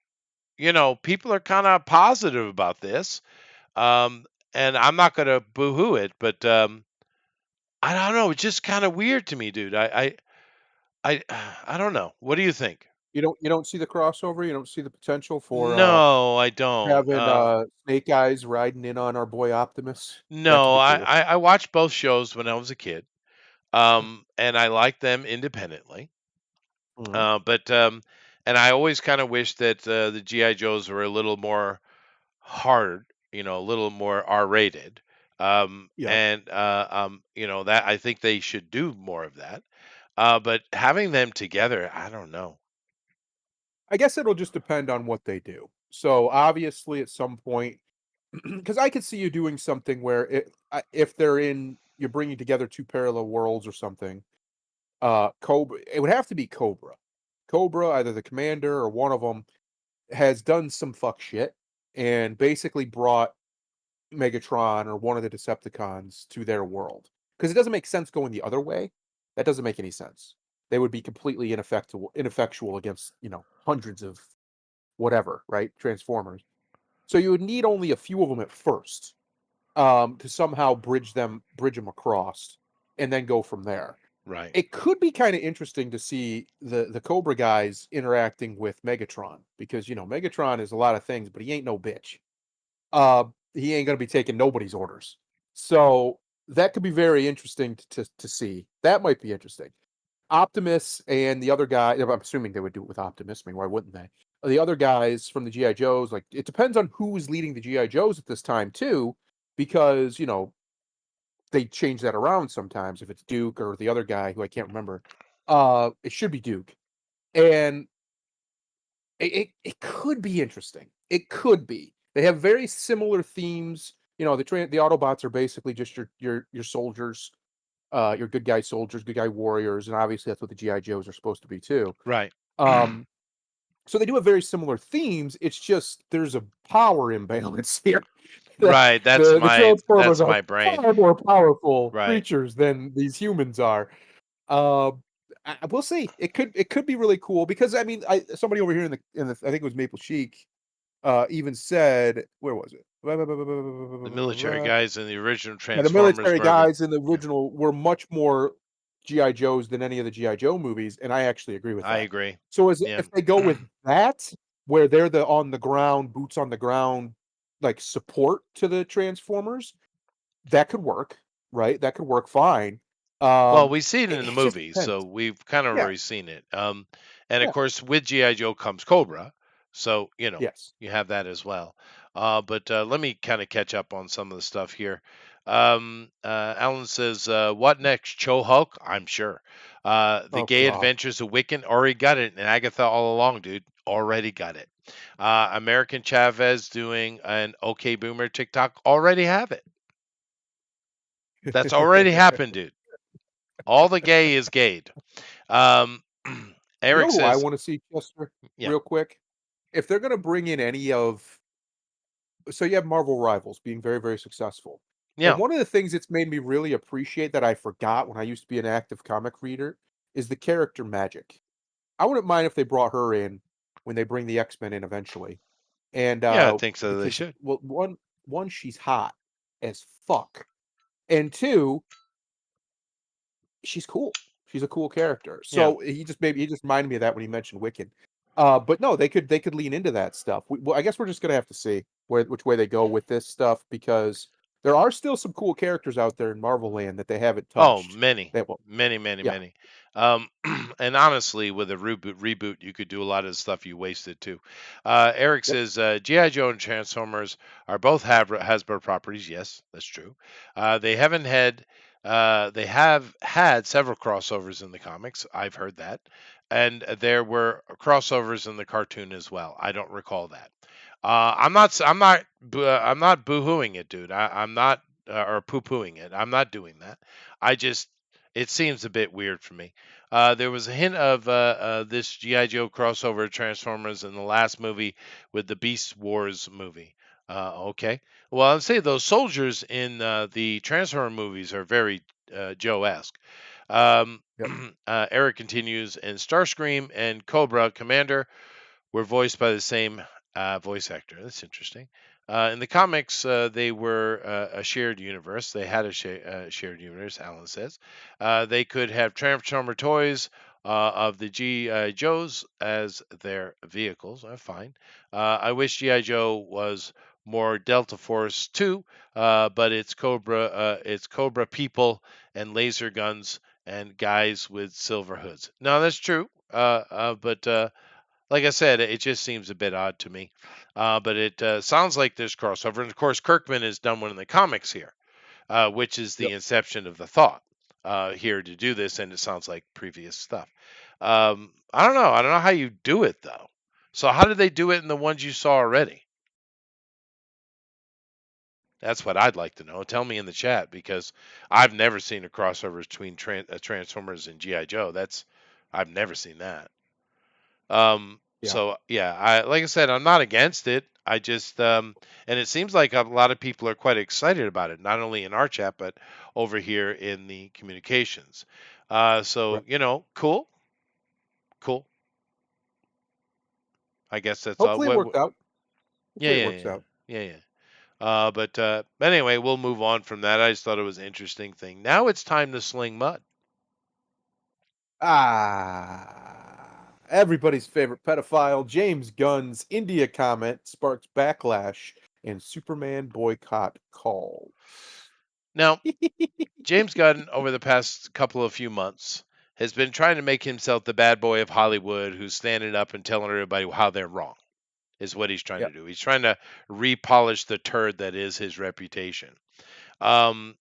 people are kind of positive about this, and I'm not going to boo-hoo it, but I don't know. It's just kind of weird to me, dude. I, I don't know. What do you think? You don't see the crossover. You don't see the potential for No, I don't. having Snake Eyes riding in on our boy Optimus. That could No, be I, cool. I I watched both shows when I was a kid, and I liked them independently. Mhm. But and I always kind of wish that the GI Joes were a little more hard, a little more R-rated. Yeah. That I think they should do more of that. But having them together, I don't know. I guess it'll just depend on what they do. So obviously, at some point, because I could see you doing something where if you're bringing together two parallel worlds or something. Cobra. It would have to be Cobra. Cobra, either the commander or one of them, has done some fuck shit and basically brought Megatron or one of the Decepticons to their world. Because it doesn't make sense going the other way. That doesn't make any sense. They would be completely ineffectual against, hundreds of whatever, right? Transformers. So you would need only a few of them at first, to somehow bridge them across, and then go from there. Right, It could be kind of interesting to see the Cobra guys interacting with Megatron because Megatron is a lot of things, but he ain't no bitch. he ain't gonna be taking nobody's orders. So that could be very interesting to see. That might be interesting. Optimus and the other guy, I'm assuming they would do it with Optimus. I mean, why wouldn't they? The other guys from the GI Joes, like it depends on who is leading the GI Joes at this time too, because they change that around sometimes. If it's Duke or the other guy who I can't remember, it should be Duke, and it could be interesting. It could be. They have very similar themes. The Autobots are basically just your soldiers, your good guy soldiers, good guy warriors, and obviously that's what the GI Joes are supposed to be too. Right. Um, so they do have very similar themes. It's just there's a power imbalance here. The Right. the Transformers That's are my brain. far more powerful Right. creatures than these humans are. Um, we'll see. It could be really cool because I mean, somebody over here in the I think it was Maple Chic, even said, where was it? The military guys in the original Yeah, the Transformers military were the guys in the yeah, original were much more GI Joes than any of the GI Joe movies, and I actually agree with I that. agree. So as Yeah. if they go with that, where they're the on the ground, boots on the ground, like support to the Transformers, that could work, right? That could work fine. Well, we see it in the It just movies, depends. so we've kind of Yeah, already seen it. And of yeah, course, with GI Joe comes Cobra, so yes. you have that as well. But let me kind of catch up on some of the stuff here. Alan says, "What next? Cho Hulk? I'm sure. The Oh Gay god. Adventures of Wiccan already got it, and Agatha all along, dude, already got it. American Chavez doing an OK Boomer TikTok already have it. That's already happened, dude. All the gay is gayed." Um, You Eric know who I says, wanna see, Chester, yeah, real quick? If they're gonna bring in any of so you have Marvel Rivals being very, very successful. And yeah, one of the things that's made me really appreciate that I forgot when I used to be an active comic reader is the character Magic. I wouldn't mind if they brought her in when they bring the X-Men in eventually. And yeah, I think so. They because should. well, one she's hot as fuck. And two, she's cool. She's a cool character. Yeah. So he just reminded me of that when he mentioned Wiccan. But no, they could lean into that stuff. Well, I guess we're just gonna have to see which way they go with this stuff because there are still some cool characters out there in Marvel Land that they haven't Oh, touched. many, That will, many, many, yeah, many. Um, and honestly, with a reboot, you could do a lot of the stuff you wasted too. Eric yep, says GI Joe and Transformers are both Hasbro properties. Yes, that's true. They haven't had. They have had several crossovers in the comics. I've heard that, and there were crossovers in the cartoon as well. I don't recall that. I'm not boohooing it, dude. I'm not or poo-pooing it. I'm not doing that. I just it seems a bit weird for me. There was a hint of this GI Joe crossover Transformers in the last movie with the Beast Wars movie. Okay. Well, I'd say those soldiers in the Transformer movies are very Joe-esque. Um, yep. Eric continues, and Starscream and Cobra Commander were voiced by the same voice actor. That's interesting. In the comics, they were a shared universe. They had a shared universe, Alan says. They could have Transformer toys of the G.I. Joes as their vehicles. Fine. I wish G.I. Joe was more Delta Force too, but it's Cobra people and laser guns and guys with silver hoods. No, that's true. But like I said, it just seems a bit odd to me. But it sounds like there's crossover. And of course, Kirkman has done one in the comics here, which is the Yep. inception of the thought here to do this. And it sounds like previous stuff. I don't know. I don't know how you do it, though. So, how did they do it in the ones you saw already? That's what I'd like to know. Tell me in the chat because I've never seen a crossover between Transformers and GI Joe. I've never seen that. Yeah. So yeah, I like I said, I'm not against it. I just and it seems like a lot of people are quite excited about it, not only in our chat but over here in the communications. Right. So cool, cool. I guess that's all. Hopefully it worked out. Yeah, Hopefully it yeah, works yeah, out. yeah, yeah. But anyway, we'll move on from that. I just thought it was an interesting thing. Now it's time to sling mud. Everybody's favorite pedophile, James Gunn's India comment sparks backlash and Superman boycott calls. Now, James Gunn, over the past couple of few months, has been trying to make himself the bad boy of Hollywood who's standing up and telling everybody how they're wrong, is what he's trying Yeah. to do. He's trying to repolish the turd that is his reputation. And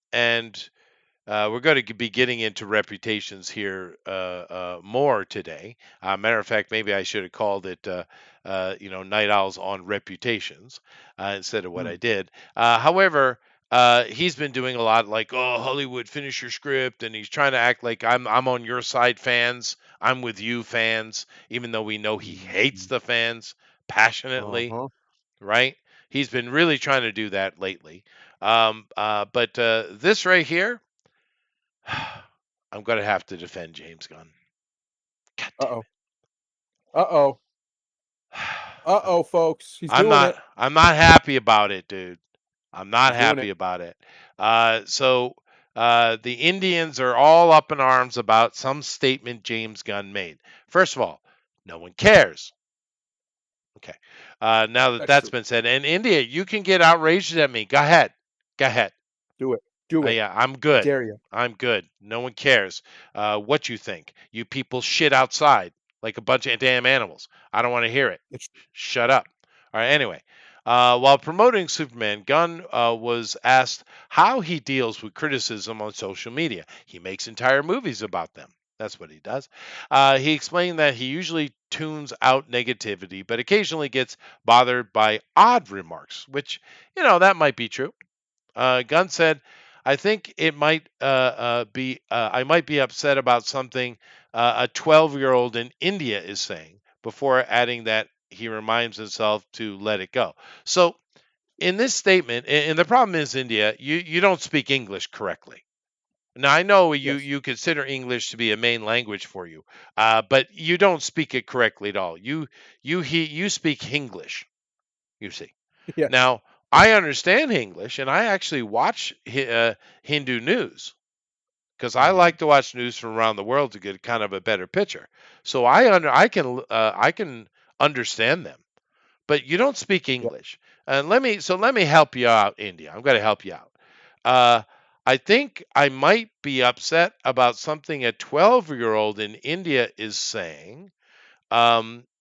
we're going to be getting into reputations here more today. Matter of fact, maybe I should have called it, Night Owls on Reputations instead of what I Mm, did. However, he's been doing a lot like, oh, Hollywood, finish your script, and he's trying to act like I'm on your side, fans. I'm with you, fans, even though we know he hates mhm. the fans passionately, Uh-huh. right? He's been really trying to do that lately. But this right here, I'm gonna have to defend James Gunn. God damn Uh-oh. Uh-oh. it. Uh-oh, folks. He's I'm doing not it. I'm not happy about it, dude. I'm not He's doing happy it. about it. The Indians are all up in arms about some statement James Gunn made. First of all, no one cares. Okay. Now that That's that's true. been said, and India, you can get outraged at me. Go ahead. Go ahead. Do it. Do it. Yeah, I'm I good. dare you. I'm good. No one cares what you think. You people shit outside like a bunch of damn animals. I don't want to hear it. It's Shut up. All right. Anyway, while promoting Superman, Gunn was asked how he deals with criticism on social media. He makes entire movies about them. That's what he does. He explained that he usually tunes out negativity, but occasionally gets bothered by odd remarks, which, that might be true. Gunn said, "I think it might be. I might be upset about something a 12-year-old in India is saying." Before adding that he reminds himself to let it go. So in this statement, and the problem is India, you don't speak English correctly. Now I know you yes. you consider English to be a main language for you, but you don't speak it correctly at all. You speak Hinglish. You see. Yes. Now, Yes. I understand English, and I actually watch Hindu news because I Mhm. like to watch news from around the world to get kind of a better picture. So I can understand them, but you don't speak Yep. English. And let me help you out, India. I'm going to help you out. Uh, I think I might be upset about something a 12-year-old in India is saying,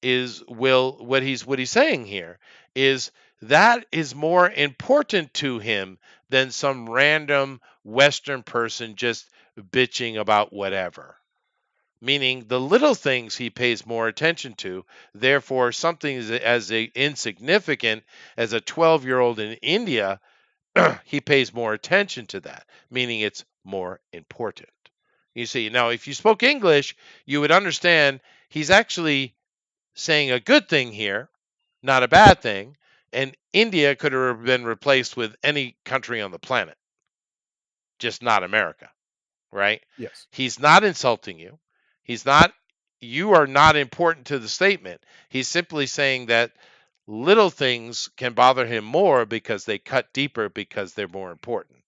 is will what he's saying here is that is more important to him than some random Western person just bitching about whatever. Meaning the little things he pays more attention to. Therefore, something insignificant as a 12-year-old in India, he pays more attention to that. Meaning it's more important. You see, now if you spoke English, you would understand he's actually saying a good thing here, not a bad thing, and India could have been replaced with any country on the planet, just not America, right? Yes. He's not insulting you. He's not, you are not important to the statement. He's simply saying that little things can bother him more because they cut deeper because they're more important.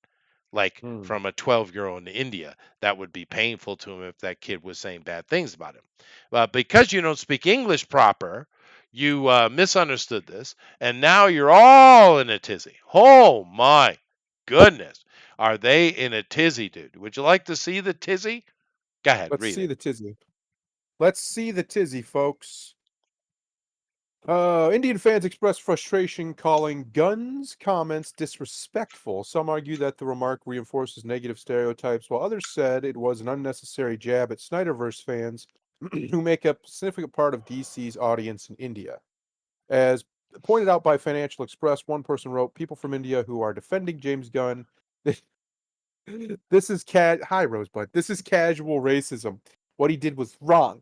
Like Mm. from a 12-year-old in India, that would be painful to him if that kid was saying bad things about him. Because you don't speak English proper, you misunderstood this, and now you're all in a tizzy. Oh my goodness. Are they in a tizzy, dude? Would you like to see the tizzy? Go ahead, Let's read see it. the tizzy. Let's see the tizzy, folks. Indian fans expressed frustration, calling Gunn's comments disrespectful. Some argue that the remark reinforces negative stereotypes, while others said it was an unnecessary jab at Snyderverse fans who make up a significant part of DC's audience in India. As pointed out by Financial Express, one person wrote, "People from India who are defending James Gunn, this is hi Rosebud. This is casual racism. What he did was wrong.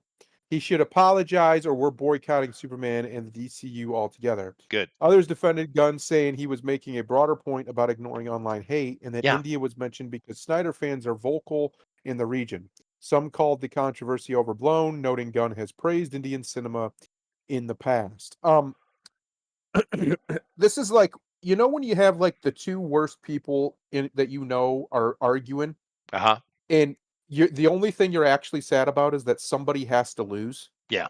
He should apologize or we're boycotting Superman and the DCU altogether." Good. Others defended Gunn, saying he was making a broader point about ignoring online hate and that Yeah. India was mentioned because Snyder fans are vocal in the region. Some called the controversy overblown, noting Gunn has praised Indian cinema in the past. This is like, when you have like the two worst people in that are arguing, Uh huh. and the only thing you're actually sad about is that somebody has to lose. Yeah.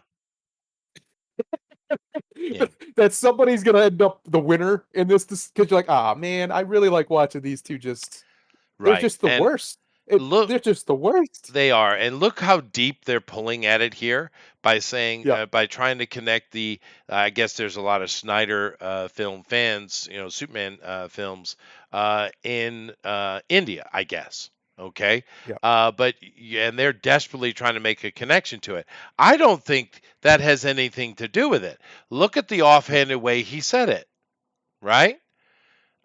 Yeah, that somebody's gonna end up the winner in this because you're like, ah, man, I really like watching these two. Just they're right. just the And worst. look, They're just the worst. they are, and look how deep they're pulling at it here by saying, Yeah, by trying to connect the. I guess there's a lot of Snyder film fans, Superman films in India, I guess. Okay, yeah, and they're desperately trying to make a connection to it. I don't think that has anything to do with it. Look at the no, offhanded way he said it, right?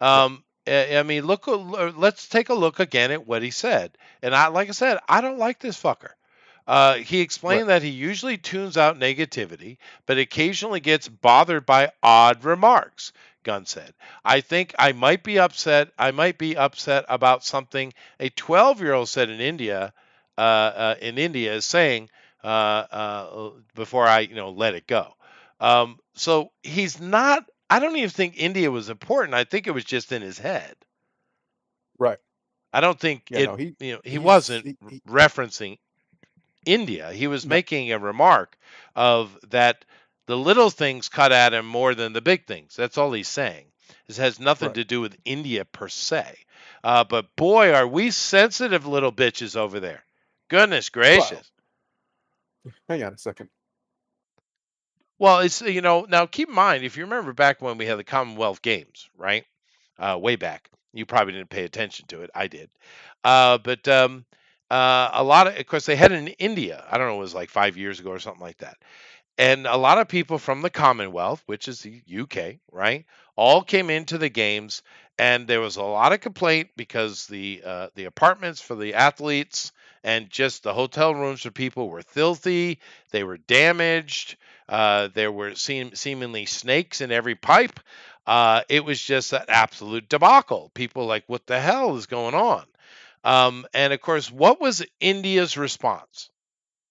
right, I mean, let's take a look again at what he said. And like I said, I don't like this fucker. He right, explained that he usually tunes out negativity, but occasionally gets bothered by odd remarks. Gunn said, "I think I might be upset. I might be upset about something a 12-year-old said in India. In India, is saying before I, let it go." So he's not. I don't even think India was important. I think it was just in his head. right. I don't think Yeah, it. no, He wasn't he referencing India. He was no, making a remark of that the little things cut at him more than the big things. That's all he's saying. This has nothing right. to do with India per se. But boy, are we sensitive little bitches over there. Goodness Well, gracious. hang on a second. Well, it's now keep in mind if you remember back when we had the Commonwealth Games, right? Way back, you probably didn't pay attention to it. I did, but a lot of course they had it in India. I don't know, it was like 5 years ago or something like that. And a lot of people from the Commonwealth, which is the UK, right, all came into the games, and there was a lot of complaint because the apartments for the athletes and just the hotel rooms for people were filthy. They were damaged. There were seemingly snakes in every pipe. It was just an absolute debacle. People like, what the hell is going on? And of course, what was India's response?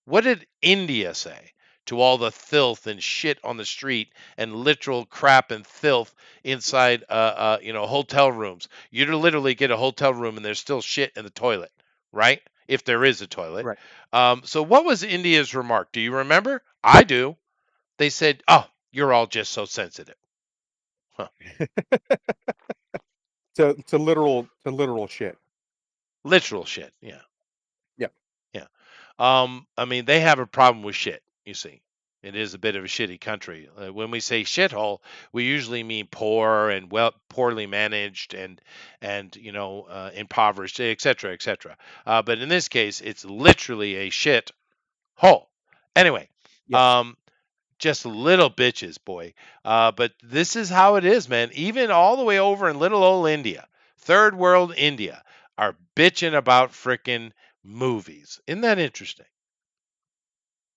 What did India say to all the filth and shit on the street and literal crap and filth inside, hotel rooms? You literally get a hotel room and there's still shit in the toilet, right? If there is a toilet. Right. So what was India's remark? Do you remember? I do. They said, "Oh, you're all just so sensitive." Huh. To literal shit. Literal shit. Yeah. Yeah. Yeah. I mean, they have a problem with shit, you see. It is a bit of a shitty country. When we say shithole, we usually mean poor and poorly managed and impoverished, et cetera, et cetera. But in this case, it's literally a shit hole. Anyway, Yes. um, just little bitches, boy. But this is how it is, man. Even all the way over in little old India, third world India, are bitching about frickin' movies. Isn't that interesting?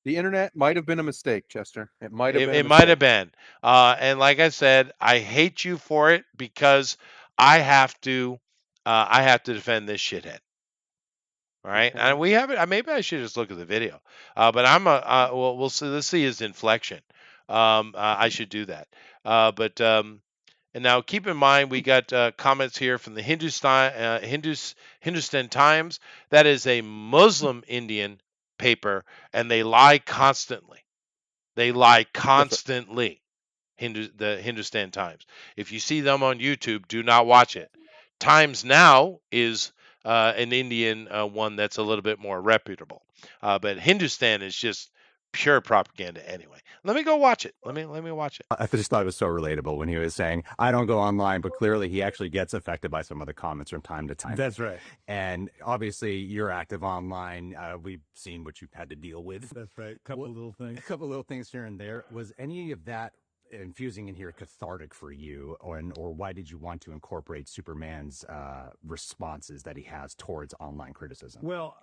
The internet might have been a mistake, Chester. It might have It, been a it might mistake. have been. And like I said, I hate you for it because I have to, I have to defend this shithead. All right, and Okay. we have it. Maybe I should just look at the video. But well, we'll see. Let's see his inflection. I should do that. But and now keep in mind we got comments here from the Hindustan Times. That is a Muslim Indian paper, and they lie constantly. They lie That's right. constantly. The Hindustan Times. If you see them on YouTube, do not watch it. Times Now is an Indian one that's a little bit more reputable, but Hindustan is just pure propaganda anyway. Let me go watch it. Let me watch it. I just thought it was so relatable when he was saying, I don't go online, but clearly he actually gets affected by some of the comments from time to time. That's right. And obviously, you're active online. We've seen what you've had to deal with. That's right. Couple What, little a things. couple little things here and there. Was any of that infusing in here cathartic for you, or why did you want to incorporate Superman's responses that he has towards online criticism? Well,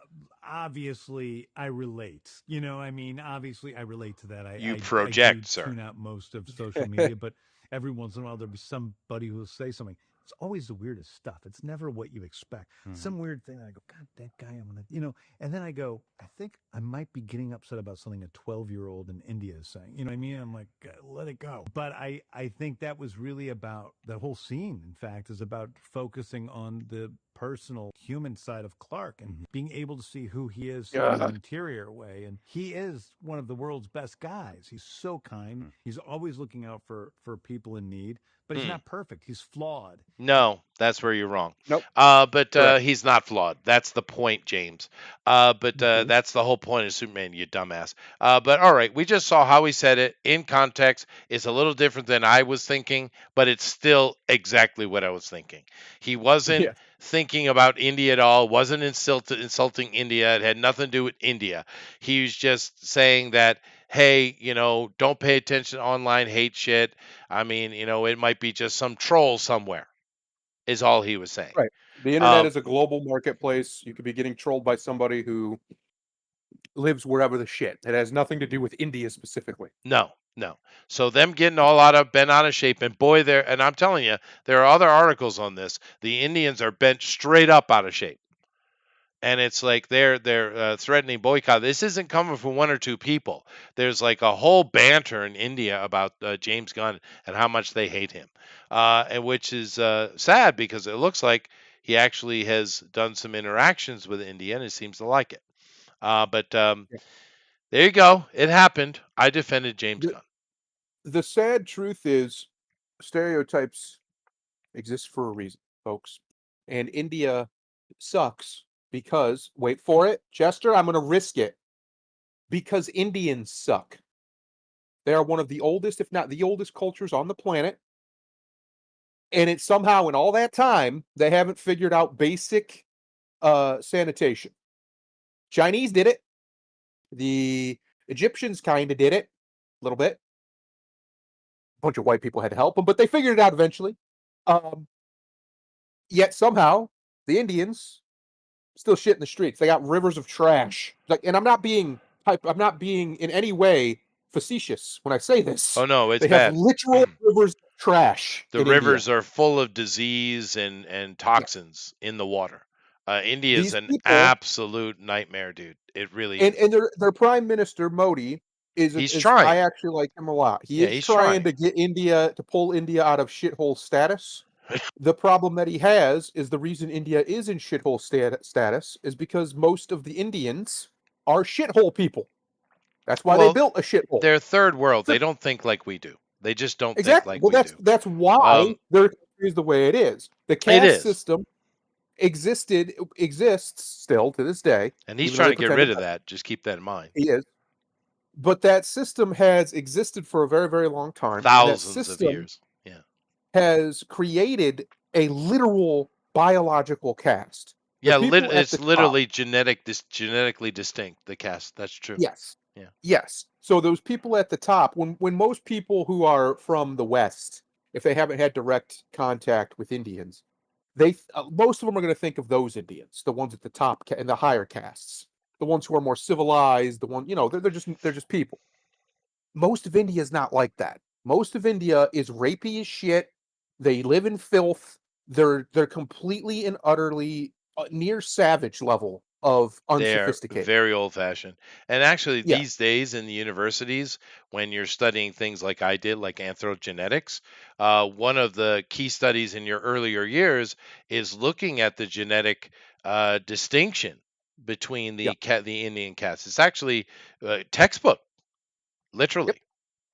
obviously, I relate. I mean, obviously, I relate to that. You I do project, sir. tune out most of social media, but every once in a while there'll be somebody who will say something. It's always the weirdest stuff. It's never what you expect. Mm-hmm. Some weird thing. I go, God, that guy, I'm gonna, and then I go, I think I might be getting upset about something a 12-year-old in India is saying. You know what I mean? I'm like, let it go. But I think that was really about the whole scene. In fact, is about focusing on the personal human side of Clark and being able to see who he is in Yeah. an interior way. And he is one of the world's best guys. He's so kind. He's always looking out for people in need, but he's Hmm. not perfect. He's flawed. No, that's where you're wrong. Nope. But Correct. he's not flawed. That's the point, James. But Mhm. that's the whole point of Superman, you dumbass. But all right, we just saw how he said it in context. It's a little different than I was thinking, but it's still exactly what I was thinking. He wasn't Yeah. thinking about India at all, wasn't insulting India. It had nothing to do with India. He was just saying that, hey, don't pay attention to online hate shit. I mean, it might be just some troll somewhere is all he was saying. Right. The internet Um, is a global marketplace. You could be getting trolled by somebody who lives wherever the shit. It has nothing to do with India specifically. no, no. So them getting all bent out of shape, and boy, and I'm telling you, there are other articles on this. The Indians are bent straight up out of shape, and it's like they're threatening boycott. This isn't coming from one or two people. There's like a whole banter in India about James Gunn and how much they hate him, and which is sad because it looks like he actually has done some interactions with India and he seems to like it. But Yeah. there you go. It happened. I defended James The Gunn. the sad truth is stereotypes exist for a reason, folks. And India sucks because, wait for it, Chester, I'm going to risk it, because Indians suck. They are one of the oldest, if not the oldest cultures on the planet. And it's somehow in all that time, they haven't figured out basic sanitation. Chinese did it. The Egyptians kind of did it a little bit. A bunch of white people had to help them, but they figured it out eventually. Um, Yet somehow the Indians still shit in the streets. They got rivers of trash. Like, and I'm not being I'm not being in any way facetious when I say Oh this. no, it's They have bad. literal rivers of trash The in India. rivers are full of disease and Yes. toxins in the water. India is These an people absolute nightmare, dude. It really and is. their prime minister Modi He's is I trying. actually like him a lot. He Yeah, is he's trying trying. to get India to pull India out of shithole status. The problem that he has is the reason India is in shithole status is because most of the Indians are shithole people. That's why they Well, built a shithole. they're third world. They So- don't think like we do. They just don't think exactly. like Well, we do. that's why Um, their country is the way it is. The it caste is. system exists still to this day, And he's even though trying they to get pretend it rid of doesn't. that. Just keep that in mind. He is. But that system has existed for a very, very long time, and that Thousands of system years. Yeah. has created a literal biological caste. The Yeah, people at it's the top, literally genetically distinct, the cast. That's true. yes, Yeah. yes. So those people at the top, when most people who are from the West, if they haven't had direct contact with Indians, most of them are going to think of those Indians, the ones at the top and the higher castes, the ones who are more civilized, the one they're just people. Most of India is not like that. Most of India is rapey as shit. They live in filth. They're completely and utterly near savage level of They're unsophisticated. very old fashioned. And actually, Yeah, these days in the universities, when you're studying things like I did, like anthrogenetics, one of the key studies in your earlier years is looking at the genetic distinction between yeah, the Indian castes. It's actually textbook, yep, literally.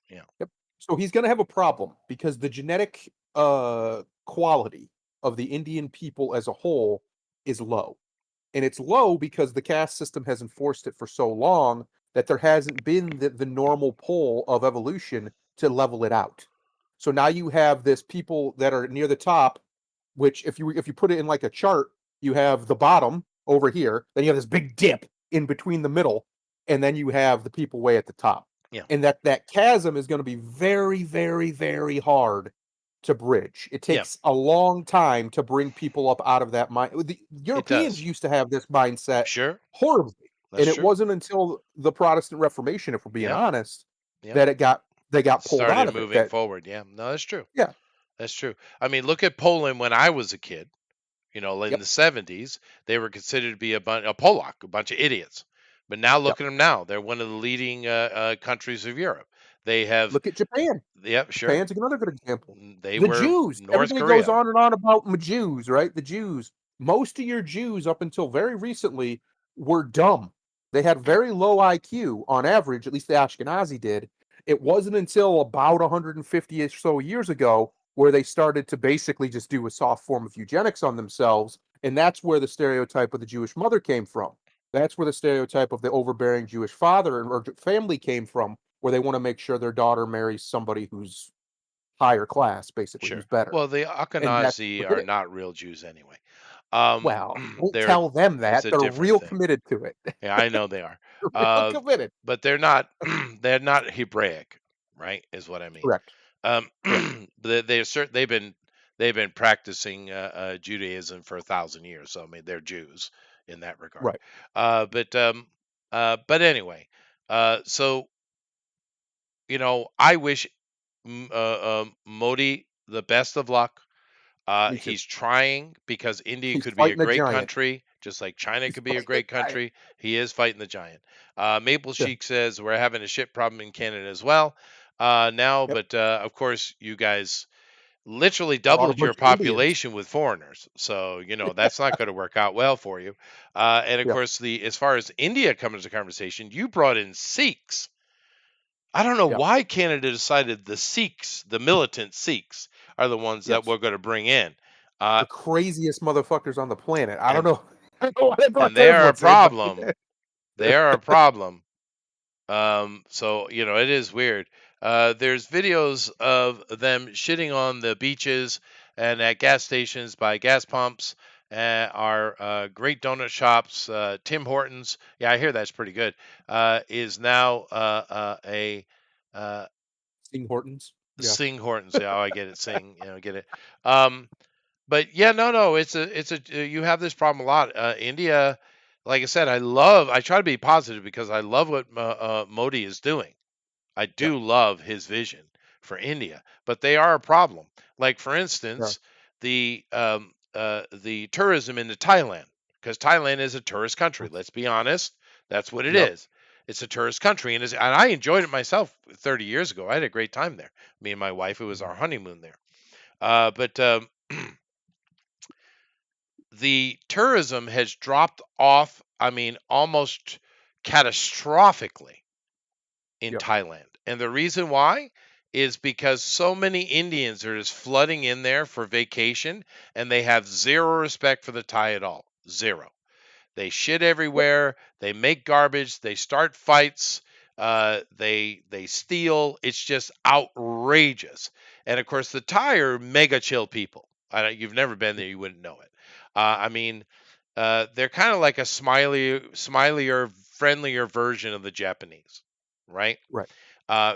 Yeah. yep. So he's going to have a problem because the genetic quality of the Indian people as a whole is low. And it's low because the caste system has enforced it for so long that there hasn't been the normal pull of evolution to level it out. So now you have this people that are near the top, which if you put it in like a chart, you have the bottom over here, then you have this big dip in between the middle, and then you have the people way at the top. Yeah. And that chasm is going to be very, very, very hard to bridge. It Yeah. takes a long time to bring people up out of that mind. The It Europeans does. used to have this mindset Sure. horribly, That's and it true. wasn't until the Protestant Reformation, if we're being Yep. honest, Yep. that they got pulled out Started of it. moving That forward. Yeah. No, that's true. yeah, That's true. I mean, look at Poland when I was a kid. In yep. the 70s, they were considered to be a Polak, a bunch of idiots. But now Yep. look at them now. They're one of the leading countries of Europe. They have, Look at Japan. yep, sure. Japan's another good example. They The were Jews. North Everybody goes Korea. on and on about the Jews, right? The Jews. most of your Jews up until very recently were dumb. They had very low IQ on average, at least the Ashkenazi did. It wasn't until about 150 or so years ago where they started to basically just do a soft form of eugenics on themselves. And that's where the stereotype of the Jewish mother came from. That's where the stereotype of the overbearing Jewish father or family came from, where they want to make sure their daughter marries somebody who's higher class, basically, Sure. who's better. Well, the And that's Ashkenazi what did are it. not real Jews anyway. Um, Well, don't they're tell them it's that. a They're different real thing. committed to it. Yeah, I know they are. They're real Uh, committed. but they're not they're not Hebraic, right? Is what I mean. Correct. Um, Correct. they've been practicing Judaism for 1,000 years. So I mean, they're Jews in that regard. Right. But anyway, so I wish Modi the best of luck. Me too. He's trying because India He's could be a fighting a great giant. country, just like China He's could be a fighting great a giant. country. He is fighting the giant. Maple Yeah. Sheik says we're having a shit problem in Canada as well now, Yep. but of course you guys literally Brought a doubled your bunch of Indians. population with foreigners, so that's not going to work out well for you. And of Yep. course, as far as India comes into the conversation, you brought in Sikhs. I don't know Yep. why Canada decided the Sikhs, the militant Sikhs, are the ones that Yes. we're going to bring in. Uh, The craziest motherfuckers on the planet. I don't and know. I don't know why they brought and they those are a ones in, but they problem. did. They are a problem. So it is weird. There's videos of them shitting on the beaches and at gas stations by gas pumps. Our great donut shops, Tim Hortons. Yeah, I hear that's pretty good. Is now a Sing Hortons. Yeah. Sing Hortons. Yeah, oh, I get it. Sing, get it. Um, but yeah, no, you have this problem a lot. India, like I said, I try to be positive because I love what Modi is doing. I Yep. do love his vision for India, but they are a problem. Like for Yeah. instance, the tourism into Thailand, because Thailand is a tourist country. Let's be honest, that's what it Yep. is. It's a tourist country, and I enjoyed it myself 30 years ago. I had a great time there. Me and my wife, it was Mhm. our honeymoon there. But the tourism has dropped off. I mean, almost catastrophically in Yep. Thailand. And the reason why is because so many Indians are just flooding in there for vacation and they have zero respect for the Thai at all. Zero. They shit Yep. everywhere. They make garbage. They start fights. They steal. It's just outrageous. And of course, the Thai are mega chill people. You've never been there, you wouldn't know it. I mean, they're kind of like a smilier, friendlier version of the Japanese, right? Right.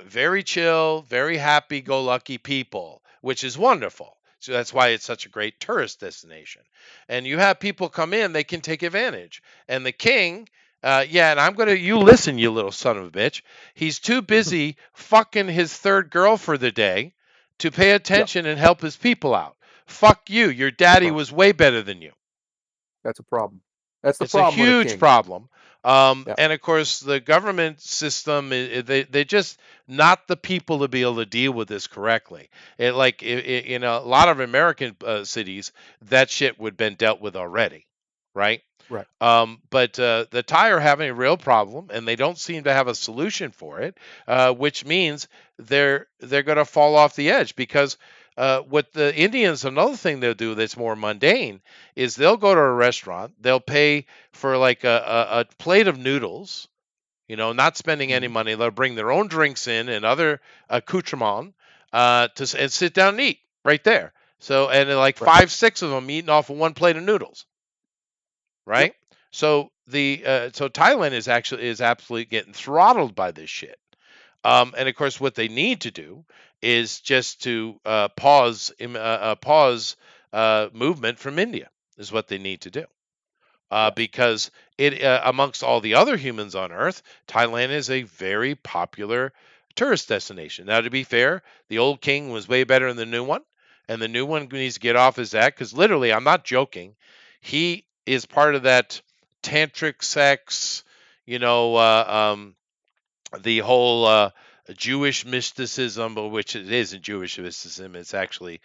Very chill, very happy-go-lucky people, which is wonderful. So that's why it's such a great tourist destination. And you have people come in, they can take advantage. And the king, yeah, and you listen, you little son of a bitch. He's too busy fucking his third girl for the day to pay Yep. attention and help his people out. Fuck you. Your That's a daddy problem. was way better than you. That's a problem. That's the It's a problem with a huge king. problem. Yep. And of course, the government system, they're just not the people to be able to deal with this correctly. In a lot of American cities, that shit would have been dealt with already, right? Right. But the Thai are having a real problem, and they don't seem to have a solution for it, which means they're going to fall off the edge because what the Indians, another thing they'll do that's more mundane is they'll go to a restaurant, they'll pay for like a plate of noodles, not spending any Mhm. money. They'll bring their own drinks in and other accoutrements and sit down and eat right there. So and then like Right. five, six of them eating off of one plate of noodles, Yep. right? So Thailand is absolutely getting throttled by this shit. And of course, what they need to do is just to pause movement from India is what they need to do. Yes. Because it amongst all the other humans on Earth, Thailand is a very popular tourist destination. Now, to be fair, the old king was way better than the new one, and the new one needs to get off his act because literally, I'm not joking. He is part of that tantric sex, you know, the whole Jewish mysticism, which it isn't Jewish mysticism. It's actually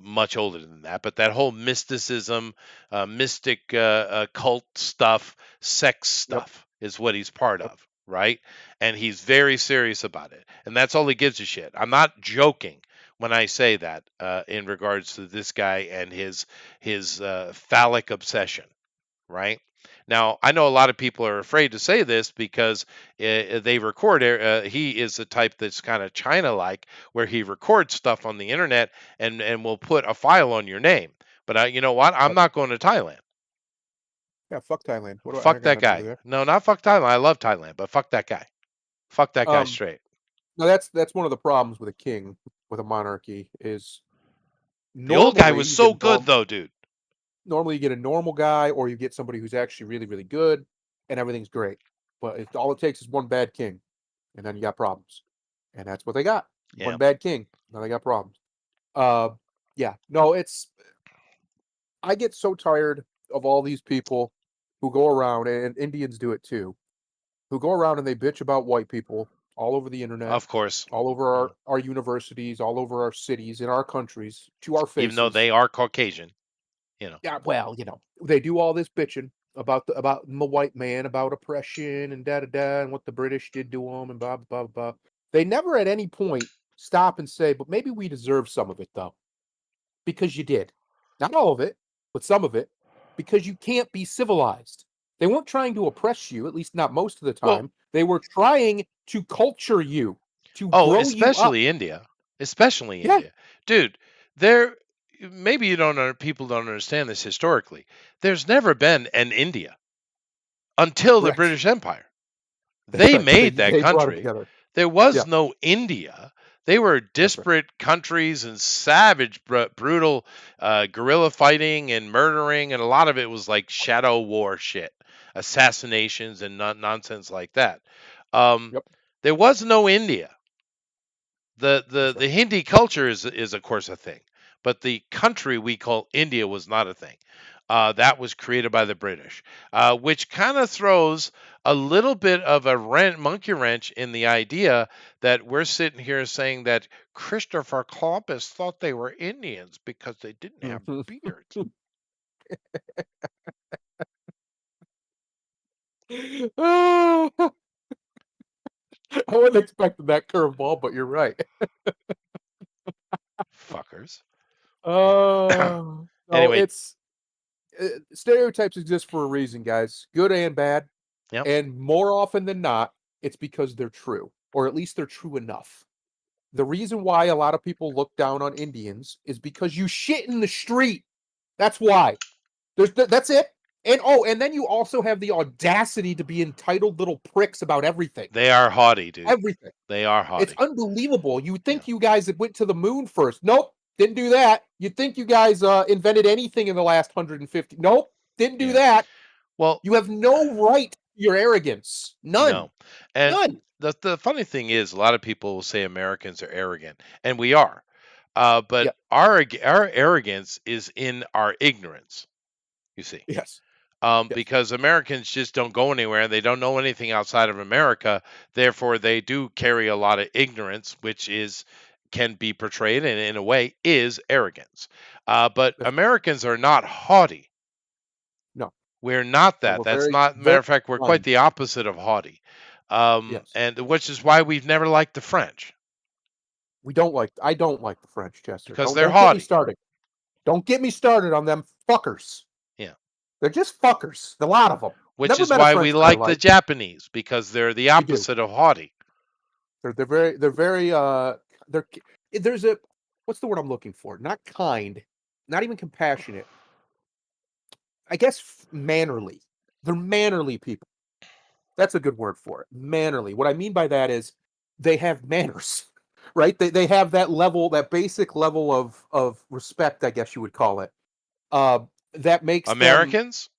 much older than that. But that whole mysticism, mystic, cult stuff, sex Yep. stuff is what he's part Yep. of, right? And he's very serious about it, and that's all he gives a shit. I'm not joking when I say that in regards to this guy and his phallic obsession, right? Now, I know a lot of people are afraid to say this because they record. He is the type that's kind of China-like, where he records stuff on the internet and will put a file on your name. But you know what? I'm Yep. not going to Thailand. Yeah, fuck Thailand. What do I Fuck got that nothing to do guy. there? No, not fuck Thailand. I love Thailand, but fuck that guy. Fuck that guy Um, straight. now that's one of the problems with a king, with a monarchy, is The old guy normally was you get so a good, though, dude. normally you get a normal guy, or you get somebody who's actually really, really good, and everything's great. But all it takes is one bad king, and then you got problems. And that's what they got. Yeah. One bad king, now they got problems. Yeah, no, I get so tired of all these people who go around, and Indians do it too, who go around and they bitch about white people all over the internet, Of course. all over our universities, all over our cities, in our countries, to our Even though faces. they are Caucasian. Yeah, well, they do all this bitching about the white man, about oppression and da da da, and what the British did to them, and blah blah blah blah. They never at any point stop and say, but maybe we deserve some of it though, because you did, not all of it, but some of it, because you can't be civilized. They weren't trying to oppress you, at least not most of the Well, time. They were trying to culture you, to oh, grow you up. especially India. Especially Yeah, India. Dude, there maybe people don't understand this historically. There's never been an India until the correct. British Empire. That's They right. They made that they brought it country. together. There was Yeah, no India. They were that's right. disparate countries and savage, brutal guerrilla fighting and murdering, and a lot of it was like shadow war shit, assassinations and nonsense like that. Um, Yep, there was no India. the that's the right. the Hindi culture is of course a thing, but the country we call India was not a thing. That was created by the British, which kind of throws a little bit of a monkey wrench in the idea that we're sitting here saying that Christopher Columbus thought they were Indians because they didn't have Mhm. beards. I wasn't expecting that curveball, but you're right. Fuckers. No, Anyway, it's stereotypes exist for a reason, guys, good and bad, yeah. and more often than not, it's because they're true, or at least they're true enough. The reason why a lot of people look down on Indians is because you shit in the street. That's why. That's it. And then you also have the audacity to be entitled little pricks about everything. They are haughty, dude. Everything. They are It's haughty. unbelievable. You would Yeah. think you guys had went to the moon first. Nope, didn't do that. You'd think you guys invented anything in the last 150. Nope, didn't do Yeah. that. Well, You have no right to your arrogance. None. no. And None. the funny thing is, a lot of people will say Americans are arrogant, and we are. But Yeah. our arrogance is in our ignorance. You see, Yes. Yes. because Americans just don't go anywhere, and they don't know anything outside of America. Therefore, they do carry a lot of ignorance, which is can be portrayed, and in a way is arrogance. But That's Americans are not haughty. no. We're not No, that. we're That's very, not. Matter very of fact, we're quite kind. the opposite of haughty. Yes. And which is why we've never liked the French, I don't like the French, Chester. because Don't they're don't get me haughty. started. Don't get me started on them fuckers. Yeah. They're just fuckers. A lot of them. Which Never is met a why we French guy I like the like. Japanese, because they're the You do. opposite of haughty. They're very they're there's a what's the word I'm looking for? Not kind, not even compassionate. I guess mannerly. They're mannerly people. That's a good word for it. Mannerly. What I mean by that is they have manners, right? They have that level, that basic level of respect, I guess you would call it. Uh, that makes them Americans?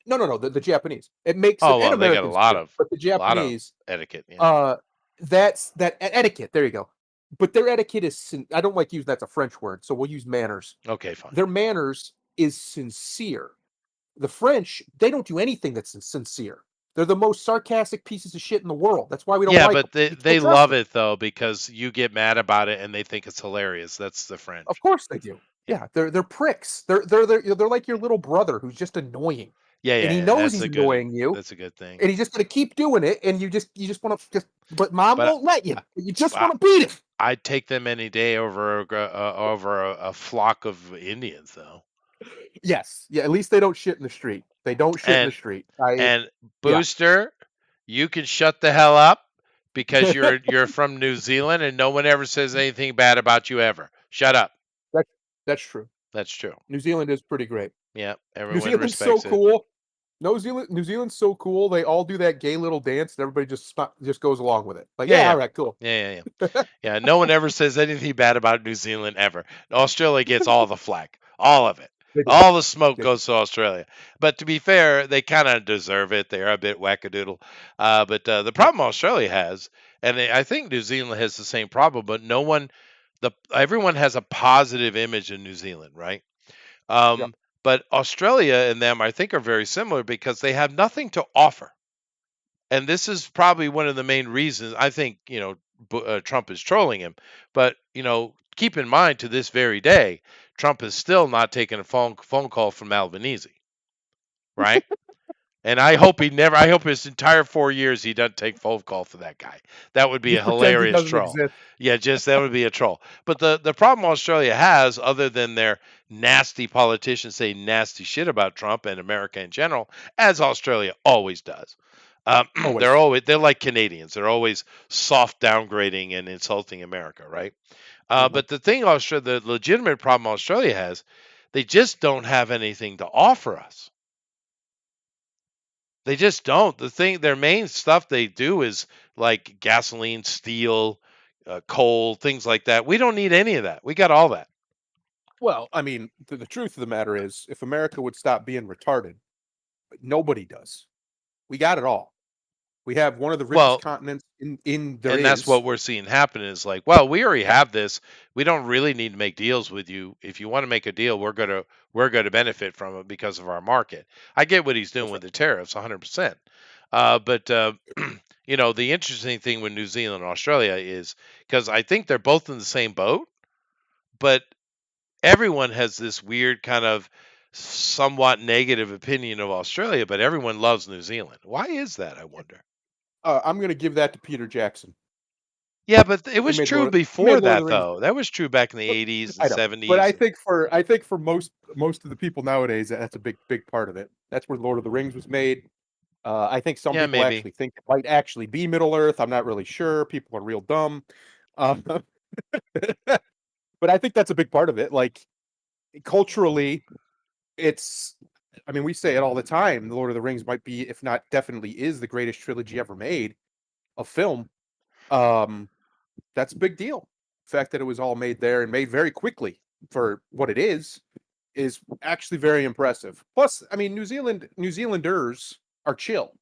no, the Japanese. It makes them, Oh and well, they got Americans too, but the lot of Japanese, etiquette. Yeah. uh, that's that etiquette. There you go. But their etiquette is I don't like using that's a French word, so we'll use manners. Okay, fine. Their manners is sincere. The French, they don't do anything that's sincere. They're the most sarcastic pieces of shit in the world. That's why we don't Yeah, like but them. they We can't they trust love them. it though because you get mad about it and they think it's hilarious. That's the Of French. course they do. Yeah. Yeah, they're pricks. They're like your little brother who's just annoying, Yeah, and yeah, he yeah. knows he's annoying you, That's a good thing. and he's just gonna keep doing it, and you just want to but mom But won't let you. You just I, want to beat him. I'd take them any day over a flock of Indians though. Yes, yeah. At least they don't shit in the street. They don't shit in the And street. and Yeah. Booster, you can shut the hell up because you're from New Zealand and no one ever says anything bad about you ever. Shut up. That's that's true. That's true. New Zealand is pretty great. Yeah, New everyone Zealand's so respects it. cool. New Zealand's so cool. They all do that gay little dance, and everybody just goes along with it. Like, Yeah, yeah, yeah. all right, cool. Yeah. Yeah, no one ever says anything bad about New Zealand ever. Australia gets all the flack, all of it. They do. All the smoke They do. goes to Australia. But to be fair, they kind of deserve it. They're a bit wackadoodle. But the Yep. problem Australia has, and I think New Zealand has the same problem, but everyone has a positive image in New Zealand, right? Yep. But Australia and them, I think, are very similar because they have nothing to offer. And this is probably one of the main reasons I think Trump is trolling him. But keep in mind to this very day, Trump is still not taking a phone call from Albanese, right? And I hope he never. I hope his entire 4 years he doesn't take phone call for that guy. That would be a Just pretend he hilarious doesn't troll. exist. Yeah, just that would be a troll. But the problem Australia has, other than their nasty politicians say nasty shit about Trump and America in general, as Australia always does. Always. They're like Canadians. They're always soft downgrading and insulting America, right? Mhm. But the legitimate problem Australia has, they just don't have anything to offer us. They just don't. Their main stuff they do is like gasoline, steel, coal, things like that. We don't need any of that. We got all that. Well, I mean, the truth of the matter is, if America would stop being retarded, but nobody does. We got it all. We have one of the richest Well, continents in there and that's what is. we're seeing happen is like, well, we already have this. We don't really need to make deals with you. If you want to make a deal, we're gonna benefit from it because of our market. I get what he's doing That's right. with the tariffs, 100%. But the interesting thing with New Zealand and Australia is because I think they're both in the same boat, but everyone has this weird kind of somewhat negative opinion of Australia, but everyone loves New Zealand. Why is that, I wonder? I'm going to give that to Peter Jackson. Yeah, but it He was made true He made before Lord of the that Rings. though. That was true back in the But 80s and I know, but 70s. I think for most of the people nowadays, that's a big part of it. That's where Lord of the Rings was made. I think some Yeah, people maybe. actually think it might actually be Middle Earth. I'm not really sure. People are real dumb. Uh, but I think that's a big part of it. Like culturally, it's. I mean, we say it all the time. The Lord of the Rings might be, if not definitely, is the greatest trilogy ever made of film. Um, that's a big deal. The fact that it was all made there and made very quickly for what it is actually very impressive. Plus, I mean, New Zealanders are chill,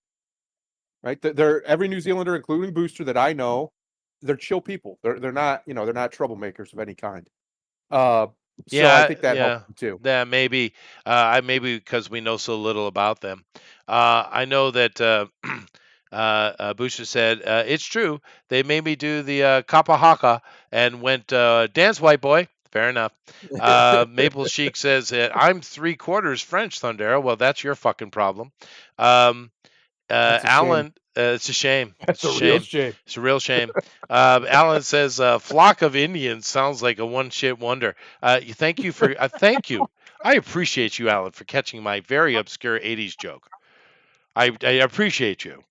right? They're every New Zealander, including Booster that I know, they're chill people. They're not, they're not troublemakers of any kind. Uh, so I Yeah, think that helps yeah. them too. Yeah, maybe. I maybe because we know so little about them. I know that Busha said it's true. They made me do the kapahaka and went dance, white boy. Fair enough. Maple Chic says I'm 3/4 French, Thundera. Well, that's your fucking problem. Um, That's a shame. Alan, it's a shame. That's It's a a real shame. shame. It's a real shame. Alan says, "Flock of Indians" sounds like a one-shit wonder. Thank you. I appreciate you, Alan, for catching my very obscure '80s joke. I appreciate you.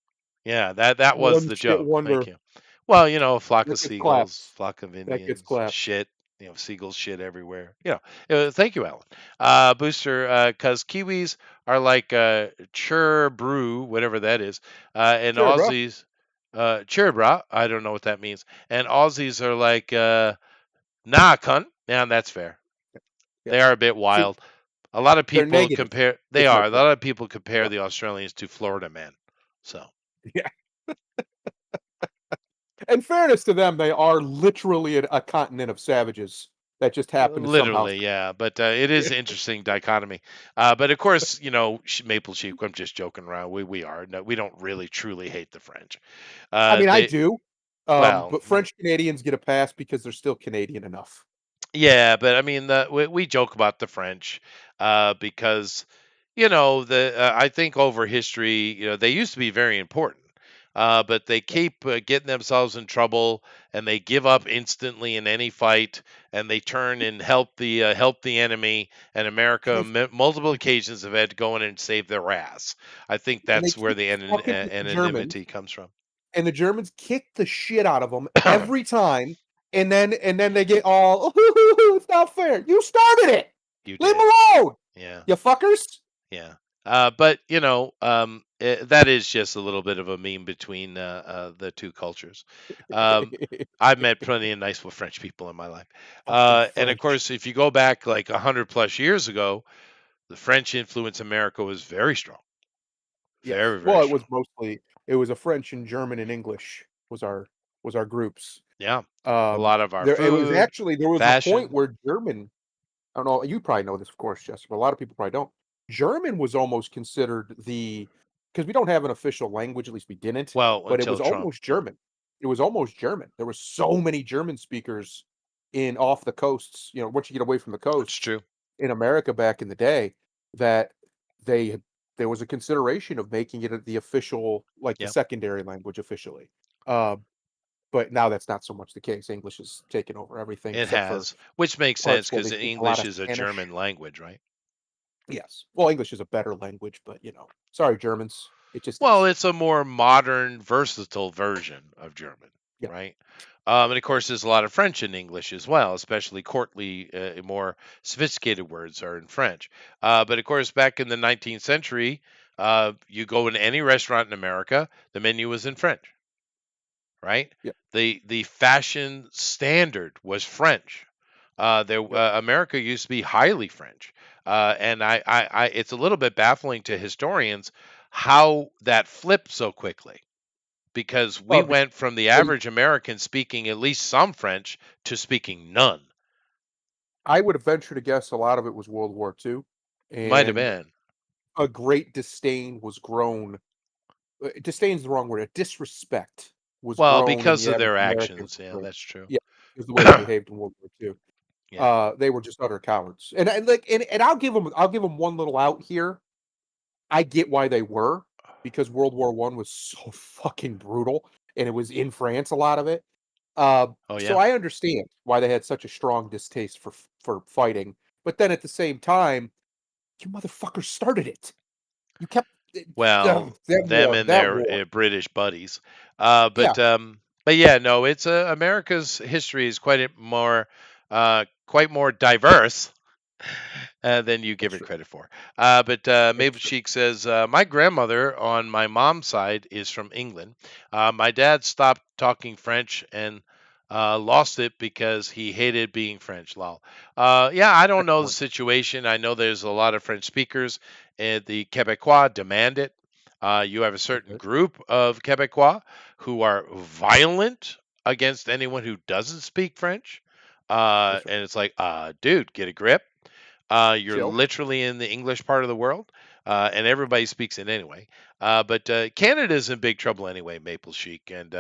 Yeah, that was One the shit joke. Thank wonder. you. Well, a flock of That gets seagulls, claps. flock of That gets Indians, claps. shit. Seagulls shit everywhere. Thank you, Alan. Booster, because Kiwis are like chur brew, whatever that is, and Sure, bro. Aussies, chur bra. I don't know what that means. And Aussies are like nah, cunt. Yeah, that's fair. Yeah. They are a bit See, wild. A lot of they're people negative. compare. They It's are. not A good. lot of people compare Yeah. the Australians to Florida men. So. Yeah. In fairness to them, they are literally a continent of savages that just happened to somehow. Literally, yeah. But it is interesting dichotomy. But of course, Maple Sheep. I'm just joking around. We are. No, we don't really truly hate the French. I mean, I They do, well, but French Canadians get a pass because they're still Canadian enough. yeah, but I mean, we joke about the French because I think over history, they used to be very important, but they Yep. keep getting themselves in trouble, and they give up instantly in any fight, and they turn and help the enemy. And And America, they multiple occasions have had to go in and save their ass. I think and they that's where keep the fucking with the Germans, anonymity comes from. and the Germans kick the shit out of them every time, and then they get all, "Ooh, it's not fair. You started it. You Leave 'em did, alone, yeah. you fuckers." Yeah. But that is just a little bit of a meme between the two cultures. Um, I've met plenty of nice French people in my life. Fucking And of French. course, if you go back like 100 plus years ago, the French influence in America was very strong, Yes. very, very Well, it was strong. mostly it was a French and German and English was our groups. Yeah. A lot of our There food, was a point fashion. where German, I don't know, you probably know this, of course, Jessica, but a lot of people probably don't. German was almost considered because we don't have an official language, at least we didn't, Well, but it until was Trump. almost Yeah, German. It was almost German. There were so many German speakers in off the coasts, once you get away from the that's coasts true. in America back in the day, that they had there was a consideration of making it the official, like the Yeah, secondary language officially. Uh, but now that's not so much the case. English has taken over everything it except for has, which makes sense parts where they because speak a lot English of is a Spanish. German language, right? Yes. Well, English is a better language, but sorry, Germans. It just Well, is. it's a more modern, versatile version of German, Yeah. right? And of course, there's a lot of French in English as well, especially courtly, more sophisticated words are in French. But of course, back in the 19th century, you go in any restaurant in America, the menu was in French, right? Yep. The fashion standard was French. Yep. America used to be highly French, and it's a little bit baffling to historians how that flipped so quickly because we Well, because went from the they, average American speaking at least some French to speaking none. I would venture to guess a lot of it was World War II, Might have and been. a great disdain was grown. Disdain's the wrong word. A disrespect was Well, grown in because the of average their American actions, yeah, for, that's true. yeah, because the way they behaved in World War II. Yeah. They were just utter cowards. And I'll give them one little out here. I get why they were, because World War One was so fucking brutal, and it was in France, a lot of it. Oh So yeah. I understand why they had such a strong distaste for fighting, but then at the same time, you motherfuckers started it. You kept Well, that them war, and that their war. British buddies. Yeah, But yeah, no, it's America's history is quite more diverse than you give that's it true. credit for. But That's Maple true. Cheek says, my grandmother on my mom's side is from England. My dad stopped talking French and lost it because he hated being French. Lol. Yeah, I don't know the Excellent. situation. I know there's a lot of French speakers, and the Quebecois demand it. You have a certain Okay. group of Quebecois who are violent against anyone who doesn't speak French. That's right. And it's like, dude, get a grip. You're Chill. literally in the English part of the world, and everybody speaks it anyway. But Canada's in big trouble anyway, Maple Chic. And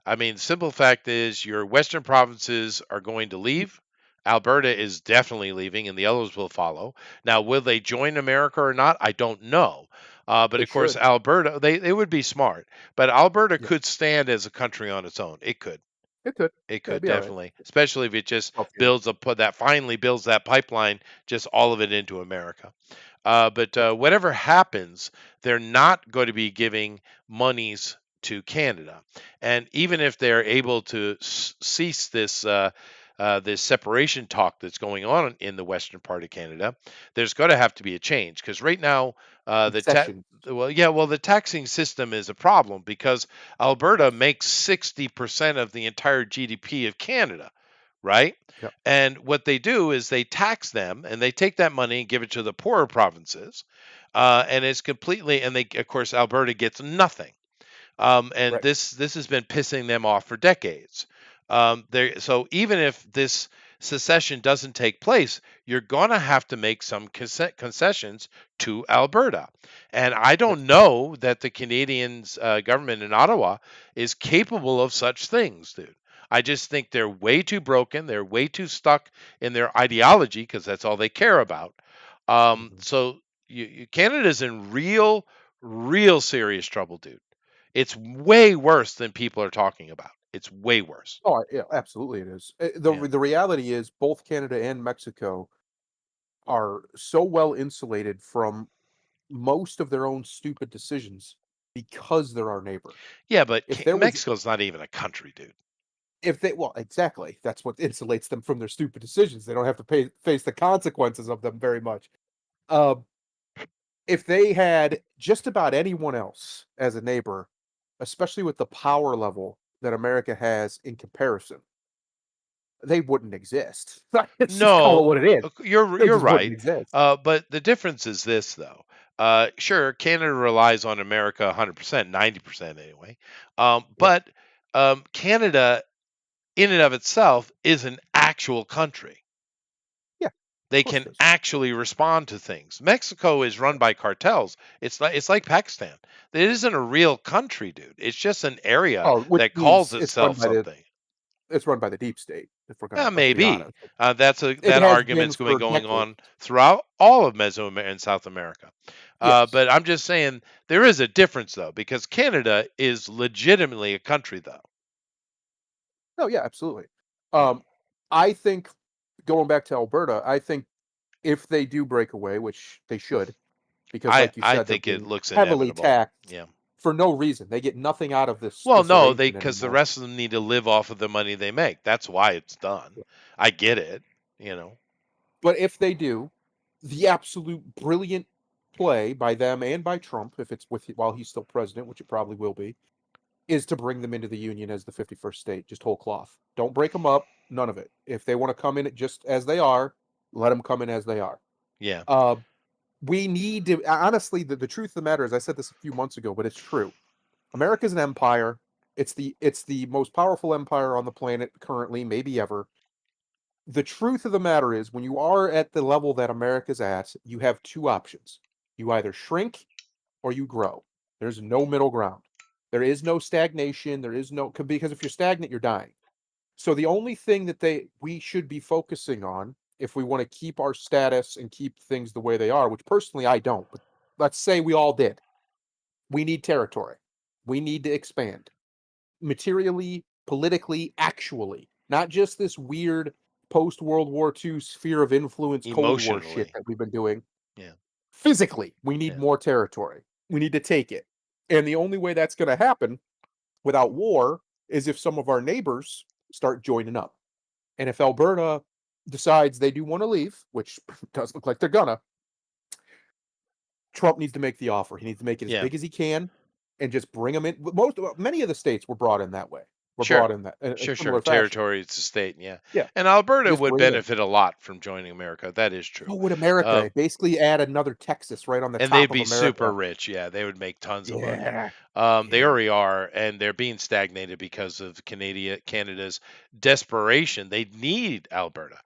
I mean, simple fact is your western provinces are going to leave. Alberta is definitely leaving, and the others will follow. Now, will they join America or not? I don't know. But They of course, should. Alberta, they would be smart. But Alberta Yeah, could stand as a country on its own. It could. it could. It Yeah, it'd could be all right. definitely, especially if it just Healthier. builds that pipeline, just all of it into America. But Yep. whatever happens, they're not going to be giving monies to Canada, and even if they're able to cease this separation talk that's going on in the western part of Canada, there's going to have to be a change because right now the Concessions. the taxing system is a problem because Alberta Yes. makes 60% of the entire GDP of Canada, right? Yep. And what they do is they tax them and they take that money and give it to the poorer provinces. And it's completely, and they, of course, Alberta gets nothing. And Right. this has been pissing them off for decades. So even if secession doesn't take place, you're going to have to make some concessions to Alberta. And I Yes. don't know that the Canadians government in Ottawa is capable of such things, dude. I just think they're way too broken. They're way too stuck in their ideology because that's all they care about. Mhm. So Canada's in real serious trouble, dude. It's way worse than people are talking about. It's way worse. Oh, yeah, absolutely it is. Yeah. The reality is both Canada and Mexico are so well insulated from most of their own stupid decisions because they're our neighbor. Yeah, but If there was Mexico's not even a country, dude. if they well, exactly. That's what insulates them from their stupid decisions. They don't have to face the consequences of them very much. Um, if they had just about anyone else as a neighbor, especially with the power level that America has in comparison, they wouldn't exist. Let's just call it No, what it is. They you're just wouldn't right. exist. But the difference is this, though. Sure, Canada relies on America 100%, 90% anyway. Yep. But Canada, in and of itself, is an actual country. Yeah, of They course can it is. actually respond to things. Mexico is run by cartels. It's like Pakistan. It isn't a real country, dude. It's just an area Oh, which that calls means itself something. it's run by the deep state, if we're gonna let's be Maybe honest. that It has been argument's been for going decades. on throughout all of and South America. Yes. But I'm just saying there is a difference though, because Canada is legitimately a country though. No, yeah, absolutely. Yeah. Um, I think going back to Alberta, I think if they do break away, which they should, because I like you I said, they're think it being looks heavily inevitable. taxed Yeah. for no reason. They get nothing out of Well, this no, they arrangement because the anymore. rest of them need to live off of the money they make. That's why it's done. I get it. You know. But if they do, the absolute brilliant play by them and by Trump, if it's with while he's still president, which it probably will be, is to bring them into the union as the 51st state, just whole cloth. Don't break them up, none of it. If they want to come in just as they are, let them come in as they are. Yeah. Uh, we need to honestly, the truth of the matter is, I said this a few months ago, but it's true. America's an empire. It's the most powerful empire on the planet currently, maybe ever. The truth of the matter is, when you are at the level that America's at, you have two options. You either shrink or you grow. There's no middle ground. There is no stagnation. There is no because if you're stagnant, you're dying. So the only thing that we should be focusing on if we want to keep our status and keep things the way they are, which personally I don't, but let's say we all did. We need territory. We need to expand materially, politically, actually, not just this weird post World War II sphere of influence Cold War shit Emotionally. that we've been doing. Yeah. Physically, we need Yeah. more territory. We need to take it. And the only way that's going to happen without war is if some of our neighbors start joining up. And if Alberta decides they do want to leave, which does look like they're gonna, Trump needs to make the offer. He needs to make it as Yeah. big as he can and just bring them in. Many of the states were brought in that way. Were Sure. brought in that in a Sure. similar fashion. Territory, it's a state, yeah. Yeah, And Alberta just would bring them in. benefit a lot from joining America. That is true. So would America. Uh, Basically, add another Texas right on the and top they'd of be super America. rich. Yeah, they would make tons of money. Yeah, They yeah, already are, and they're being stagnated because of Canada's desperation. They need Alberta,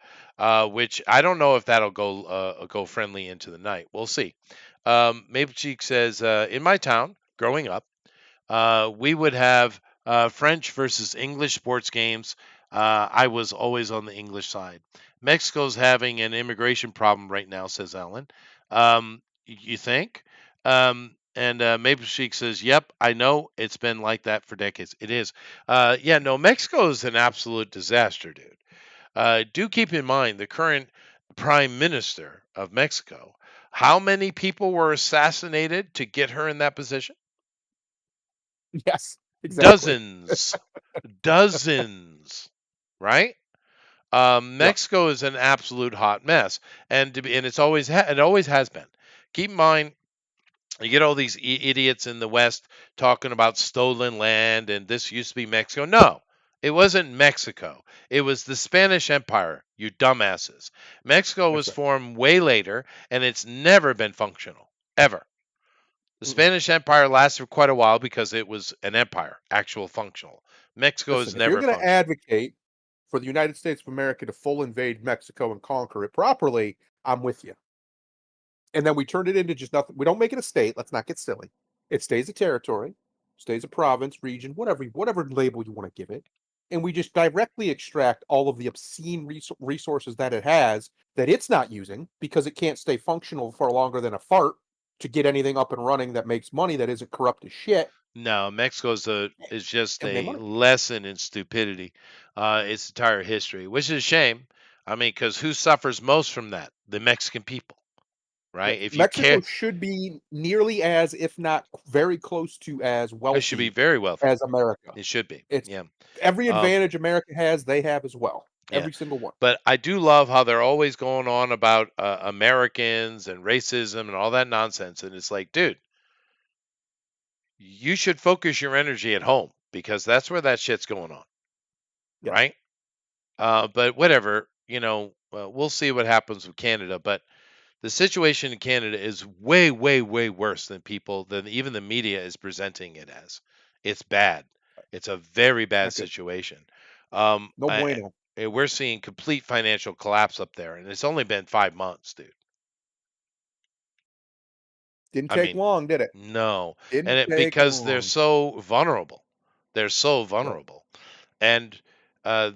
which I don't know if that'll go friendly into the night. We'll see. Maple Cheek says, in my town, growing up, we would have French versus English sports games. I was always on the English side. Mexico's having an immigration problem right now, says Ellen. You think? And Maple Chic says, "Yep, I know it's been like that for decades. It is. Yeah, no, Mexico is an absolute disaster, dude. Do keep in mind the current prime minister of Mexico. How many people were assassinated to get her in that position? yes, exactly. Dozens, dozens, right? Yep. Mexico is an absolute hot mess, and it always has been. Keep in mind, you get all these idiots in the West talking about stolen land and this used to be Mexico. No, it wasn't Mexico. It was the Spanish Empire. You dumbasses. Mexico That's was right. formed way later, and it's never been functional ever. The Mm-mm. Spanish Empire lasted for quite a while because it was an empire, actual functional. Mexico is Listen, if you're never going to functional. advocate for the United States of America to full invade Mexico and conquer it properly, I'm with you. And then we turned it into just nothing. We don't make it a state. Let's not get silly. It stays a territory, stays a province, region, whatever label you want to give it. And we just directly extract all of the obscene resources that it has that it's not using because it can't stay functional for longer than a fart to get anything up and running that makes money that isn't corrupt as shit. No, Mexico's is just And we make a money. lesson in stupidity. Its entire history, which is a shame. I mean, because who suffers most from that? The Mexican people, right? Yes. If you Mexico care, should be nearly as, if not very close to, as it should be wealthy very wealthy. as America. It should be, It's yeah. every Um, advantage America has, they have as well. yeah. Every single one. But I do love how they're always going on about Americans and racism and all that nonsense. And it's like, dude, you should focus your energy at home because that's where that shit's going on, Yes. right? But whatever, we'll see what happens with Canada. But the situation in Canada is way, way, way worse than even the media is presenting it as. It's bad. It's a very It's bad not good. situation. No bueno. We're seeing complete financial collapse up there, and it's only been 5 months, dude. Didn't I take mean, long, did it? no, and Didn't take because they're long. so vulnerable, they're so Right. vulnerable, and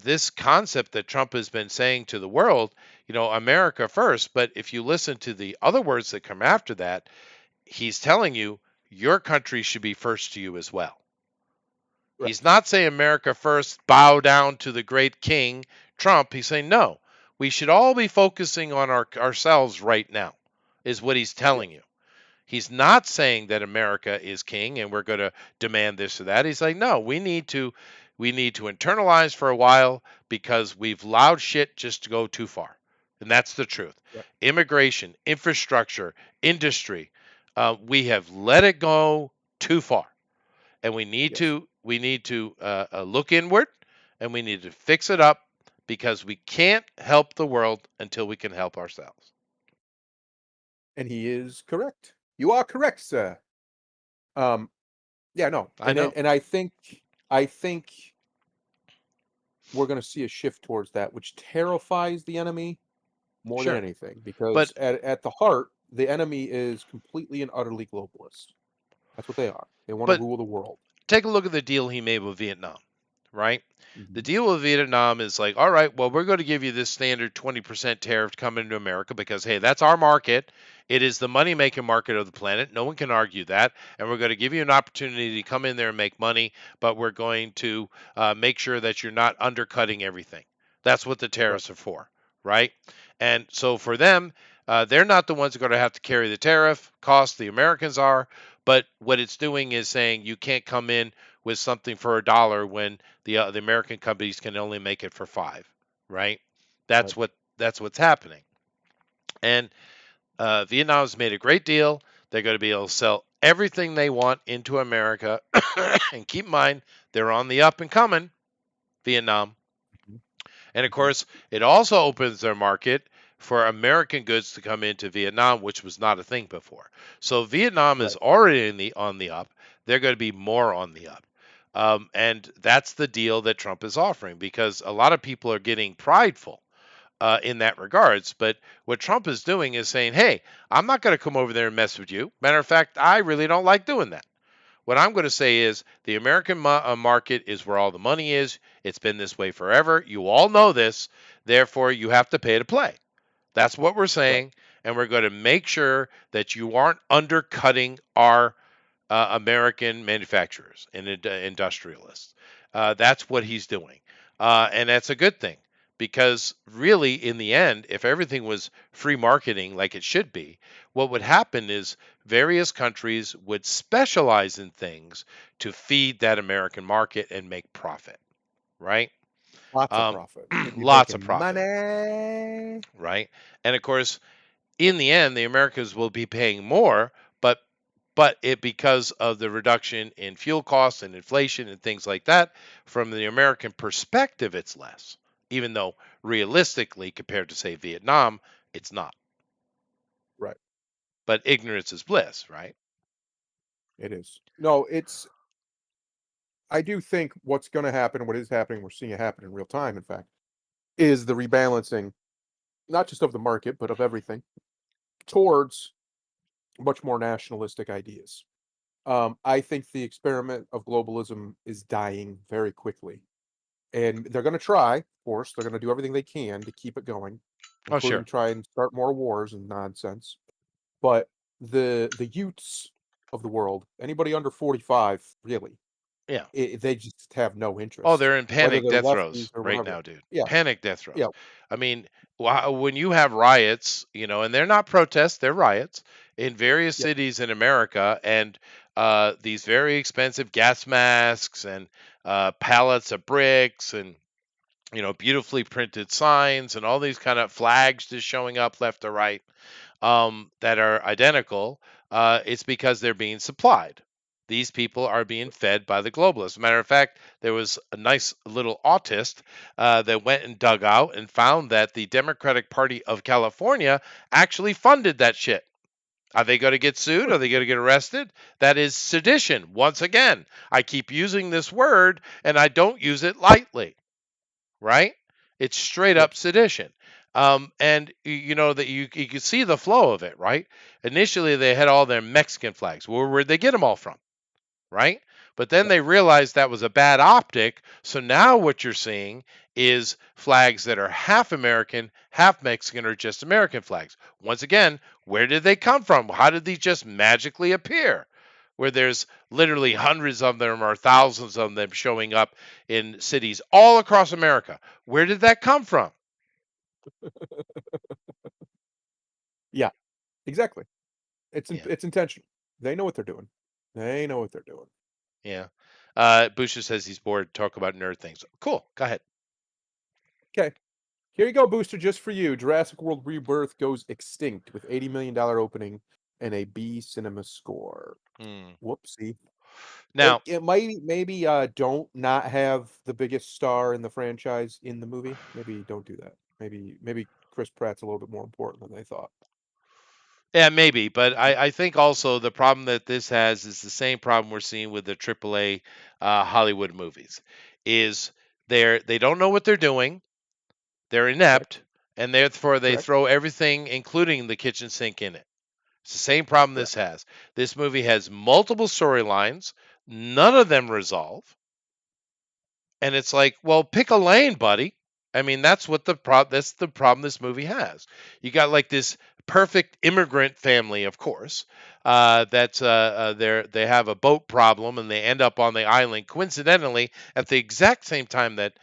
this concept that Trump has been saying to the world, America first. But if you listen to the other words that come after that, he's telling you your country should be first to you as well. Right. He's not saying America first, bow down to the great king Trump. He's saying no, we should all be focusing on ourselves right now, is what he's Yes. telling you. He's not saying that America is king and we're going to demand this or that. He's like, no, we need to internalize for a while because we've allowed shit just to go too far. And that's the truth. Right. Immigration, infrastructure, industry, we have let it go too far. And we need Yes. to look inward, and we need to fix it up because we can't help the world until we can help ourselves. And he is correct. You are correct, sir. Yeah, no. I know. And I think we're gonna see a shift towards that, which terrifies the enemy more than Sure. anything. Because But at the heart, the enemy is completely and utterly globalist. That's what they are. They want to but rule the world. take a look at the deal he made with Vietnam, right? The Mhm. deal with Vietnam is like, all right, well, we're going to give you this standard 20% tariff coming into America because, hey, that's our market. It is the money making market of the planet. No one can argue that. And we're going to give you an opportunity to come in there and make money, but we're going to make sure that you're not undercutting everything. That's what the Right. tariffs are for, right? And so for them, they're not the ones who are going to have to carry the tariff cost. The Americans are. But what it's doing is saying you can't come in with something for $1 when the American companies can only make it for 5, right? Right. That's what's happening. And Vietnam's made a great deal. They're going to be able to sell everything they want into America. And keep in mind, they're on the up and coming, Vietnam. Mhm. And of Mhm. course, it also opens their market for American goods to come into Vietnam, which was not a thing before. So Vietnam is Right. already on the up. They're going to be more on the up. And that's the deal that Trump is offering because a lot of people are getting prideful in that regards. But what Trump is doing is saying, hey, I'm not going to come over there and mess with you. Matter of fact, I really don't like doing that. What I'm going to say is the American market is where all the money is. It's been this way forever. You all know this. Therefore, you have to pay to play. That's what we're Right. saying. And we're going to make sure that you aren't undercutting our American manufacturers and industrialists. That's what he's doing. And that's a good thing because, really, in the end, if everything was free marketing like it should be, what would happen is various countries would specialize in things to feed that American market and make profit, right? Lots of Um, profit. They'd be lots of making profit, money. right? And of course, in the end, the Americans will be paying more, but it because of the reduction in fuel costs and inflation and things like that, from the American perspective, it's less. Even though realistically, compared to say Vietnam, it's not. Right. But ignorance is bliss, right? It is. No, I do think what's going to happen, what is happening, we're seeing it happen in real time, in fact. is the rebalancing, not just of the market, but of everything, towards much more nationalistic ideas. I think the experiment of globalism is dying very quickly. And they're going to try, of course, they're going to do everything they can to keep it going, Oh, including sure. try and start more wars and nonsense. But the youths of the world, anybody under 45, really, Yeah. they just have no Oh, interest, they're in whether panic they're death lefties throes or right whatever. now, dude. Yeah, Panic death yeah, throes. I mean, when you have riots, and they're not protests, they're riots in various yeah. cities in America, and these very expensive gas masks and pallets of bricks and beautifully printed signs and all these kind of flags just showing up left or right that are identical, it's because they're being supplied. These people are being fed by the globalists. Matter of fact, there was a nice little autist that went and dug out and found that the Democratic Party of California actually funded that shit. Are they going to get sued? Are they going to get arrested? That is sedition. Once again, I keep using this word and I don't use it lightly, right? It's straight Yep. up sedition. And you know that you can see the flow of it, right? Initially, they had all their Mexican flags. Where'd they get them all from, right? But then Yep. they realized that was a bad optic. So now what you're seeing is flags that are half American, half Mexican, or just American flags. Once again, where did they come from? How did these just magically appear? Where there's literally hundreds of them or thousands of them showing up in cities all across America. Where did that come from? Yeah, exactly. Yeah, It's intentional. They know what they're doing. They know what they're doing. yeah. Booster says he's bored. Talk about nerd things. Cool. Go ahead. Okay, here you go, Booster, just for you. Jurassic World Rebirth goes extinct with $80 million opening and a B cinema score. Hmm. Whoopsie. Now, It might maybe don't not have the biggest star in the franchise in the movie. Maybe don't do that. Maybe Chris Pratt's a little bit more important than they thought. yeah, maybe, but I think also the problem that this has is the same problem we're seeing with the AAA Hollywood movies, is they don't know what they're doing, they're Correct? inept, and therefore they Correct? throw everything, including the kitchen sink, in it. It's the same problem Correct. this has. This movie has multiple storylines, none of them resolve. And it's like, well, pick a lane, buddy. I mean, that's the problem this movie has. You got like this perfect immigrant family, of course. That's they have a boat problem and they end up on the island coincidentally at the exact same time that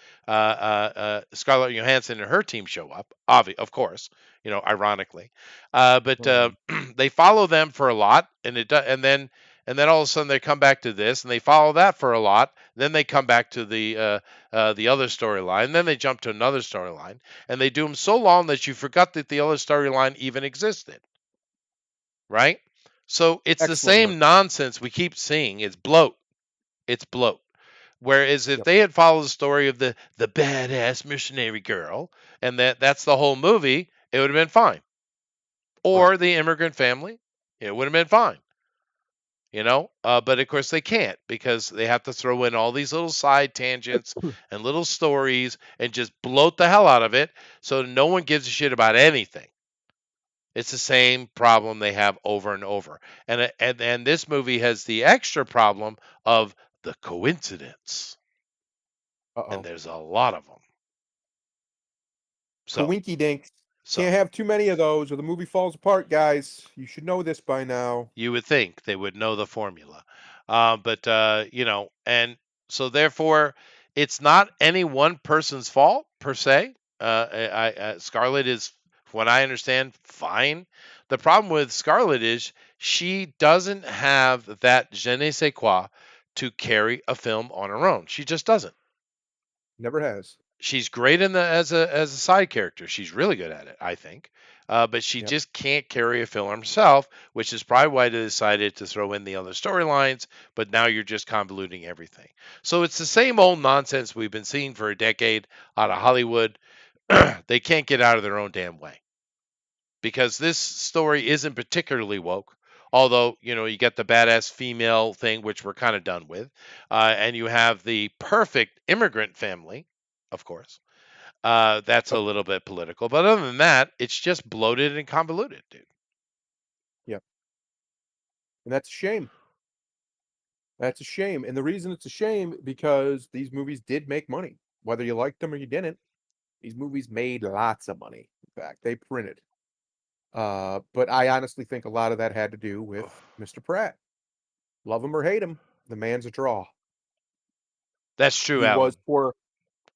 Scarlett Johansson and her team show up. Of course, ironically. But Oh, they follow them for a lot, and then all of a sudden they come back to this, and they follow that for a lot. Then they come back to the other storyline. Then they jump to another storyline, and they do them so long that you forgot that the other storyline even existed. Right? So it's the excellent same word. nonsense we keep seeing. It's bloat. It's bloat. Whereas if Yep. they had followed the story of the badass missionary girl, and that's the whole movie, it would have been fine. Right. Or the immigrant family, it would have been fine. But of course they can't because they have to throw in all these little side tangents and little stories and just bloat the hell out of it so no one gives a shit about anything. It's the same problem they have over and over. And this movie has the extra problem of the coincidence, and Uh-oh. there's a lot of them. So Coinky dinks. so Can't have too many of those or the movie falls apart, guys. You should know this by now. you would think they would know the formula. But and so therefore, it's not any one person's fault per se. Scarlett is, from what I understand, fine. The problem with Scarlett is she doesn't have that je ne sais quoi to carry a film on her own. She just doesn't. Never has. She's great in the as a side character. She's really good at it, I think. But she Yep. just can't carry a film herself, which is probably why they decided to throw in the other storylines. But now you're just convoluting everything. So it's the same old nonsense we've been seeing for a decade out of Hollywood. They can't get out of their own damn way because this story isn't particularly woke. Although you get the badass female thing, which we're kind of done with, and you have the perfect immigrant family, of course, That's a little bit political. But other than that, it's just bloated and convoluted, dude. Yeah. And that's a shame. That's a shame. And the reason it's a shame because these movies did make money. Whether you liked them or you didn't, these movies made lots of money. In fact, they printed. But I honestly think a lot of that had to do with Mr. Pratt. Love him or hate him, the man's a draw. That's true, He was Alan.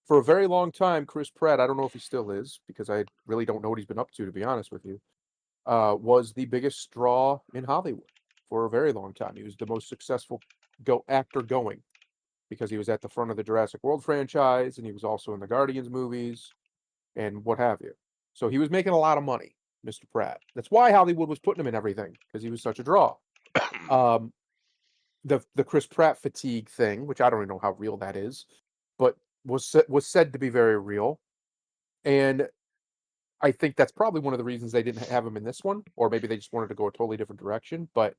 for a very long time, Chris Pratt, I don't know if he still is, because I really don't know what he's been up to be honest with you, was the biggest draw in Hollywood for a very long time. He was the most successful actor going because he was at the front of the Jurassic World franchise and he was also in the Guardians movies and what have you. So he was making a lot of money, Mr. Pratt. That's why Hollywood was putting him in everything because he was such a draw. Um, the Chris Pratt fatigue thing, which I don't even know how real that is, but was said to be very real, and I think that's probably one of the reasons they didn't have him in this one, or maybe they just wanted to go a totally different direction. But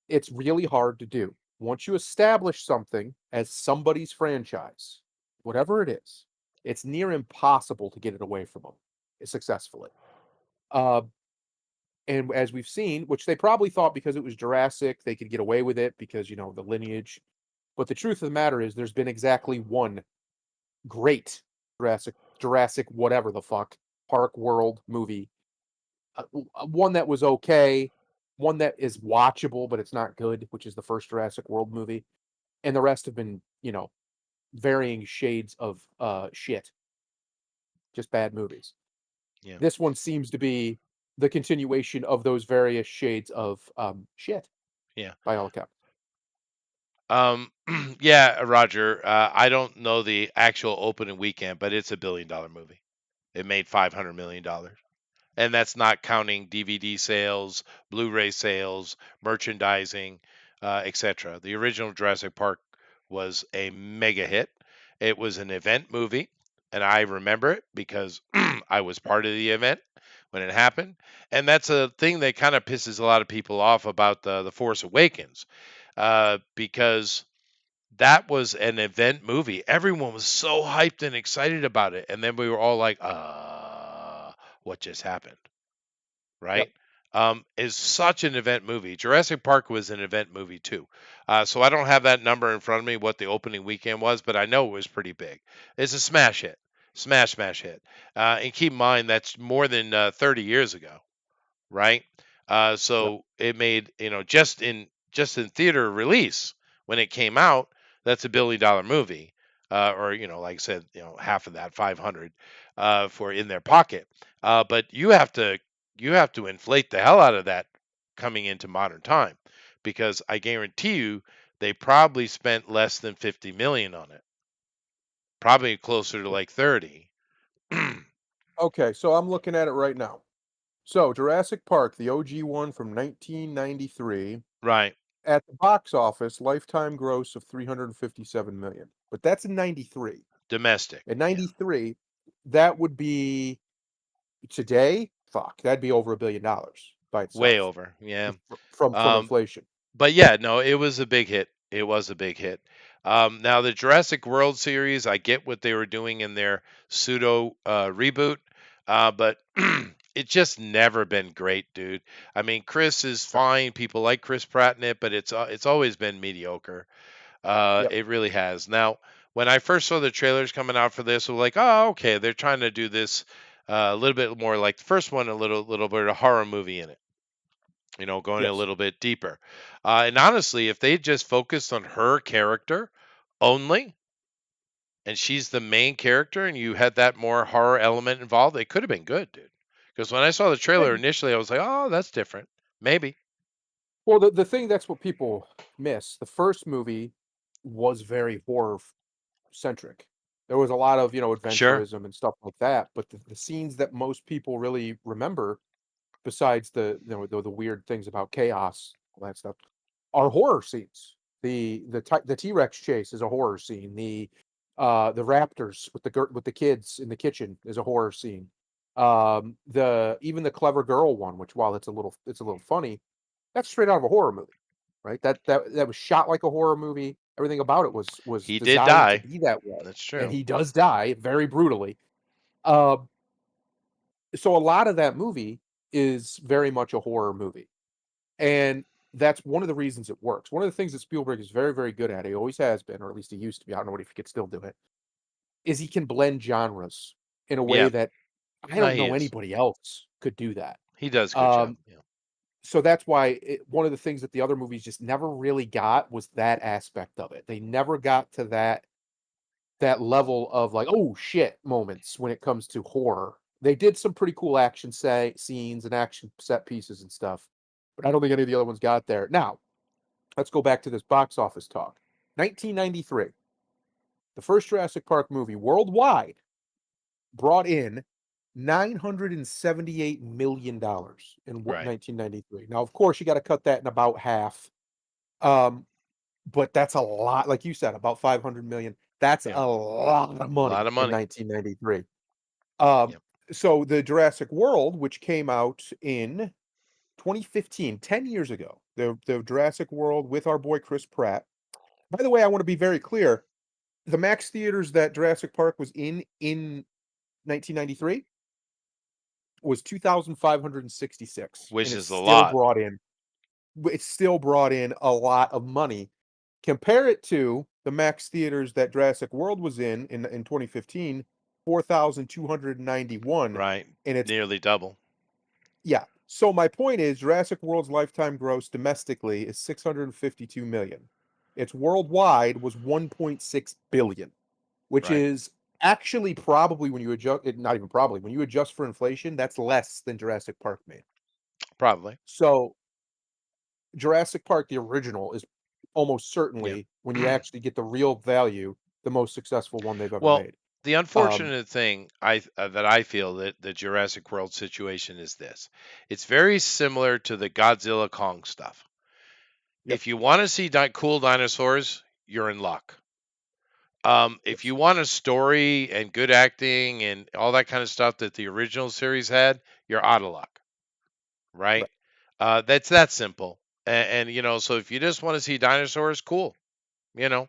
it's really hard to do once you establish something as somebody's franchise, whatever it is. It's near impossible to get it away from them successfully. Uh, and as we've seen, which they probably thought because it was Jurassic, they could get away with it because the lineage. But the truth of the matter is, there's been exactly one great Jurassic whatever the fuck Park World movie. One that was okay, one that is watchable but it's not good, which is the first Jurassic World movie, and the rest have been varying shades of shit, just bad movies. Yeah. This one seems to be the continuation of those various shades of shit. Yeah. By all accounts. Yeah, Roger. I don't know the actual opening weekend, but it's $1 billion movie. It made $500 million. And that's not counting DVD sales, Blu-ray sales, merchandising, etc. The original Jurassic Park was a mega hit. It was an event movie, and I remember it because I was part of the event when it happened. And that's a thing that kind of pisses a lot of people off about the Force Awakens, because that was an event movie. Everyone was so hyped and excited about it, and then we were all like, what just happened?" Yep. Right? Is such an event movie. Jurassic Park was an event movie too. So I don't have that number in front of me, what the opening weekend was, but I know it was pretty big. It's a smash hit, smash hit. And keep in mind that's more than 30 years ago, right? Yep. So it made, just in theater release when it came out, that's $1 billion movie, or like I said, half of that 500 for in their pocket. But you have to inflate the hell out of that coming into modern time, because I guarantee you they probably spent less than 50 million on it, probably closer to like 30. Okay, so I'm looking at it right now. So Jurassic Park, the OG one from 1993, Right, at the box office, lifetime gross of 357 million. But that's in 93. domestic, In yeah, 93, that would be today, fuck, that'd be over $1 billion by way itself over, yeah. from Um, inflation. But yeah, no, it was a big hit. It was a big hit. Now the Jurassic World series, I get what they were doing in their pseudo reboot, but it's just never been great, dude. I mean, Chris is Yep. fine. People like Chris Pratt in it, but it's always been mediocre. Yep. It really has. Now, when I first saw the trailers coming out for this, I was like, oh, okay, they're trying to do this a little bit more like the first one, a little bit of horror movie in it, going a Yes. little bit deeper. And honestly, if they just focused on her character only, and she's the main character, and you had that more horror element involved, it could have been good, dude. Because when I saw the Yeah. trailer initially, I was like, oh, that's different. Maybe. Well, the thing that's what people miss. The first movie was very horror centric. There was a lot of, Sure. adventurism and stuff like that, but the scenes that most people really remember, besides the weird things about chaos, all that stuff, are horror scenes. The T-Rex chase is a horror scene. The raptors with the kids in the kitchen is a horror scene. The even the clever girl one, which while it's a little funny, that's straight out of a horror movie, right? That was shot like a horror movie. Everything about it was He did designed to die. be that way, That's and true. he does die very brutally. Um, so a lot of that movie is very much a horror movie, and that's one of the reasons it works. One of the things that Spielberg is very, very good at, he always has been, or at least he used to be. I don't know if he could still do it. Is he can blend genres in a way Yeah, that I no, don't he know is. anybody else could do that. He does a good job. Um, Yeah. so that's why one of the things that the other movies just never really got was that aspect of it. They never got to that level of like, oh shit moments when it comes to horror. They did some pretty cool action scenes and action set pieces and stuff, but I don't think any of the other ones got there. Now, let's go back to this box office talk. 1993, the first Jurassic Park movie worldwide brought in $978 million in Right. 1993. Now, of course, you got to cut that in about half. Um, but that's a lot. Like you said, about 500 million. That's Yeah. a lot of A lot money of in money. 1993. Um, Yeah. so the Jurassic World, which came out in 2015, 10 years ago, the Jurassic World with our boy Chris Pratt. By the way, I want to be very clear. The max theaters that Jurassic Park was in 1993 was 2,566, and Which is a lot. it still brought in a lot of money. Compare it to the max theaters that Jurassic World was in 2015, 4,291, Right. and it's Nearly double. yeah. So my point is Jurassic World's lifetime gross domestically is 652 million. Its worldwide was 1.6 billion, which Right. is actually probably when you adjust it, not even probably, when you adjust for inflation, that's less than Jurassic Park made. Probably. So Jurassic Park, the original, is almost Yeah. certainly, when you actually get the real value, the most successful one they've ever Well, made. the Um, unfortunate thing that I feel that the Jurassic World situation is this. It's very similar to the Godzilla Kong stuff. yep. If you want to see cool dinosaurs, you're in luck. If Yes. you want a story and good acting and all that kind of stuff that the original series had, you're out of luck, right? Right. That's that simple. And so if you just want to see dinosaurs, cool. You know,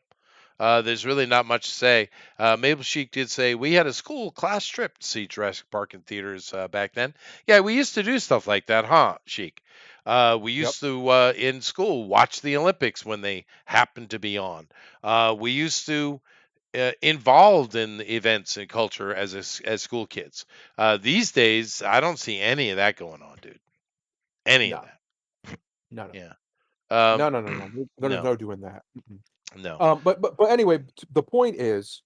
there's really not much to say. Maple Sheik did say we had a school class trip to see Jurassic Park in theaters back then. Yeah, we used to do stuff like that, huh, Sheik? We Yep. used to in school watch the Olympics when they happened to be on. We used to involved in events and culture as school kids. These days, I don't see any of that going on, dude. Any of No. that. No. No. Yeah. No. No. No. No. There's No. no doing that. Mm-mm. No. But anyway, the point is,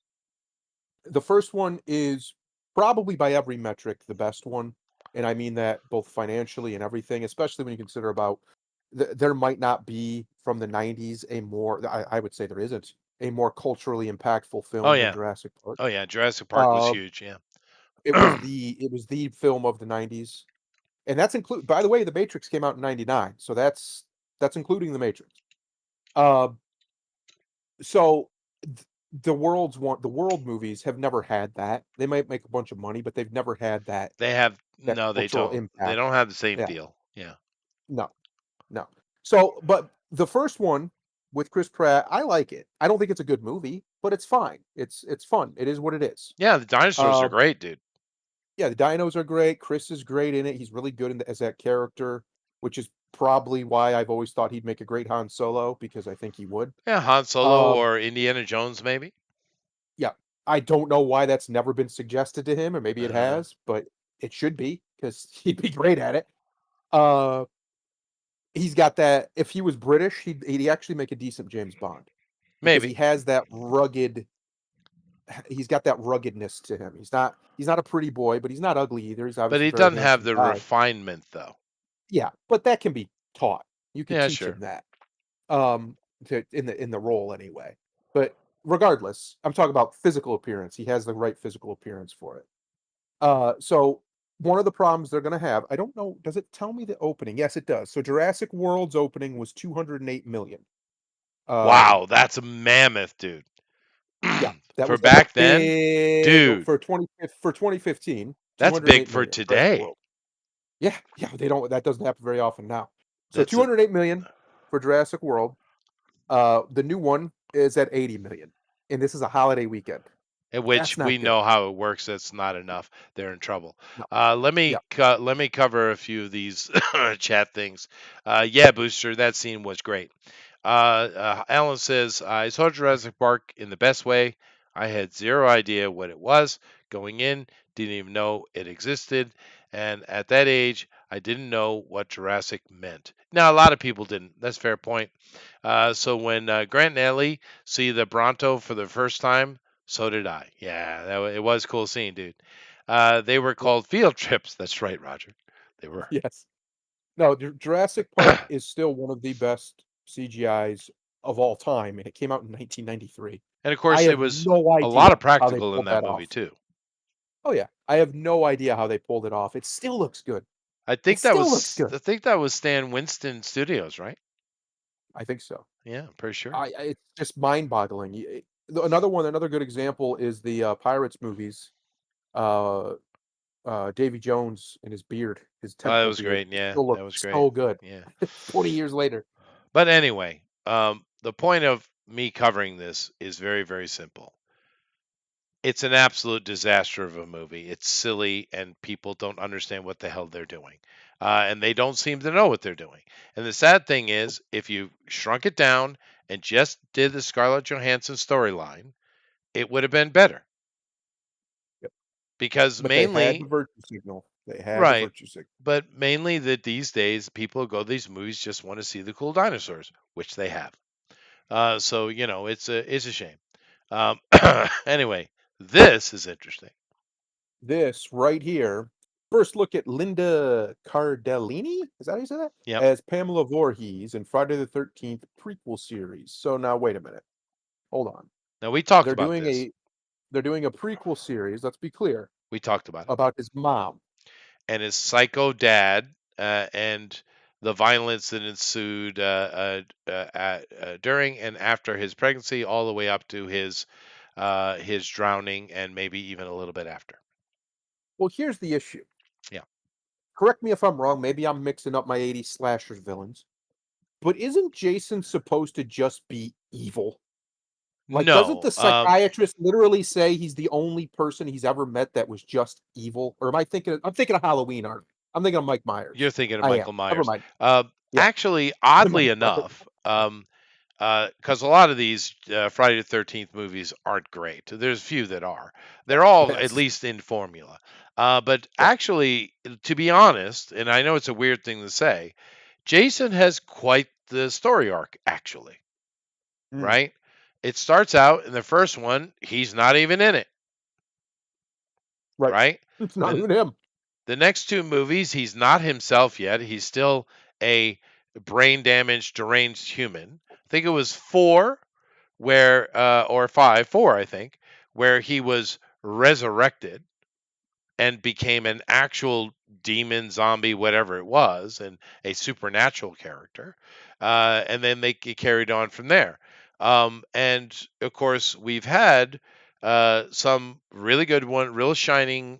the first one is probably by every metric the best one, and I mean that both financially and everything. Especially when you consider about there might not be from the '90s a more I would say there isn't a more culturally impactful Oh film than yeah. Jurassic Park. Oh yeah. Jurassic Park was Uh, huge. Yeah. it was the film of the '90s, and that's include. By the way, The Matrix came out in '99, so that's including The Matrix. Uh, so the world movies have never had that. They might make a bunch of money, but they've never had They have that no. They cultural don't. They impact. don't have the same Yeah, feel. Yeah. no, no. So, but the first one with Chris Pratt, I like it. I don't think it's a good movie, but it's fine. It's fun. It is what it is. Yeah. The dinosaurs are Uh, great, dude. yeah, the dinos are great. Chris is great in it. He's really good as that character, which is probably why I've always thought he'd make a great Han Solo because I think he would. Yeah. Han Solo Um, or Indiana Jones, maybe. yeah, I don't know why that's never been suggested to him, or maybe it Uh, has, but it should be because he'd be great at it. Uh, he's got that. If he was British, he'd actually make a decent James Bond because he maybe. has that rugged. He's got that ruggedness to him. He's not a pretty boy, but he's not ugly either. He's But obviously he a very doesn't have handsome the guy. refinement, though. Yeah, but that can be taught. You could Yeah. teach him Sure. that. Um, in the role anyway. But regardless, I'm talking about physical appearance. He has the right physical appearance for it. So one of the problems they're going to have, I don't know, does it tell me the opening? Yes, it does. So Jurassic World's opening was 208 million. Um, Wow. That's a mammoth, dude. yeah, that For was a back then, big dude. for 2015, That's 208 big for million Jurassic today. World. Yeah, yeah, that doesn't happen very often now. So That's a 208 million for Jurassic World. The new one is at 80 million, and this is a holiday weekend. in which That's not we good. know how it works. That's not enough. They're in trouble. No. Let Yeah. me let me cover a few of these chat things. Yeah, Booster, that scene was great. Alan says, I saw Jurassic Park in the best way. I had zero idea what it was going in, didn't even know it existed. And at that age, I didn't know what Jurassic meant. Now, a lot of people didn't. That's a fair point. So when Grant and Ellie see the Bronto for the first time, so did I. Yeah, it was cool seeing, dude. They were Yep. called field trips. That's right, Roger. They were. Yes. No, Jurassic Park is still one of the best CGIs of all time, and it came out in 1993. And of I course, it have was no a lot idea of how they practical in pulled that that movie off. too. Oh yeah, I have no idea how they pulled it off. It still looks good. I It think that still looks was good. I think that was Stan Winston Studios, right? I think so. Yeah, I'm pretty sure. It's just mind-boggling. Another good example is the Pirates movies. Uh, Davy Jones and his beard, his Oh, that tentacle was beard, great. Yeah, still that looks was great. so good. Yeah. 20 years later. But anyway, the point of me covering this is very, very simple. It's an absolute disaster of a movie. It's silly, and people don't understand what the hell they're doing. And they don't seem to know what they're doing. And the sad thing is, if you shrunk it down and just did the Scarlett Johansson storyline, it would have been better. Yep. Because But they had the mainly, virtue signal. They had the right, virtue signal. but mainly that these days people go to these movies just want to see the cool dinosaurs, which they have. So it's a shame. Um, anyway, this is interesting. This right here, first look at Linda Cardellini. Is that how you say that? Yep. As Pamela Voorhees in Friday the 13th prequel series. So now wait a minute. Hold on. Now we talked They're about doing this. a they're doing a prequel series, let's be clear, We talked about it. about his mom. And his psycho dad and the violence that ensued during and after his pregnancy, all the way up to his drowning, and maybe even a little bit after. Well, here's the issue. Yeah. Correct me if I'm wrong, maybe I'm mixing up my 80s slashers villains. But isn't Jason supposed to just be evil? Like, doesn't No. the psychiatrist literally say he's the only person he's ever met that was just evil? Or am I thinking I'm thinking of Halloween, aren't I? I'm thinking of Mike You're Myers. thinking of I am. Michael Never Myers. mind. Yeah. Actually, Mike oddly Myers. enough, because a lot of these Friday the 13th movies aren't great. There's a few that are. They're all at Yes. least in formula. But Yep. actually, to be honest, and I know it's a weird thing to say, Jason has quite the story arc, actually, Mm, right? It starts out in the first one, he's not even in it, right. right? It's not The even him. the next two movies, he's not himself yet. He's still a brain damaged, deranged human. I think it was four where or four, I think, where he was resurrected and became an actual demon, zombie, whatever it was, and a supernatural character. And then they carried on from there. And of course, we've had some really good real shining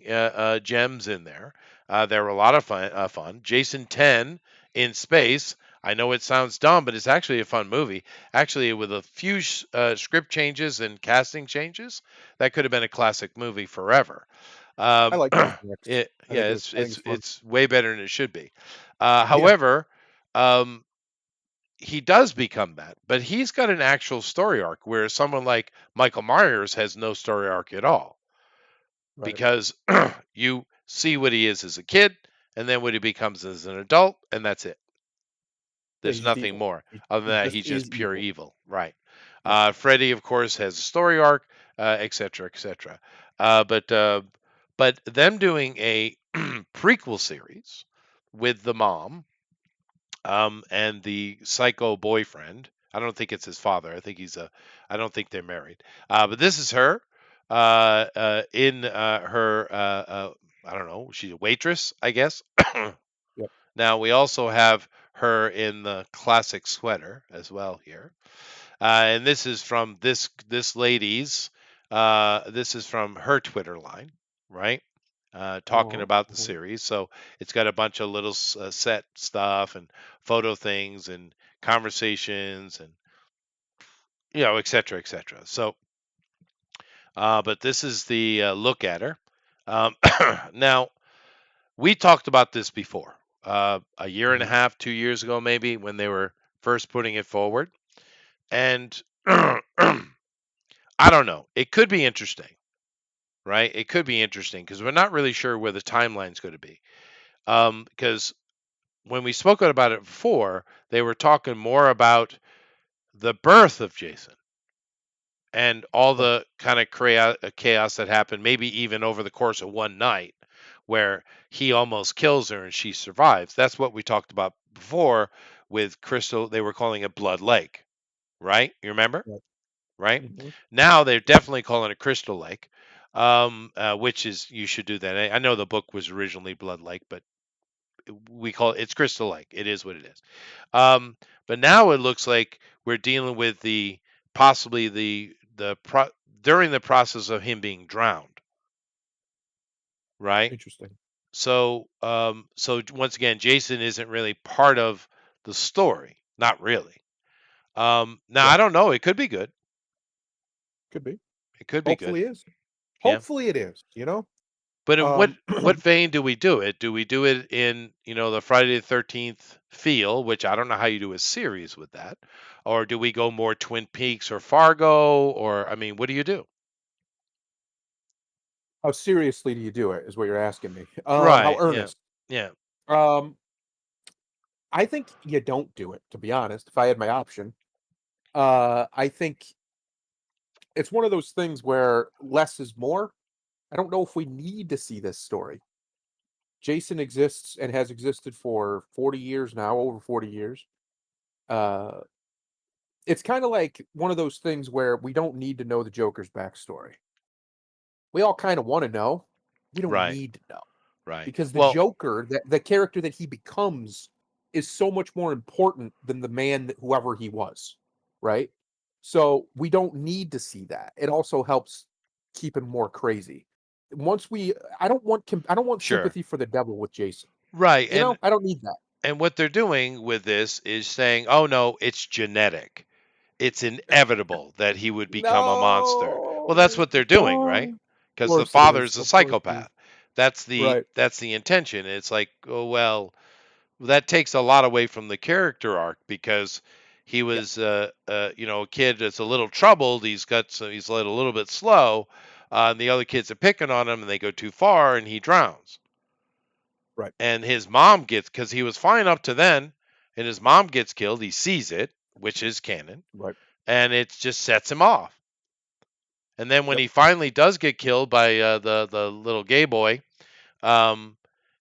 gems in there. There were a lot of fun. Jason 10 in space. I know it sounds dumb, but it's actually a fun movie. Actually, with a few script changes and casting changes, that could have been a classic movie forever. I Um, like Jason X. yeah, I think it's fun. it's way better than it should be. Yeah. However, um, he does become that, but he's got an actual story arc, where someone like Michael Myers has no story arc at all, Right. because you see what he is as a kid, and then what he becomes as an adult, and that's it. Yeah, There's he's just nothing evil. more He, other he than that. just He's is just pure evil. evil, right? Yeah. Freddy, of course, has a story arc, etc., etc. But them doing a prequel series with the mom and the psycho boyfriend. I don't think it's his father. I think he's a. I don't think they're married. But this is her in her. I don't know. She's a waitress, I guess. Yep. Now we also have her in the classic sweater as well here, and this is from this lady's. This is from her Twitter line, right? Talking Uh-huh. about the Uh-huh. series. So it's got a bunch of little set stuff and photo things and conversations and et cetera, et cetera. So But this is the look at her. Um, now, we talked about this before, a year and a Mhm. half, 2 years ago, maybe, when they were first putting it forward. And I don't know. It could be interesting, right? It could be interesting because we're not really sure where the timeline's going to be. Because when we spoke about it before, they were talking more about the birth of Jason and all Right. the kind of chaos that happened, maybe even over the course of one night, where he almost kills her and she survives. That's what we talked about before with Crystal. They were calling it Blood Lake, right? You remember? Right. Right? Mhm. Now they're definitely calling it Crystal Lake, which is, you should do that. I know the book was originally Blood Lake, but we call it's Crystal Lake. It is what it is. But now it looks like we're dealing with the possibly during the process of him being drowned, right? Interesting. So once again, Jason isn't really part of the story, not really. Now Yeah. I don't know. It could be good. Could be. It could be good. Hopefully is. Yeah. Hopefully it is. You know. But in what Um. what vein do we do it? Do we do it in, the Friday the 13th feel, which I don't know how you do a series with that, or do we go more Twin Peaks or Fargo, or I mean, what do you do? How seriously do you do it? Is what you're asking me. How Right. Yeah. earnest? Yeah. Um. I think you don't do it. To be honest, if I had my option, I think it's one of those things where less is more. I don't know if we need to see this story. Jason exists and has existed for 40 years now, over 40 years. Uh, it's kind of like one of those things where we don't need to know the Joker's backstory. We all kind of want to know. We don't Right. need to know Right. because the Well, Joker, the character that he becomes, is so much more important than the man that whoever he was, right? So we don't need to see that. It also helps keep him more crazy. Once we, I don't want sure. sympathy for the devil with Jason. Right. You know, I don't need that. And what they're doing with this is saying, "Oh no, it's genetic. It's inevitable that he would become a monster." Well, that's No, what they're doing, right? no. Of Because the course it is. father's a Of course it is. psychopath. That's the Right. that's the intention. It's like, oh well, that takes a lot away from the character arc because he Yeah. was, a kid that's a little troubled. He's a little bit slow, and the other kids are picking on him, and they go too far, and he drowns. Right. And his mom gets, because he was fine up to then, and his mom gets killed. He sees it, which is canon, Right. and it just sets him off. And then when Yep. he finally does get killed by the little gay boy, um,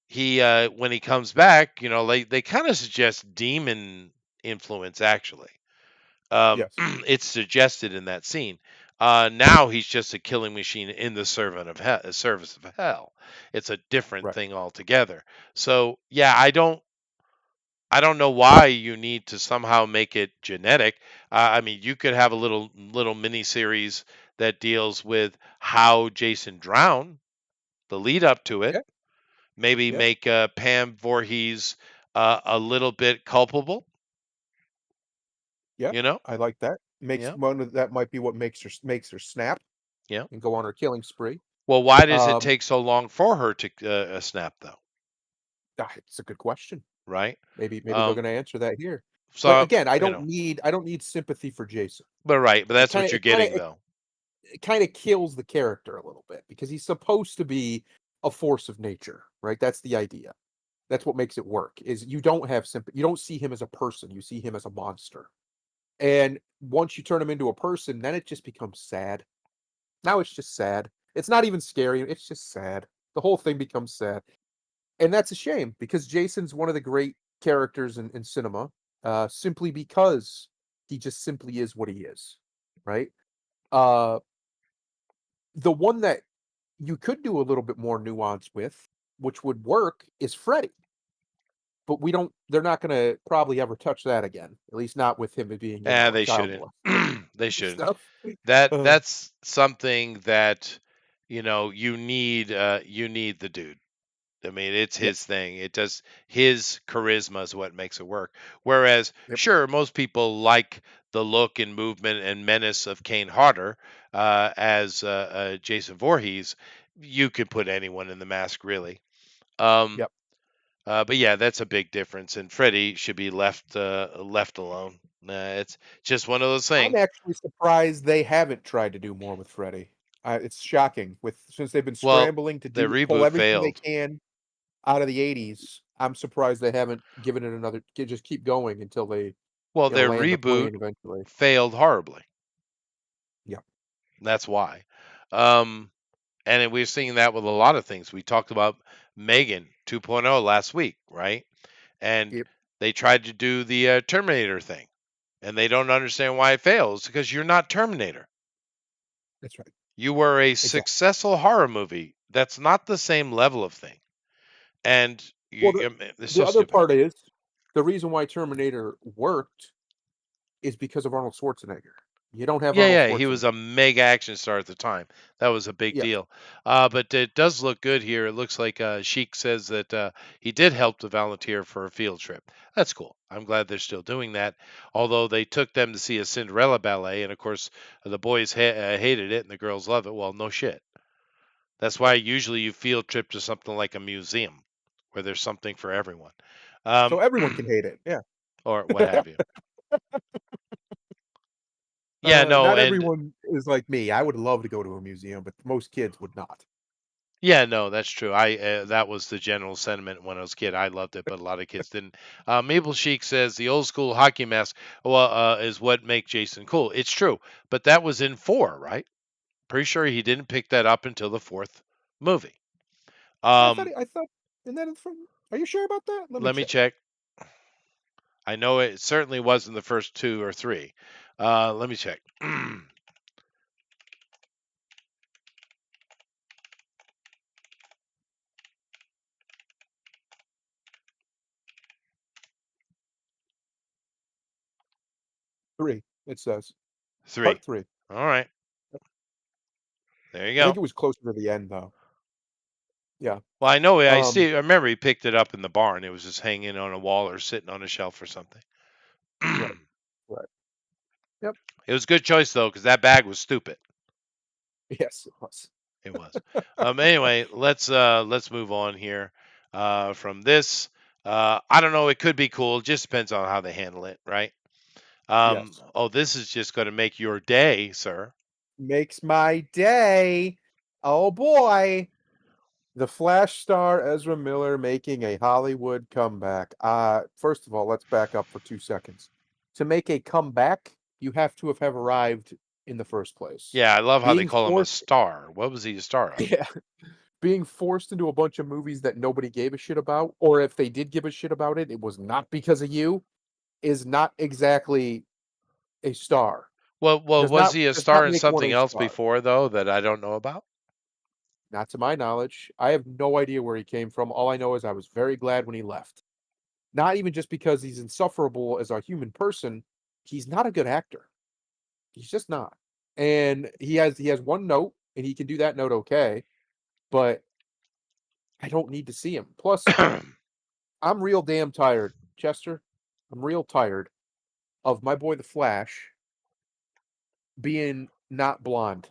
he when he comes back, they kind of suggest demon influence actually. Yes. It's suggested in that scene. Now he's just a killing machine in the service of hell. It's a different Right. thing altogether. So yeah, I don't know why you need to somehow make it genetic. I mean, you could have a little mini series that deals with how Jason drowned, the lead up to it. Yeah. Maybe Yeah. make Pam Voorhees a little bit culpable. Yeah. You know? I like that. Makes Yeah, one of that might be what makes her snap yeah. and go on her killing spree. Well, why does it Um, take so long for her to snap, though? it's a good question. Right? Maybe they're Um, going to answer that here. But so again, you know, I don't need sympathy for Jason. but It that's kind what of you're it kind of getting, though. it kind of kills the character a little bit because he's supposed to be a force of nature, right? That's the idea. That's what makes it work. Is you don't have sympathy. You don't see him as a person. You see him as a monster. And once you turn him into a person, then it just becomes sad. Now it's just sad. It's not even scary. It's just sad. The whole thing becomes sad. And that's a shame because Jason's one of the great characters in cinema, simply because he just simply is what he is, right? Uh, the one that you could do a little bit more nuance with, which would work, is Freddy. But we don't. They're not going to probably ever touch that again. At least not with him being, a They child shouldn't. molester They and shouldn't. stuff. That Uh, that's something that you need the dude. I mean, it's yep. his thing. It does his charisma is what makes it work. Whereas, Yep. sure, most people like the look and movement and menace of Kane Hodder as Jason Voorhees, you could put anyone in the mask, really. Um, Yep. but yeah, that's a big difference, and Freddy should be left alone. It's just one of those I'm things. actually surprised they haven't tried to do more with Freddy. It's shocking since they've been Well, scrambling to the pull reboot everything they failed. can out of the '80s. I'm surprised they haven't given it just keep going until they, Well, their land the reboot plane eventually. failed horribly. Yeah. That's why. Um, and we're seeing that with a lot of things. We talked about Megan 2.0 last week, right? And Yep. they tried to do the Terminator thing, and they don't understand why it fails because you're not Terminator. That's right. You were a Exactly. successful horror movie. That's not the same level of thing. And Well, it's the so other stupid. part is the reason why Terminator worked is because of Arnold Schwarzenegger. You don't have Yeah, Arnold yeah, he was Schwarzenegger. a mega action star at the time. That was a big Yes. deal. But it does look good here. It looks like Sheik says that he did help to volunteer for a field trip. That's cool. I'm glad they're still doing that. Although they took them to see a Cinderella ballet, and of course the boys hated it and the girls love it. Well, no shit. That's why usually you field trip to something like a museum where there's something for everyone, So um, everyone can hate it. Yeah. or what have you. Yeah, no, Not and everyone is like me. I would love to go to a museum, but most kids would not. yeah, no, that's true. I that was the general sentiment when I was a kid. I loved it, but a lot of kids didn't. Maple Chic says the old school hockey mask, well, is what make Jason cool. It's true, but that was in 4, right? Pretty sure he didn't pick that up until the 4th movie. I thought, and then from, are you sure about that? Let me Let me check. check. I know it certainly wasn't the first 2 or 3. Let me check. 3, it says. 3. Part 3. All right, there you I think go. it was closer to the end though. Yeah. Well, I know. I Um, see. I remember he picked it up in the barn. It was just hanging on a wall or sitting on a shelf or something. right. Right. Yep. It was a good choice though, because that bag was stupid. Yes, it was. It was. Anyway, let's move on here. From this, I don't know. It could be cool. It just depends on how they handle it, right? Yes. Oh, this is just going to make your day, sir. Makes my day. Oh boy. The Flash star Ezra Miller making a Hollywood comeback. First of all, let's back up for 2 seconds. To make a comeback, you have to have arrived in the first place. Yeah, I love how they Being call him a forced, star. What was he a star of? yeah, being forced into a bunch of movies that nobody gave a shit about, or if they did give a shit about it, it was not because of you, is not exactly a star. Well, was he a Does not star in make one something a else star. before though that I don't know about? Not to my knowledge. I have no idea where he came from. All I know is I was very glad when he left. Not even just because he's insufferable as a human person, he's not a good actor. He's just not. And he has one note and he can do that note okay, but I don't need to see him. Plus, I'm real damn tired, Chester. I'm real tired of my boy the Flash being not blonde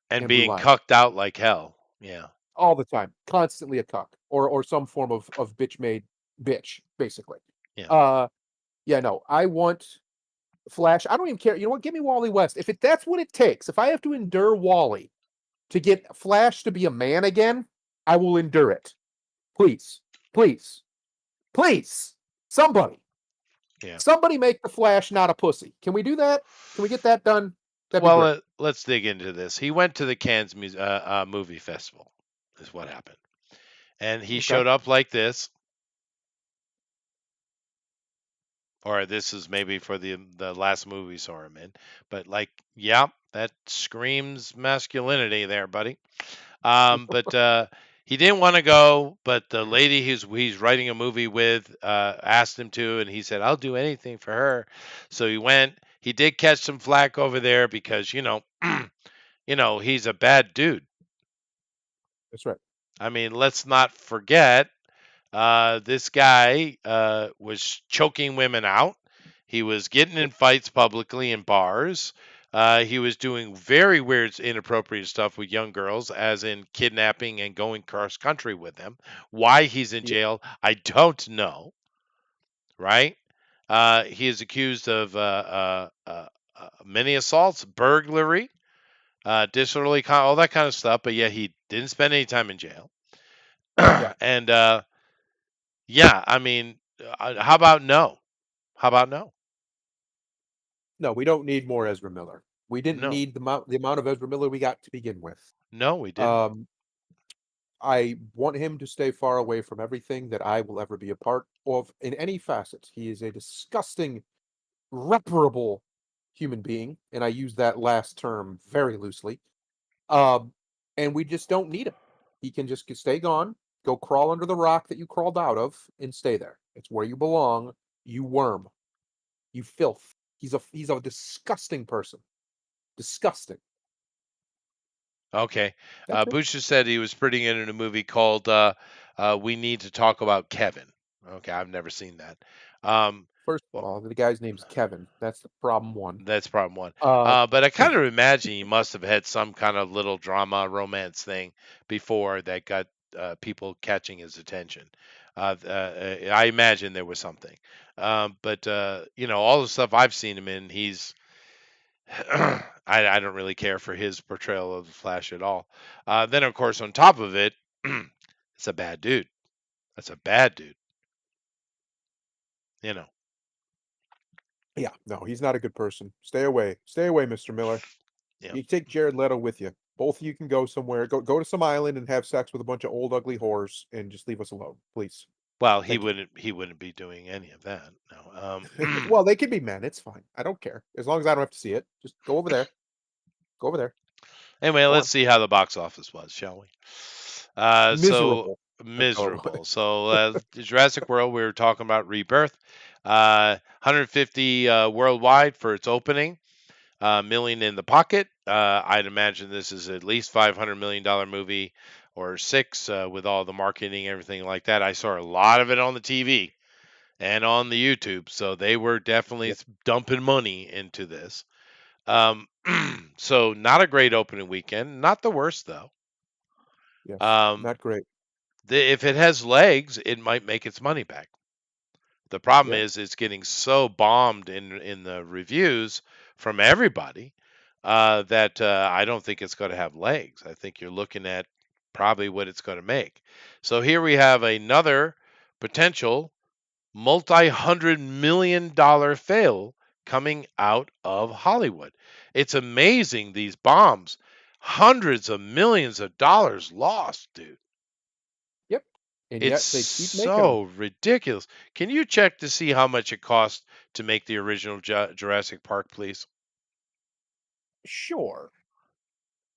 And and being blue-eyed cucked out like hell. Yeah, all the time, constantly a cuck or some form of bitch made bitch, basically. yeah. Uh yeah, no, I want Flash. I don't even care. You know what? Give me Wally West. That's what it takes, if I have to endure Wally to get Flash to be a man again, I will endure it. Please, please, please, somebody, Yeah. somebody make the Flash not a pussy. Can we do that? Can we get that done? That'd be Well, great. let's dig into this. He went to the Cannes Movie Festival, is what happened, and he Okay. showed up like this. Or this is maybe for the last movie saw him in, but like, yeah, that screams masculinity there, buddy. But he didn't want to go, but the lady he's writing a movie with asked him to, and he said, "I'll do anything for her." So he went. He did catch some flack over there because he's a bad dude. That's right. I mean, let's not forget this guy was choking women out. He was getting in fights publicly in bars. He was doing very weird, inappropriate stuff with young girls, as in kidnapping and going cross country with them. Why he's in Yep. jail, I don't know. Right? He is accused of many assaults, burglary, disorderly, all that kind of stuff. But yet he didn't spend any time in jail. Yeah. And yeah, I mean, how about no? How about no? No, we don't need more Ezra Miller. We didn't No, need the amount of Ezra Miller we got to begin with. no, we didn't. Um, I want him to stay far away from everything that I will ever be a part of in any facet. He is a disgusting, reparable human being, and I use that last term very loosely. Um, and we just don't need him. He can just stay gone, go crawl under the rock that you crawled out of, and stay there. It's where you belong, you worm, you filth. He's a disgusting person. Disgusting. Okay. That's it. Bush said he was putting it in a movie called We Need to Talk About Kevin. Okay, I've never seen that. First of Well, all, the guy's name's Kevin. That's the problem one. that's problem one. Uh, But I kind of imagine he must have had some kind of little drama romance thing before that got people catching his attention. I imagine there was something. But all the stuff I've seen him in, he's I don't really care for his portrayal of the Flash at all. Then, of course, on top of it, it's a bad dude. That's a bad dude. You know. yeah, no, he's not a good person. Stay away. Stay away, Mr. Miller. Yeah. You take Jared Leto with you. Both of you can go somewhere. Go to some island and have sex with a bunch of old ugly whores and just leave us alone, please. Well, he Thank you. wouldn't. He wouldn't be doing any of that. No. Well, they can be men. It's fine. I don't care. As long as I don't have to see it. Just go over there. Go over there. Anyway, Go let's on. see how the box office was, shall we? So Miserable. That's how it was. miserable. So Jurassic World, we were talking about Rebirth. 150 worldwide for its opening. Million in the pocket. I'd imagine this is at least $500 million movie or six with all the marketing, everything like that. I saw a lot of it on the TV and on the YouTube, so they were definitely Yep. dumping money into this. Um, so not a great opening weekend. Not the worst though. Yes. Um, Not great. if it has legs, it might make its money back. The problem Yeah. is it's getting so bombed in the reviews from everybody that I don't think it's going to have legs. I think you're looking at probably what it's going to make. So here we have another potential multi-$100 million fail coming out of Hollywood. It's amazing these bombs, hundreds of millions of dollars lost, dude. Yep. And It's yet they keep making so them. ridiculous. Can you check to see how much it cost to make the original Jurassic Park, please? Sure.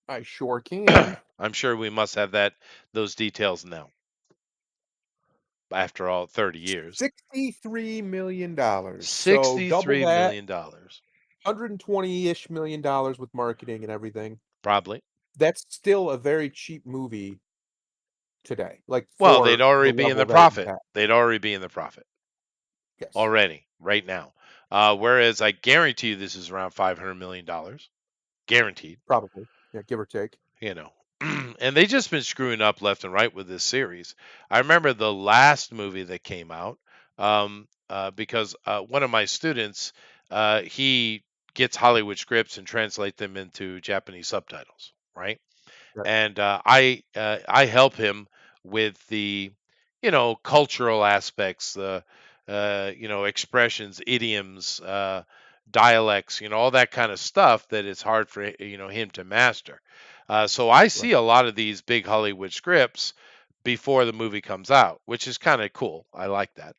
I sure can. I'm sure we must have those details now. After all, 30 years. $63 million. So double $63 that. million dollars. 120-ish million dollars with marketing and everything. Probably. That's still a very cheap movie today. Like Well, they'd for the already be in the level that it profit. had. They'd already be in the profit Yes. already, right now. Whereas I guarantee you this is around $500 million. Guaranteed. Probably. Yeah, give or take. you know. And they just been screwing up left and right with this series. I remember the last movie that came out because one of my students he gets Hollywood scripts and translate them into Japanese subtitles, right? Right. And I help him with the cultural aspects, the expressions, idioms, dialects, all that kind of stuff that it's hard for him to master. So I Right. see a lot of these big Hollywood scripts before the movie comes out, which is kind of cool. I like that.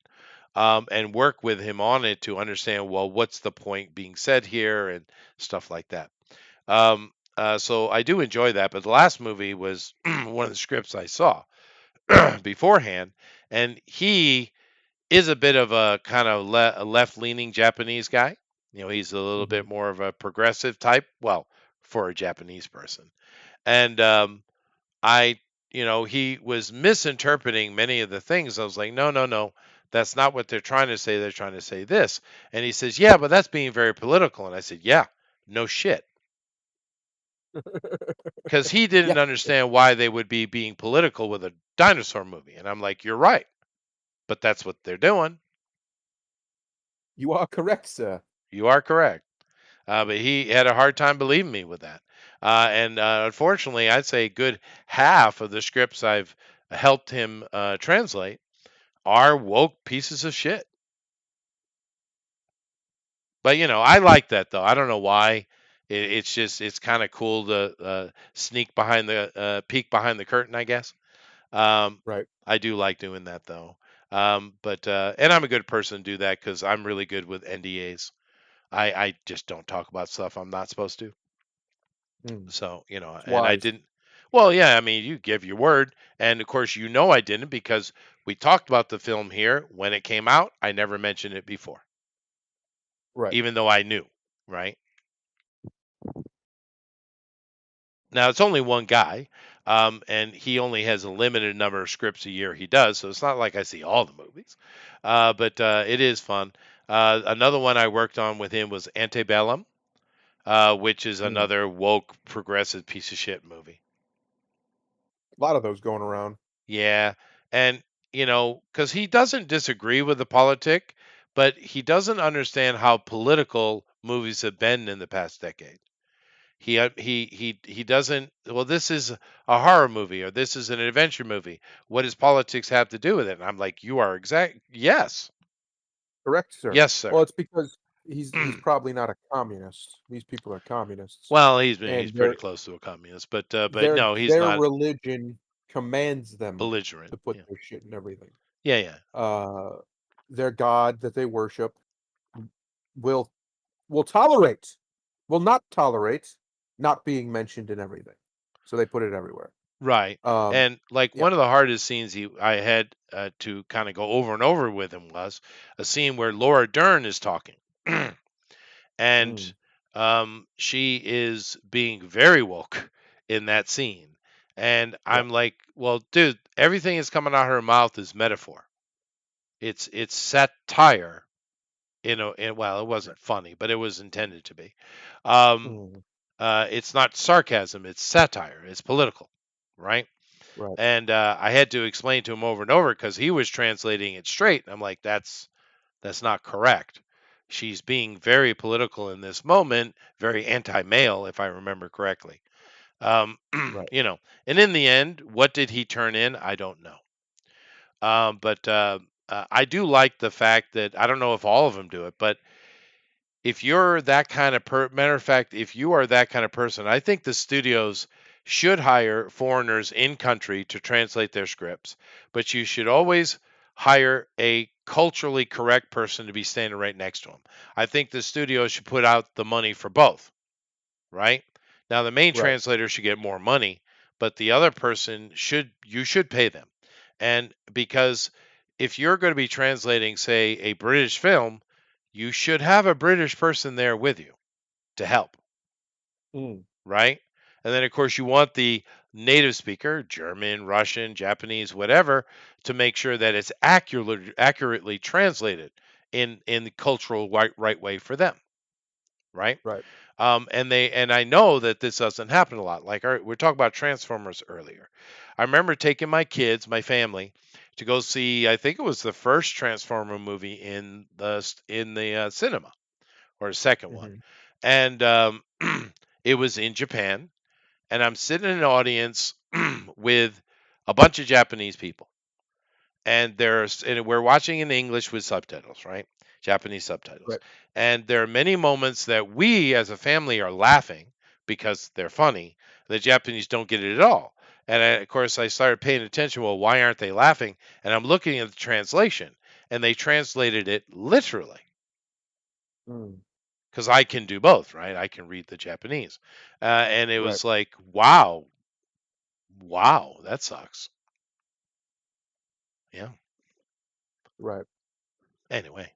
And work with him on it to understand, well, what's the point being said here and stuff like that. So I do enjoy that. But the last movie was one of the scripts I saw beforehand, and he is a bit of a kind of a left-leaning Japanese guy. He's a little Hmm. bit more of a progressive type. Well, for a Japanese person, and I, he was misinterpreting many of the things. I was like, no, no, no, That's not what they're trying to say. They're trying to say this. And he says, yeah, but that's being very political. And I said, yeah, no shit. Because he Yeah, didn't understand why they would be being political with a dinosaur movie. And I'm like, you're right. But that's what they're doing. you are correct, sir. You are correct. But he had a hard time believing me with that. And unfortunately, I'd say a good half of the scripts I've helped him translate are woke pieces of shit. But I like that though. I don't know why. It's just it's kind of cool to peek behind the curtain, I guess. Um, Right. I do like doing that though. But and I'm a good person to do that because I'm really good with NDAs. I just don't talk about stuff I'm not supposed to. Mm, So, it's and I wise. didn't. Well, yeah, I mean, you give your word. And of course, I didn't because we talked about the film here when it came out. I never mentioned it before, Right. even though I knew, right? Now, it's only one guy, and he only has a limited number of scripts a year he does. So it's not like I see all the movies, but it is fun. Another one I worked on with him was Antebellum, which is Mm. another woke, progressive piece of shit movie. A lot of those going around. Yeah. And, because he doesn't disagree with the politic, but he doesn't understand how political movies have been in the past decade. He doesn't, well, this is a horror movie or this is an adventure movie. What does politics have to do with it? And I'm like, you are exact. Yes. Correct, sir. Yes, Well, sir. it's because he's probably not a communist. These people are communists, Well, he's and pretty close to a communist, but their no, he's their not religion commands them belligerent. to put Yeah. their shit in everything. Yeah, yeah. Uh, their god that they worship will will tolerate, will not tolerate not being mentioned in everything. So they put it everywhere. Right. Um, And like yeah. one of the hardest scenes I had to kind of go over and over with him was a scene where Laura Dern is talking. And Mm, she is being very woke in that scene. And yeah. I'm like, well, dude, everything that's coming out of her mouth is metaphor. It's satire. Well, it Right. wasn't funny, but it was intended to be. Um, Mm, it's not sarcasm; it's satire. It's political, right? right. And I had to explain to him over and over because he was translating it straight. And I'm like, that's not correct. She's being very political in this moment, very anti-male, if I remember correctly. Um, Right. and in the end, what did he turn in? I don't know. But I do like the fact that I don't know if all of them do it, but if you're that kind of matter of fact, if you are that kind of person, I think the studios should hire foreigners in country to translate their scripts, but you should always hire a culturally correct person to be standing right next to them. I think the studio should put out the money for both, right? Now the main Right. translator should get more money, but the other person should pay them. And because if you're going to be translating, say, a British film, you should have a British person there with you to help, Mm, right? And then, of course, you want the native speaker, German, Russian, Japanese, whatever, to make sure that it's accurately translated in the cultural right way for them, right? right. And I know that this doesn't happen a lot. Like we're talking about Transformers earlier. I remember taking my kids, my family, to go see. I think it was the first Transformer movie in the cinema, or the second one, Hmm. and it was in Japan. And I'm sitting in an audience with a bunch of Japanese people, and we're watching in English with subtitles, right? Japanese subtitles. Right. And there are many moments that we as a family are laughing because they're funny. The Japanese don't get it at all. And of course, I started paying attention. Well, why aren't they laughing? And I'm looking at the translation, and they translated it literally Mm, because I can do both, right? I can read the Japanese, and it right. was like, wow, wow, that sucks. Yeah. Right. Anyway,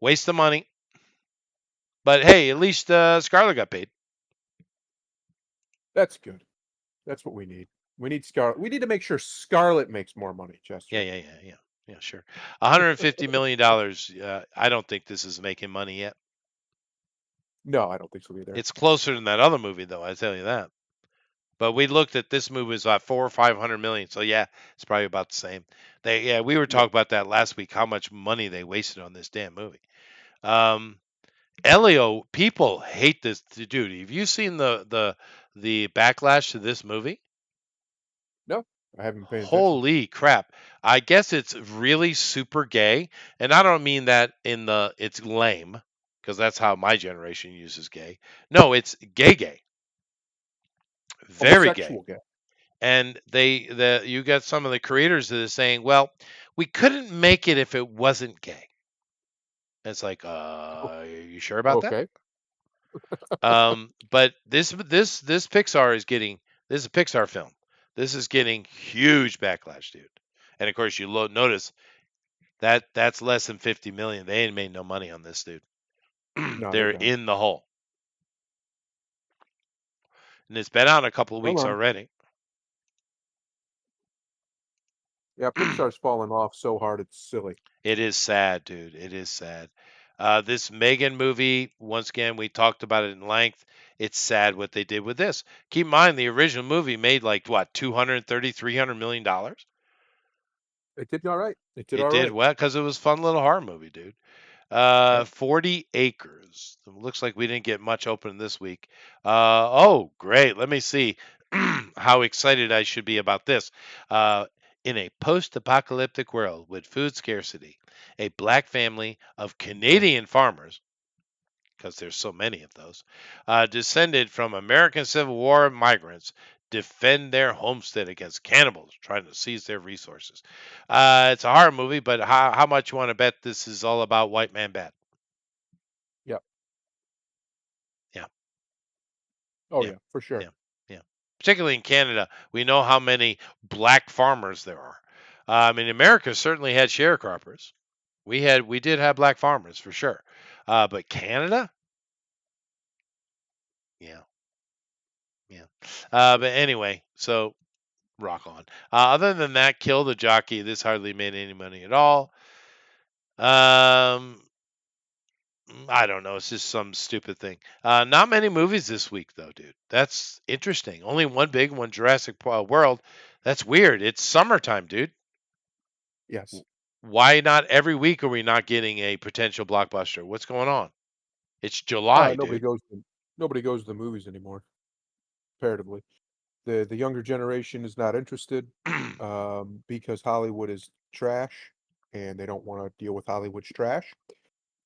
waste of money. But hey, at least Scarlett got paid. That's good. That's what we need. We need Scarlet. We need to make sure Scarlet makes more money, Yeah, Chester. yeah, yeah, yeah, Yeah, sure. $150 million. I don't think this is making money yet. No, I don't think so either. It's closer than that other movie, though. I tell you that. But we looked at this movie was about 400 or 500 million. So yeah, it's probably about the same. We were Yeah. talking about that last week. How much money they wasted on this damn movie. Um, Elio, people hate this dude. Have you seen the backlash to this movie? No, I haven't been paying attention. Holy crap. I guess it's really super gay. And I don't mean that in the it's lame, because that's how my generation uses gay. No, it's gay. Very gay. Homosexual guy. And you got some of the creators that are saying, well, we couldn't make it if it wasn't gay. And it's like, are you sure about that? Okay. But this Pixar is getting this is a Pixar film. This is getting huge backlash, dude. And of course, you notice that's less than 50 million. They ain't made no money on this, dude. No, they They're don't. in the hole, and it's been out a couple of Come weeks on. already. Yeah, Pixar's fallen off so hard it's silly. It is sad, dude. It is sad. This Megan movie, once again, we talked about it in length. It's sad what they did with this. Keep in mind, the original movie made like what, 230, $300 million. It did all right. It did It all did right. well because it was a fun little horror movie, dude. Yep. 40 acres. It looks like we didn't get much open this week. Oh, great. Let me see how excited I should be about this. Uh, in a post apocalyptic world with food scarcity, a black family of Canadian farmers, because there's so many of those, descended from American Civil War migrants, defend their homestead against cannibals trying to seize their resources. It's a horror movie, but how much you want to bet this is all about white man bad? Yep. Yeah, Oh yeah, yeah, for sure. yeah, yeah. Particularly in Canada, we know how many black farmers there are. I mean, America certainly had sharecroppers. We did have black farmers for sure. But Canada, yeah, yeah. But anyway, so rock on. Other than that, kill the jockey. This hardly made any money at all. Um, I don't know. It's just some stupid thing. Not many movies this week, though, dude. That's interesting. Only one big one, Jurassic World. That's weird. It's summertime, dude. Yes. Why not every week are we not getting a potential blockbuster? What's going on? It's July, Nobody dude. goes to the movies anymore, comparatively. The younger generation is not interested, because Hollywood is trash, and they don't want to deal with Hollywood's trash.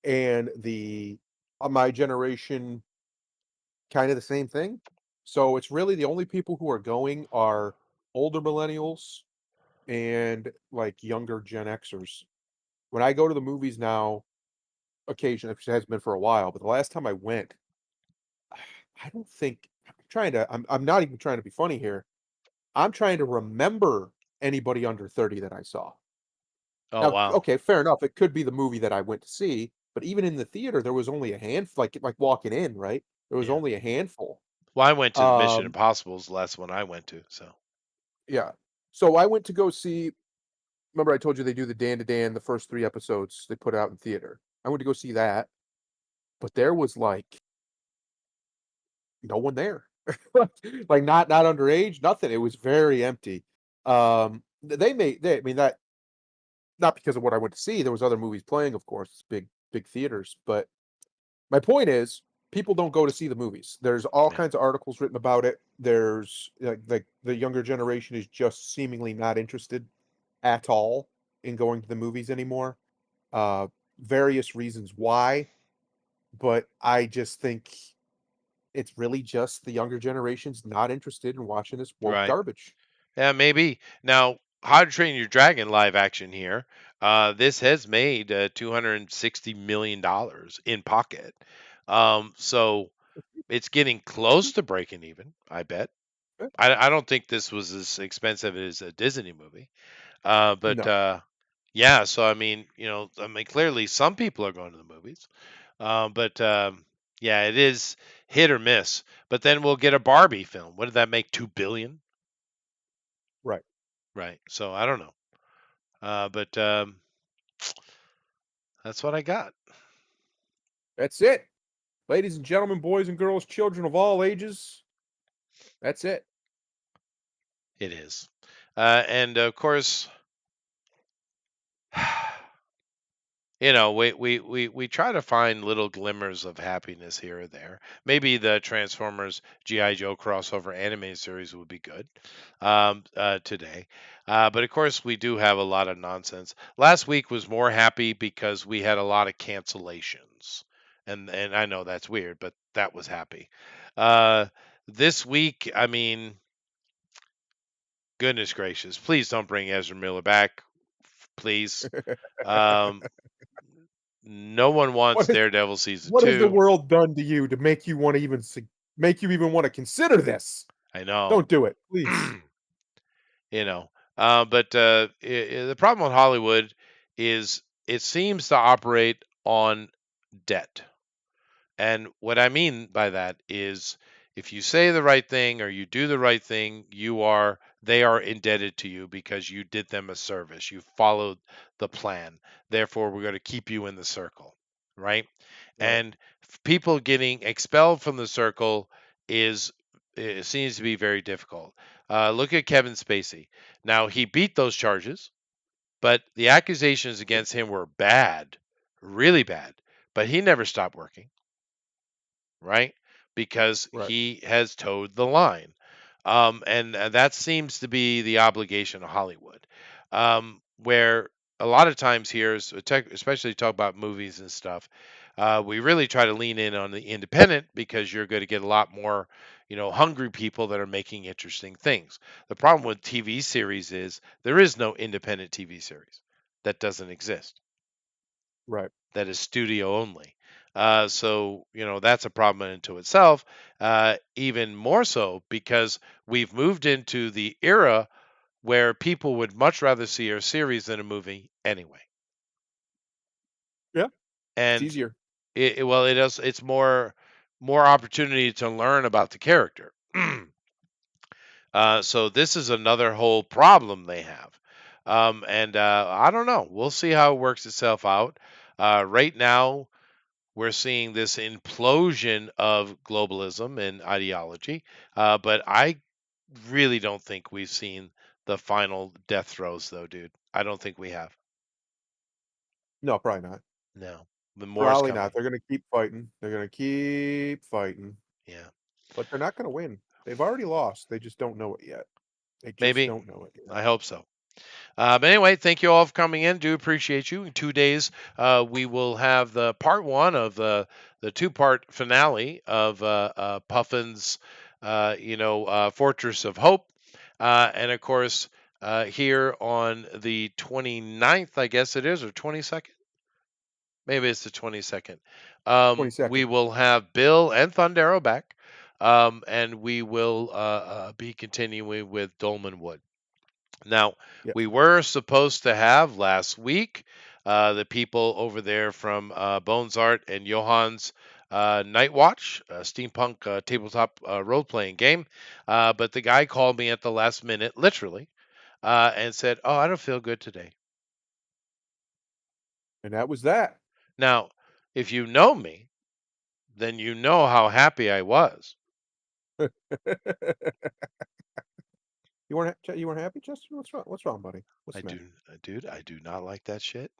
And the my generation, kind of the same thing. So it's really the only people who are going are older millennials and like younger Gen Xers. When I go to the movies now, occasionally, it has been for a while, but the last time I went, I don't think I'm not even trying to be funny here. I'm trying to remember anybody under 30 that I saw. Oh Now, wow. okay, fair enough. It could be the movie that I went to see, but even in the theater, there was only a handful, like walking in, right? There was Yeah. only a handful. Well, I went to the Mission Um, Impossible's the last one I went to. So yeah. So I went to go see. Remember, I told you they do the Dan to Dan, the first 3 episodes they put out in theater. I went to go see that, but there was like no one there. Like not underage, nothing. It was very empty. I mean that not because of what I went to see. There was other movies playing, of course, big theaters. But my point is, people don't go to see the movies. There's all yeah. kinds of articles written about it. There's like the younger generation is just seemingly not interested at all in going to the movies anymore. Uh, Various reasons why, but I just think it's really just the younger generation's not interested in watching this woke Right. garbage. Yeah, maybe. Now, How to Train Your Dragon live action here. This has made $260 million in pocket. So it's getting close to breaking even, I bet. Eh, I don't think this was as expensive as a Disney movie. But No, yeah, so I mean, clearly some people are going to the movies. But yeah, it is hit or miss. But then we'll get a Barbie film. What did that make? 2 billion? right. Right. So I don't know. But that's what I got. That's it. Ladies and gentlemen, boys and girls, children of all ages. That's it. It is. And of course, we try to find little glimmers of happiness here or there. Maybe the Transformers GI Joe crossover animated series would be good today, but of course we do have a lot of nonsense. Last week was more happy because we had a lot of cancellations, and I know that's weird, but that was happy. Uh, this week, I mean, goodness gracious, please don't bring Ezra Miller back, please. Um, No one wants What is Daredevil season what has the 2. world done to you to make you want to make you even want to consider this? I know. Don't do it, please. you know. But the problem with Hollywood is it seems to operate on debt. And what I mean by that is if you say the right thing or you do the right thing, they are indebted to you because you did them a service. You followed the plan. Therefore, we're going to keep you in the circle, right? Right. And people getting expelled from the circle is it seems to be very difficult. Look at Kevin Spacey. Now, he beat those charges, but the accusations against him were bad, really bad. But he never stopped working, right? Because Right. he has towed the line. And that seems to be the obligation of Hollywood, where a lot of times here, especially talk about movies and stuff, we really try to lean in on the independent because you're going to get a lot more, hungry people that are making interesting things. The problem with TV series is there is no independent TV series. That doesn't exist. Right. That is studio only. So that's a problem into itself. Even more so because we've moved into the era where people would much rather see a series than a movie anyway. Yeah. It's And easier. it's more opportunity to learn about the character. So this is another whole problem they have. And I don't know. We'll see how it works itself out. Right now, we're seeing this implosion of globalism and ideology, but I really don't think we've seen the final death throes, though, dude. I don't think we have. No, probably not. No, the more's Probably not. coming. They're gonna keep fighting. They're gonna keep fighting. Yeah, But they're not gonna win. They've already lost. They just don't know it yet. They just maybe. don't know it yet. I hope so. But anyway, thank you all for coming in. Do appreciate you. In 2 days, we will have the part one of the two-part finale of Puffin's, Fortress of Hope, and of course, here on the 29th, I guess it is, or 22nd. Maybe it's the 22nd. 22nd. We will have Bill and Thundero back, and we will be continuing with Dolman Wood. Now, Yes. we were supposed to have last week the people over there from Bones Art and Johann's Night Watch, steampunk tabletop role playing game. But the guy called me at the last minute, literally, and said, "Oh, I don't feel good today." And that was that. Now, if you know me, then you know how happy I was. You weren't happy, Justin? What's wrong? What's wrong, buddy? What's I the matter? do, dude, I do not like that shit.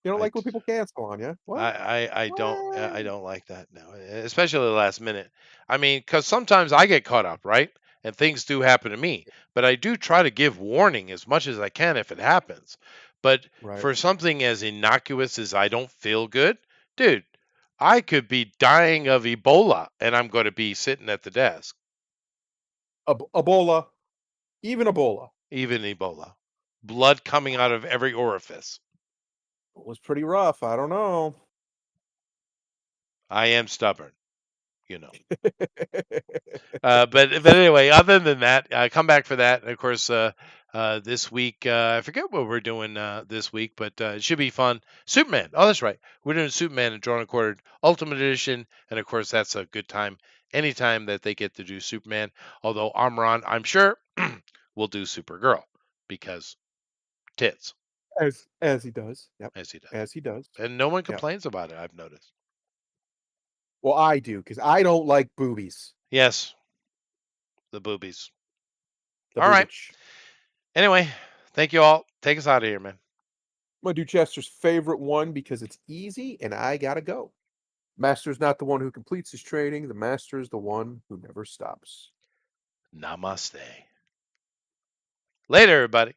You don't I like when people cancel on you? What? I What? don't like that now, especially the last minute. I mean, because sometimes I get caught up, right? And things do happen to me, but I do try to give warning as much as I can if it happens. But Right. for something as innocuous as I don't feel good, dude, I could be dying of Ebola and I'm going to be sitting at the desk. Ebola. Even Ebola. Even Ebola, blood coming out of every orifice. It was pretty rough. I don't know. I am stubborn, you know. But anyway, other than that, come back for that. And of course, this week I forget what we're doing this week, but it should be fun. Superman. Oh, that's right. We're doing Superman and Drawn and Quartered Ultimate Edition, and of course that's a good time anytime that they get to do Superman. Although Amron, I'm sure will do Supergirl because tits, As he does. Yep. as he does. As he does. And no one Yep. complains about it, I've noticed. Well, I do, because I don't like boobies. Yes, the boobies. The All right. boobage. Anyway, thank you all. Take us out of here, man. I'm gonna do Chester's favorite one because it's easy and I gotta go. Master's not the one who completes his training, the master is the one who never stops. Namaste. Later, everybody.